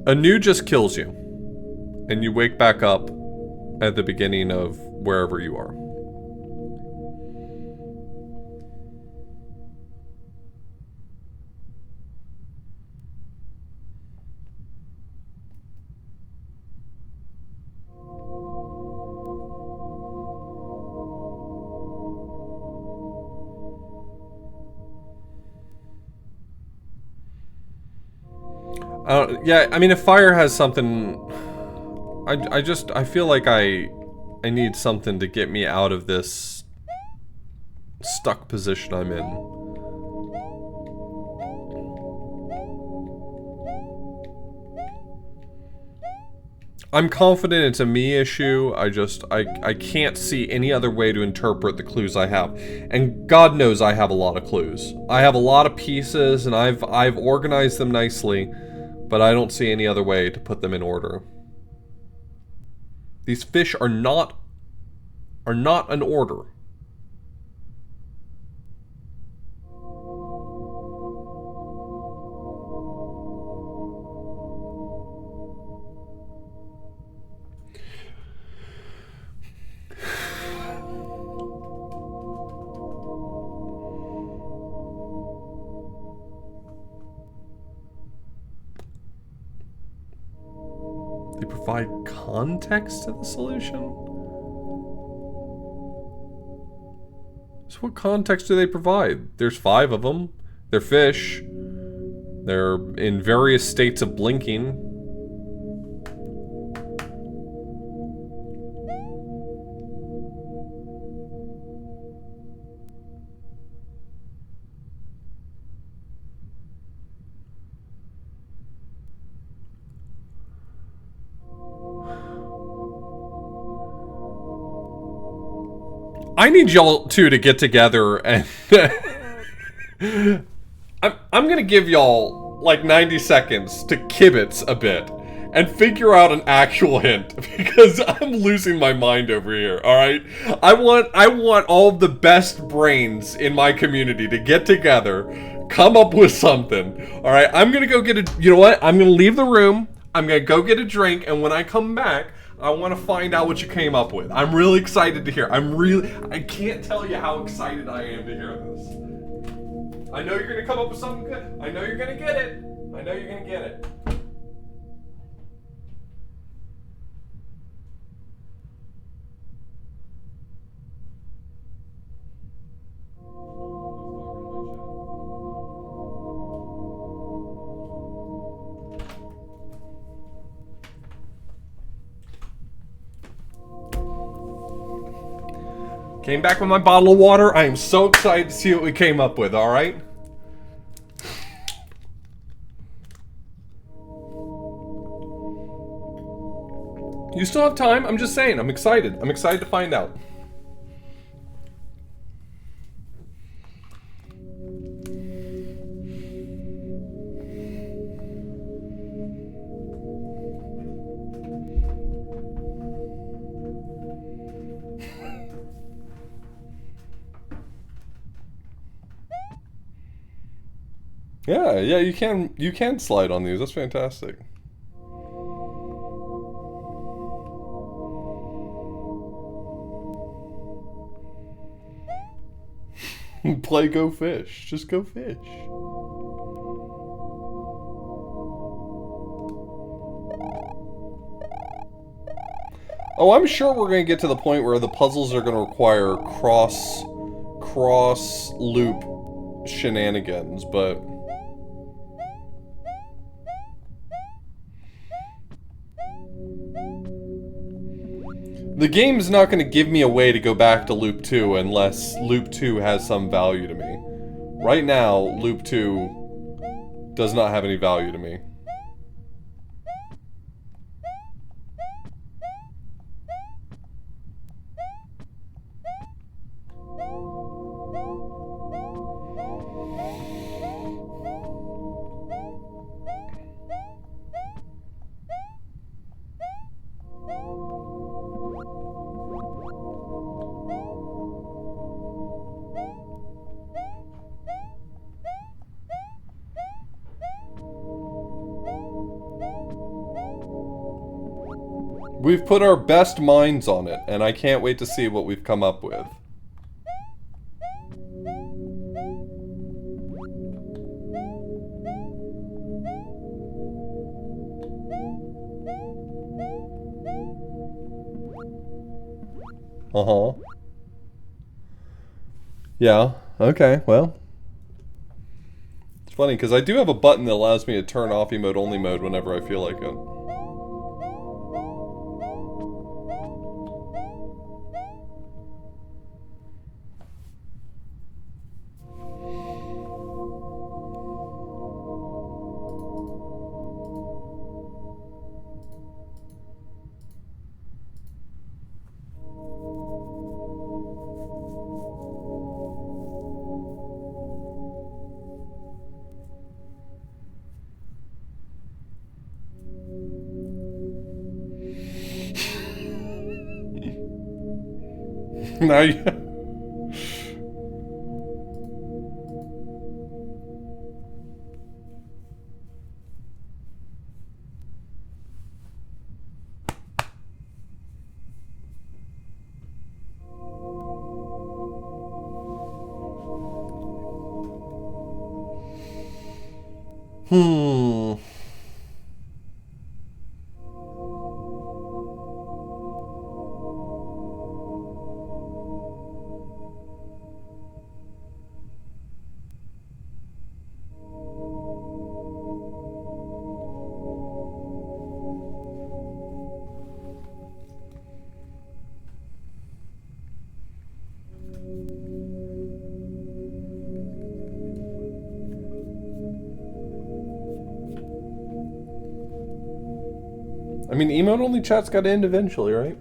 A new just kills you, and you wake back up at the beginning of wherever you are. Yeah, I mean, if fire has something, I feel like I need something to get me out of this stuck position I'm in. I'm confident it's a me issue. I can't see any other way to interpret the clues I have. And God knows I have a lot of clues. I have a lot of pieces and I've organized them nicely, but I don't see any other way to put them in order. These fish are not an order. They provide context to the solution? So what context do they provide? There's 5 of them. They're fish. They're in various states of blinking. I need y'all two to get together and I'm gonna give y'all like 90 seconds to kibitz a bit and figure out an actual hint because I'm losing my mind over here, alright? I want all the best brains in my community to get together, come up with something, alright? I'm gonna go get you know what? I'm gonna leave the room, I'm gonna go get a drink, and when I come back, I want to find out what you came up with. I'm really excited to hear. I can't tell you how excited I am to hear this. I know you're going to come up with something good. I know you're going to get it. I know you're going to get it. Came back with my bottle of water. I am so excited to see what we came up with, alright? You still have time? I'm just saying, I'm excited. I'm excited to find out. Yeah, you can slide on these. That's fantastic. Play Go Fish. Just go fish. Oh, I'm sure we're going to get to the point where the puzzles are going to require cross loop shenanigans, but the game's not going to give me a way to go back to loop 2 unless loop 2 has some value to me. Right now, loop 2 does not have any value to me. We've put our best minds on it, and I can't wait to see what we've come up with. Uh-huh. Yeah, okay, well. It's funny, because I do have a button that allows me to turn off emote only mode whenever I feel like it. Now you... Hmm... I mean, emote-only chat's gotta end eventually, right?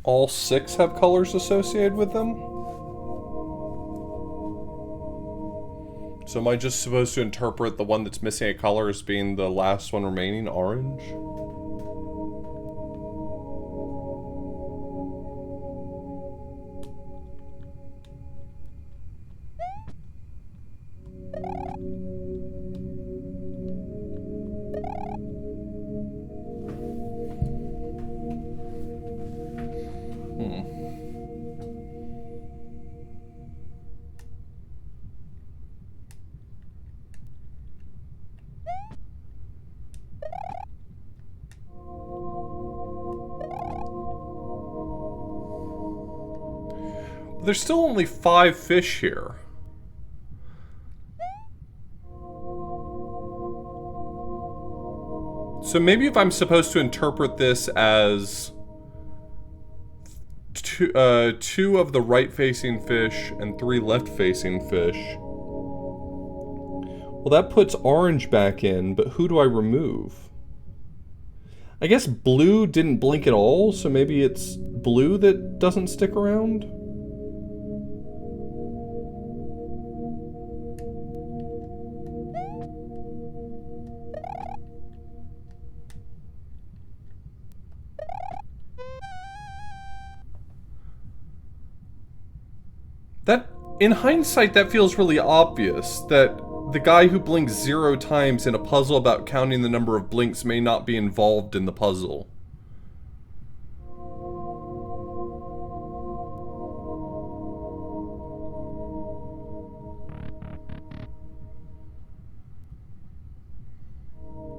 all 6 have colors associated with them. So am I just supposed to interpret the one that's missing a color as being the last one remaining, orange? There's still only 5 fish here. So maybe if I'm supposed to interpret this as two of the right-facing fish and 3 left-facing fish, well, that puts orange back in, but who do I remove? I guess blue didn't blink at all, so maybe it's blue that doesn't stick around? That, in hindsight, that feels really obvious, that the guy who blinks 0 times in a puzzle about counting the number of blinks may not be involved in the puzzle.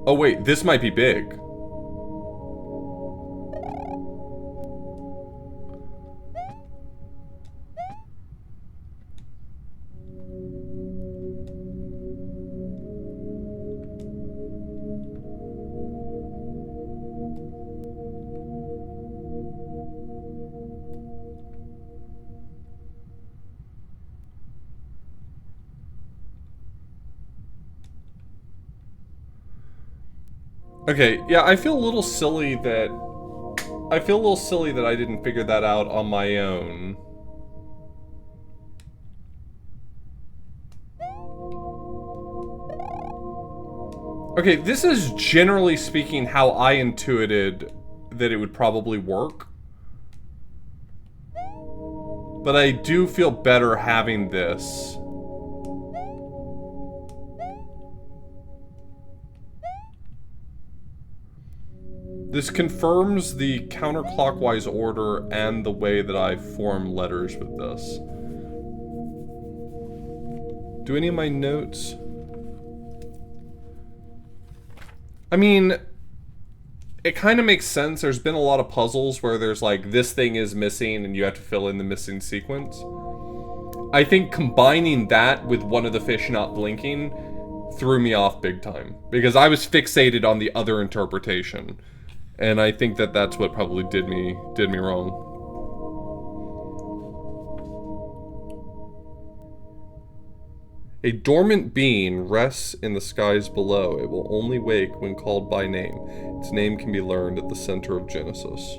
Oh wait, this might be big. Okay, yeah, I feel a little silly that I didn't figure that out on my own. Okay, this is generally speaking how I intuited that it would probably work. But I do feel better having this. This confirms the counterclockwise order and the way that I form letters with this. Do any of my notes... I mean, it kind of makes sense. There's been a lot of puzzles where there's like, this thing is missing and you have to fill in the missing sequence. I think combining that with one of the fish not blinking threw me off big time. Because I was fixated on the other interpretation. And I think that that's what probably did me wrong. A dormant being rests in the skies below. It will only wake when called by name. Its name can be learned at the center of Genesis.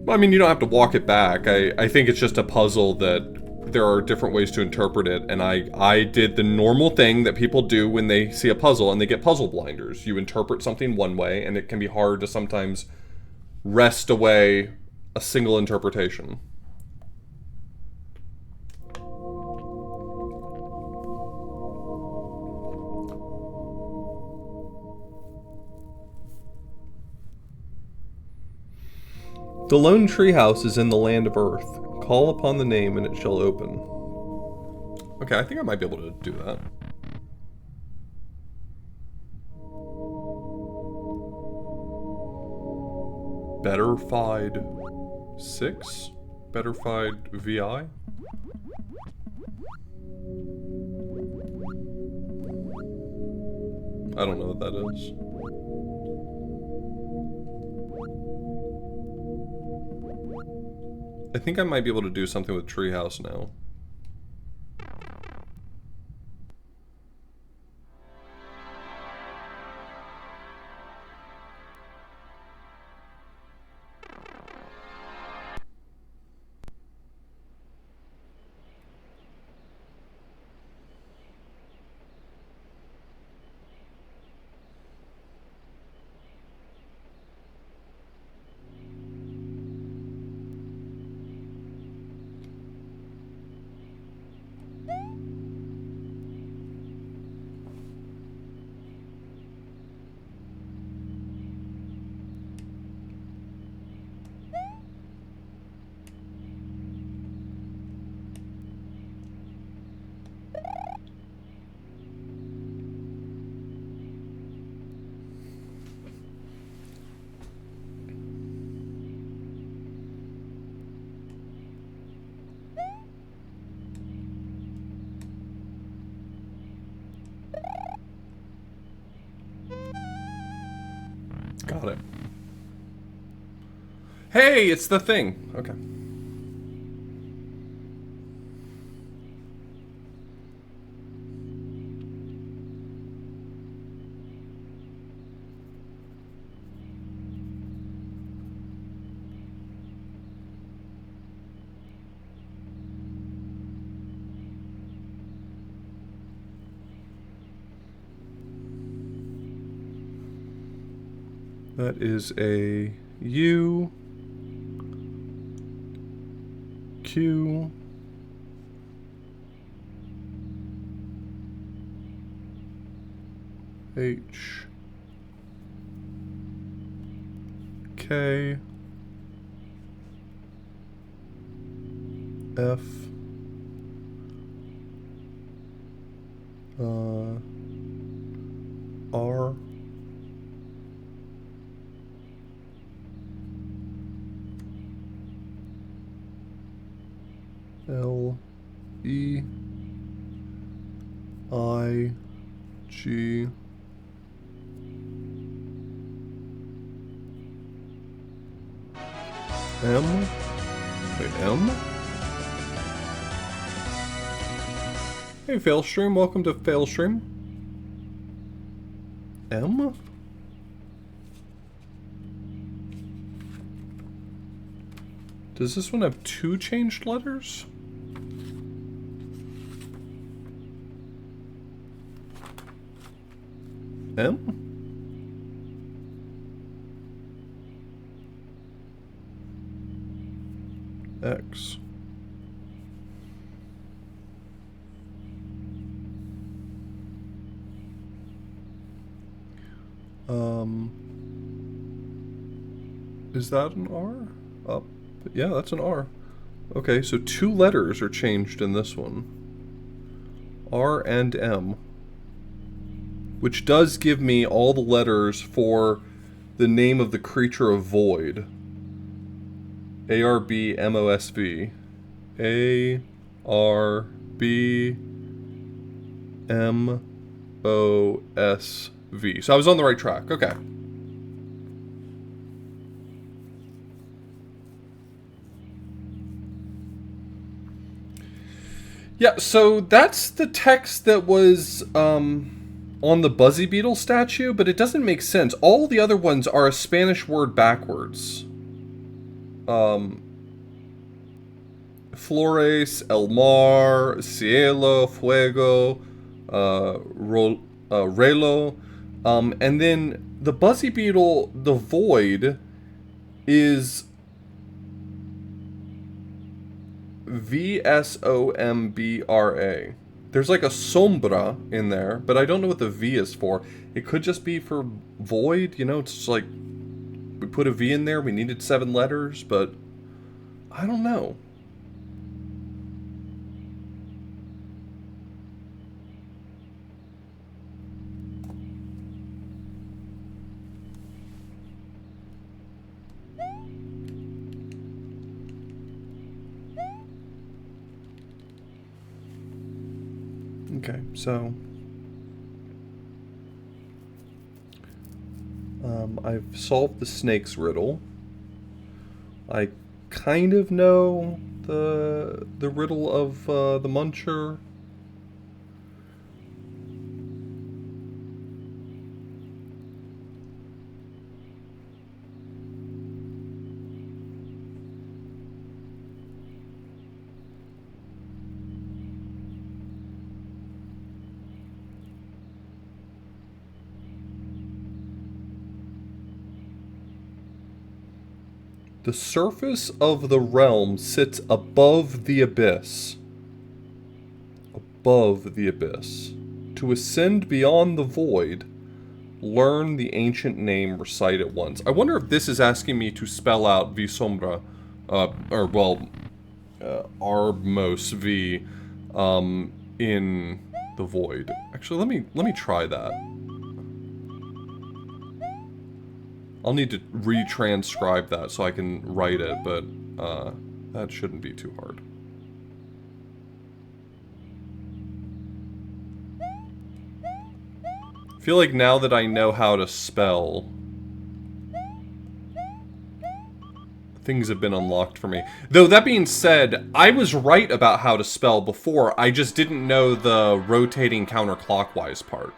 I mean, you don't have to walk it back. I think it's just a puzzle that there are different ways to interpret it, and I did the normal thing that people do when they see a puzzle and they get puzzle blinders. You interpret something one way, and it can be hard to sometimes wrest away a single interpretation. The lone treehouse is in the land of Earth. Call upon the name and it shall open. Okay, I think I might be able to do that. Betterfied 6? Betterfied VI? I don't know what that is. I think I might be able to do something with Treehouse now. Got it. Hey, it's the thing. Okay. That is a U, Q, H, K, F, R, L, E, I, G, M? Wait, M? Hey, Failstream, welcome to Failstream. M? Does this one have 2 changed letters? M? X. Is that an R? Up. Yeah, that's an R. Okay, so 2 letters are changed in this one. R and M. Which does give me all the letters for the name of the creature of void. A-R-B-M-O-S-V. A-R-B-M-O-S-V. So I was on the right track. Okay. Yeah, so that's the text that was on the Buzzy Beetle statue, but it doesn't make sense. All the other ones are a Spanish word backwards. Flores, El Mar, Cielo, Fuego, Relo. And then the Buzzy Beetle, the Void, is Vsombra. There's like a sombra in there, but I don't know what the V is for. It could just be for void, you know, it's just like we put a V in there, we needed 7 letters, but I don't know. Okay, so I've solved the snake's riddle. I kind of know the riddle of the muncher. The surface of the realm sits above the abyss. Above the abyss. To ascend beyond the void, learn the ancient name, recite it once. I wonder if this is asking me to spell out V Sombra, Arbmos V, in the void. Actually, let me try that. I'll need to retranscribe that so I can write it, but that shouldn't be too hard. I feel like now that I know how to spell, things have been unlocked for me. Though, that being said, I was right about how to spell before. I just didn't know the rotating counterclockwise part.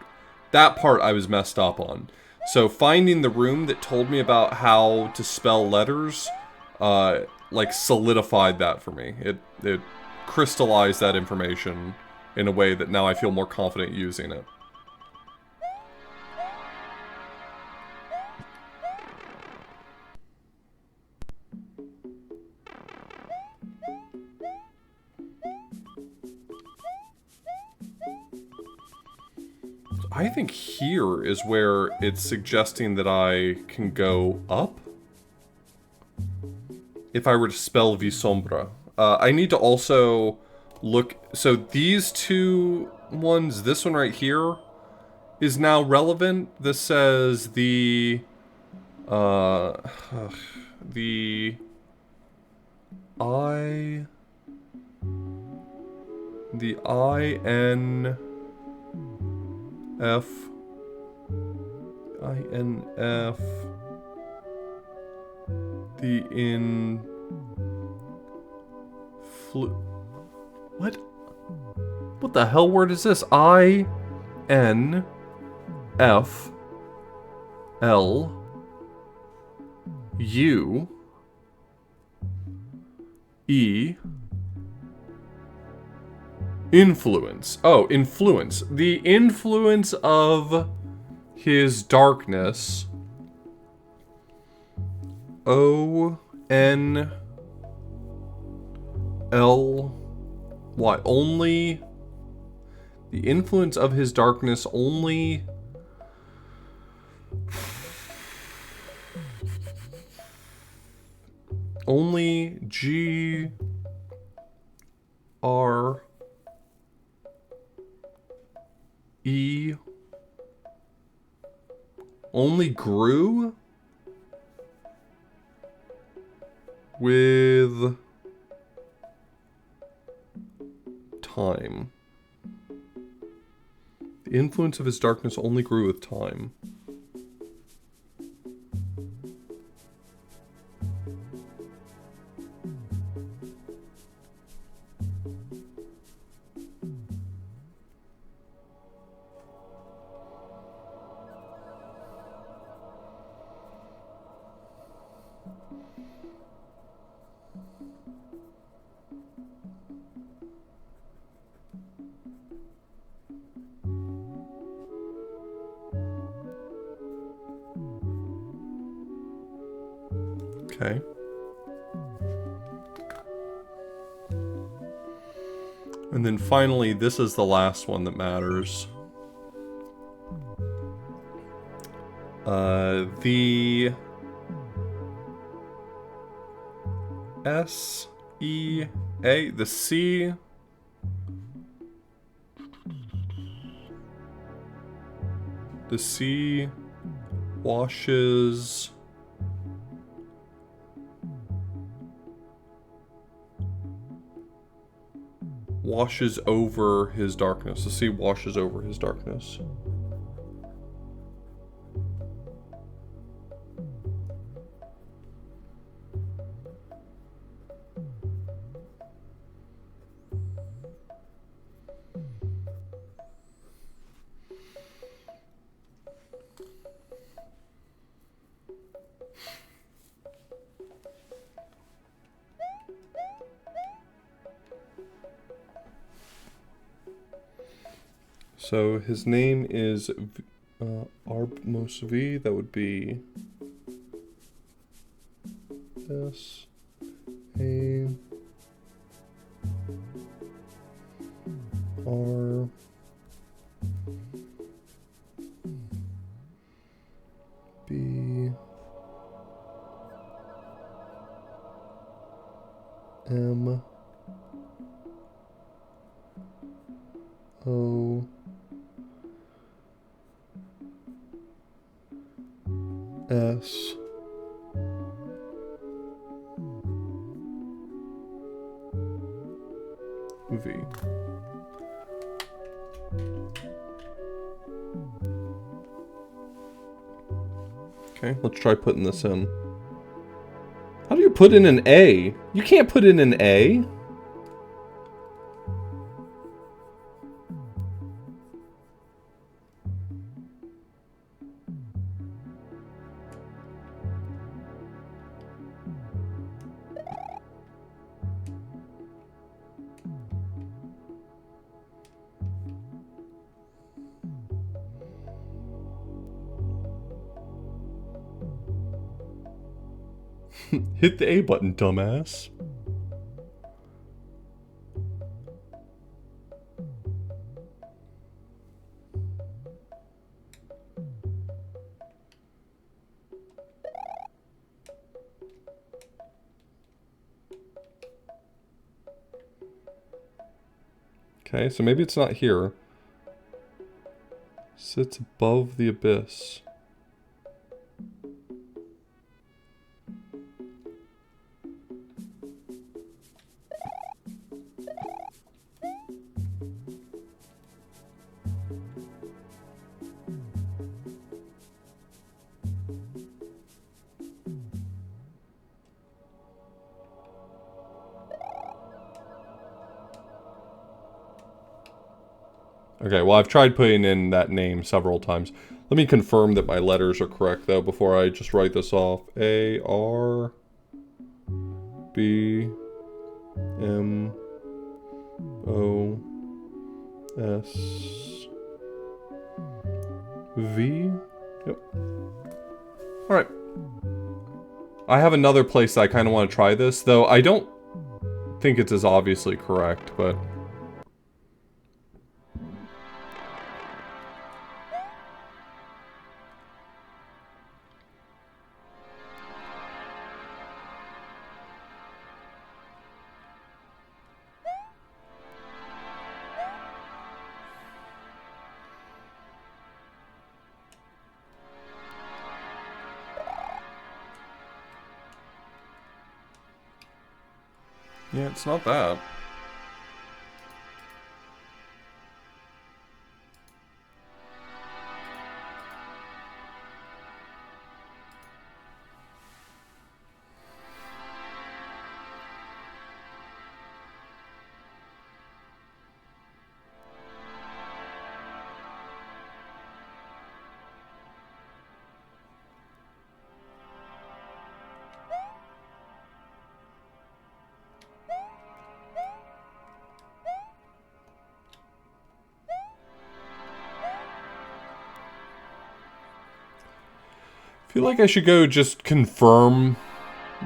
That part I was messed up on. So finding the room that told me about how to spell letters, like, solidified that for me. It crystallized that information in a way that now I feel more confident using it. I think here is where it's suggesting that I can go up. If I were to spell Visombra. I need to also look... So these two ones, this one right here, is now relevant. This says the... the... I... The INF... INF... The What? What the hell word is this? INFL U E Influence. Oh, influence. The influence of his darkness. ONLY. Only. The influence of his darkness only. Only GRE. Only grew with time. The influence of his darkness only grew with time. Okay. And then finally, this is the last one that matters. The SEA, the C. The sea washes over his darkness. The sea washes over his darkness. So his name is Arbmos V. That would be S A R B M O S V. Okay, let's try putting this in. How do you put in an A? You can't put in an A. Hit the A button, dumbass. Okay, so maybe it's not here. Sits above the abyss. Okay, well, I've tried putting in that name several times. Let me confirm that my letters are correct, though, before I just write this off. A, R, B, M, O, S, V. Yep. Alright. I have another place that I kind of want to try this, though I don't think it's as obviously correct, but... yeah, it's not that. I feel like I should go just confirm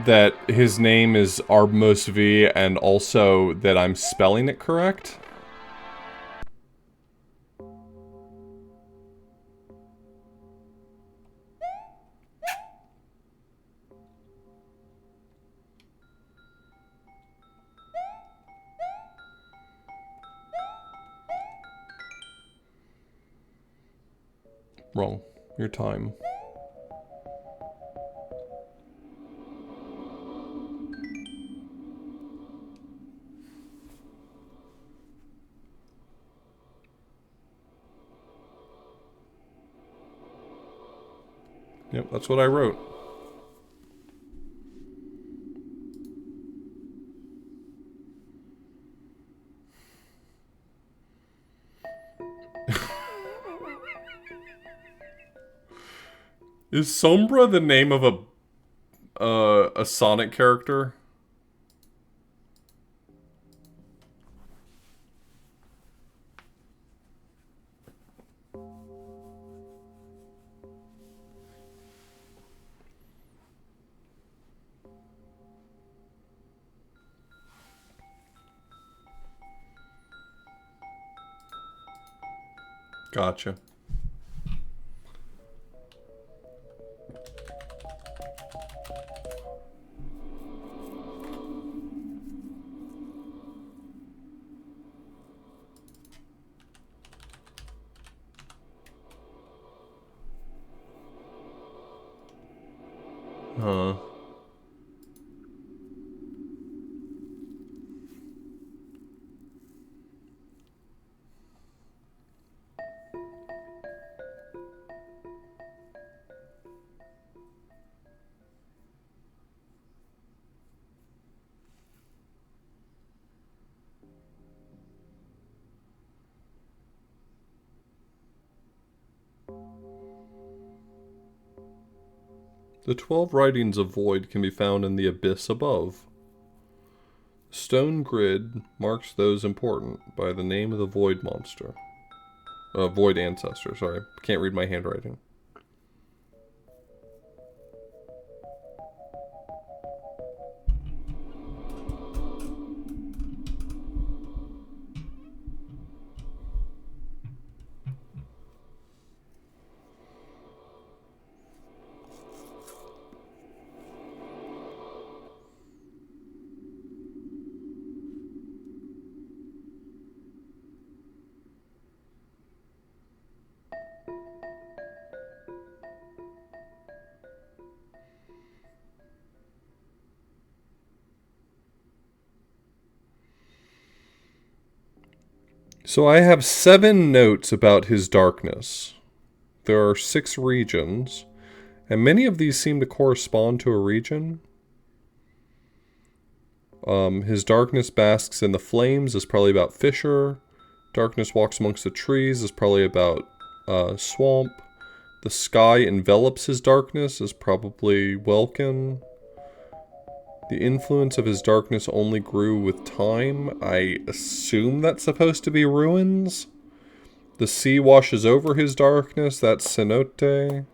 that his name is Arbmos V and also that I'm spelling it correct. Wrong. Your time. Yep, that's what I wrote. Is Sombra the name of a Sonic character? Gotcha. Huh. The 12 writings of Void can be found in the abyss above. Stone grid marks those important by the name of the Void monster. Void ancestor, sorry. Can't read my handwriting. So I have 7 notes about his darkness. There are 6 regions, and many of these seem to correspond to a region. His darkness basks in the flames is probably about Fisher. Darkness walks amongst the trees is probably about Swamp. The sky envelops his darkness is probably Welkin. The influence of his darkness only grew with time. I assume that's supposed to be ruins. The sea washes over his darkness. That's Cenote.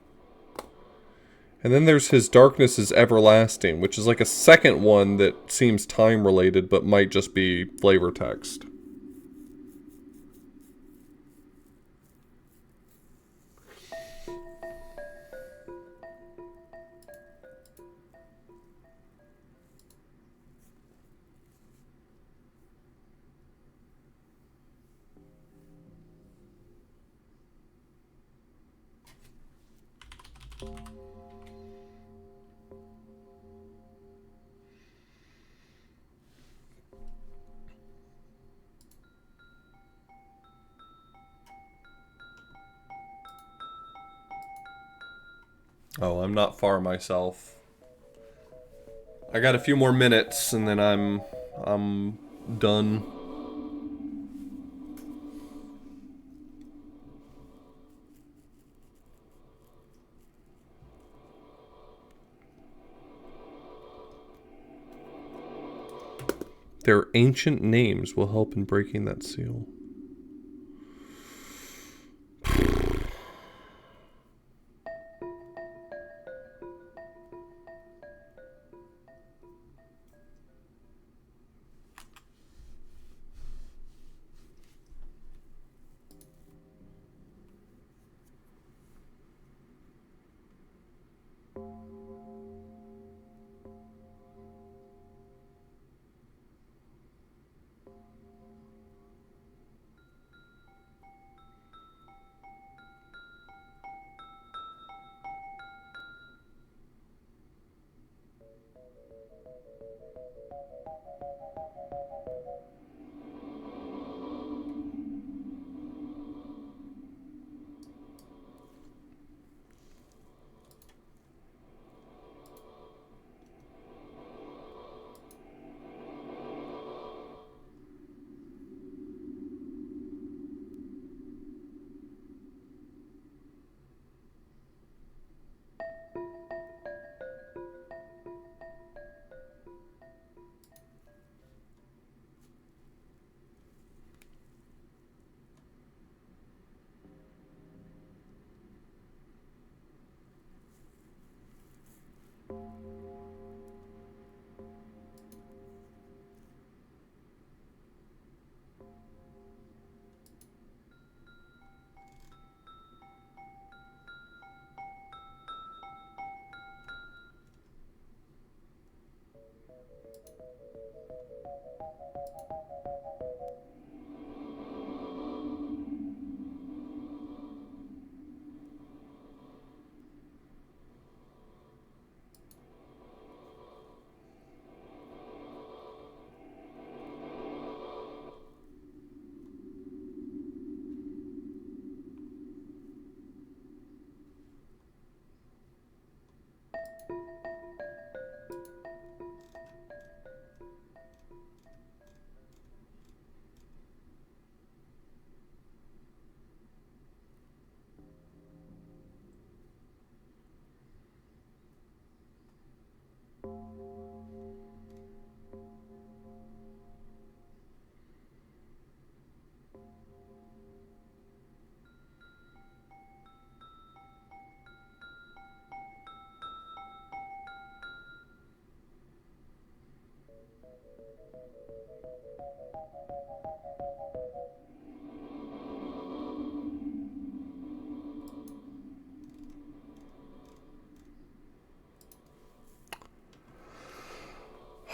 And then there's his darkness is everlasting, which is like a second one that seems time related, but might just be flavor text. Oh, I'm not far myself. I got a few more minutes and then I'm done. Their ancient names will help in breaking that seal.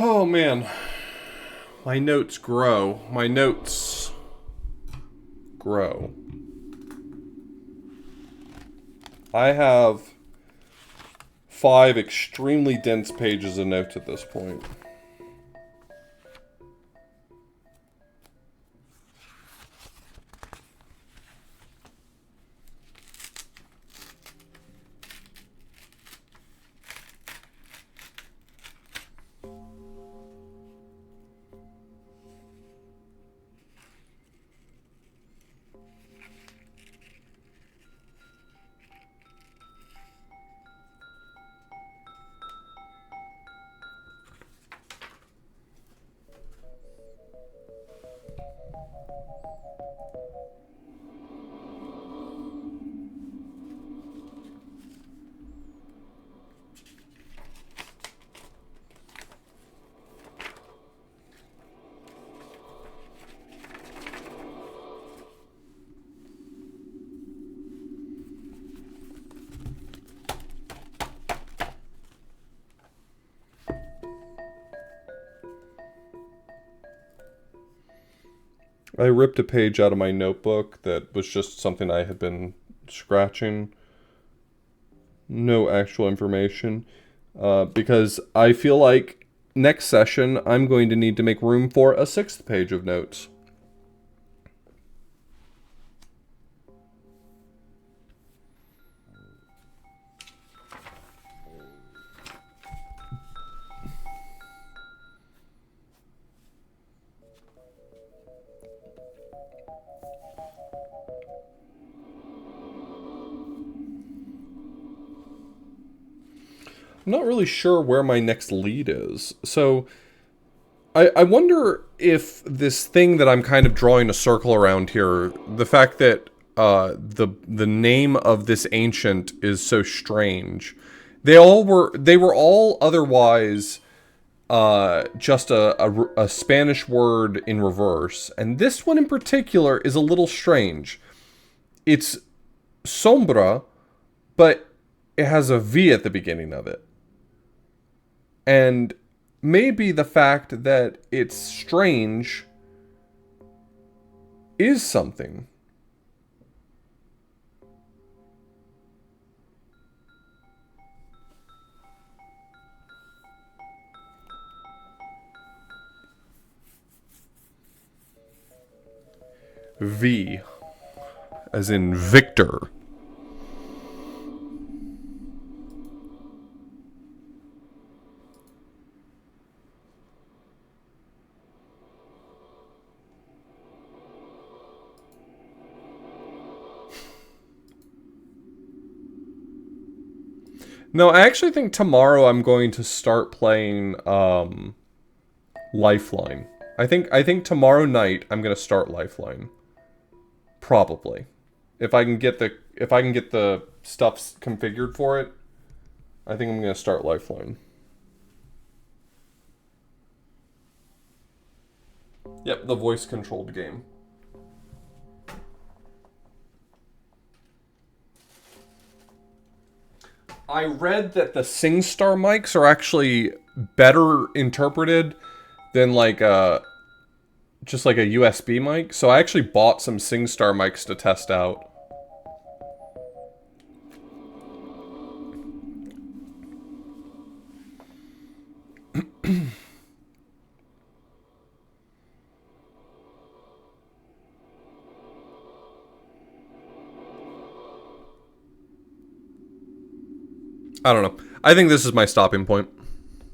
Oh man. My notes grow. My notes grow. I have 5 extremely dense pages of notes at this point. I ripped a page out of my notebook that was just something I had been scratching. No actual information. Because I feel like next session I'm going to need to make room for a 6th page of notes. I'm not really sure where my next lead is. So I wonder if this thing that I'm kind of drawing a circle around here, the fact that the name of this ancient is so strange. They were all otherwise just a Spanish word in reverse, and this one in particular is a little strange. It's sombra, but it has a V at the beginning of it. And maybe the fact that it's strange is something. V, as in Victor. No, I actually think tomorrow I'm going to start playing Lifeline. I think tomorrow night I'm going to start Lifeline. Probably. If I can get the stuff configured for it, I think I'm going to start Lifeline. Yep, the voice controlled game. I read that the SingStar mics are actually better interpreted than just like a USB mic. So I actually bought some SingStar mics to test out. I don't know. I think this is my stopping point.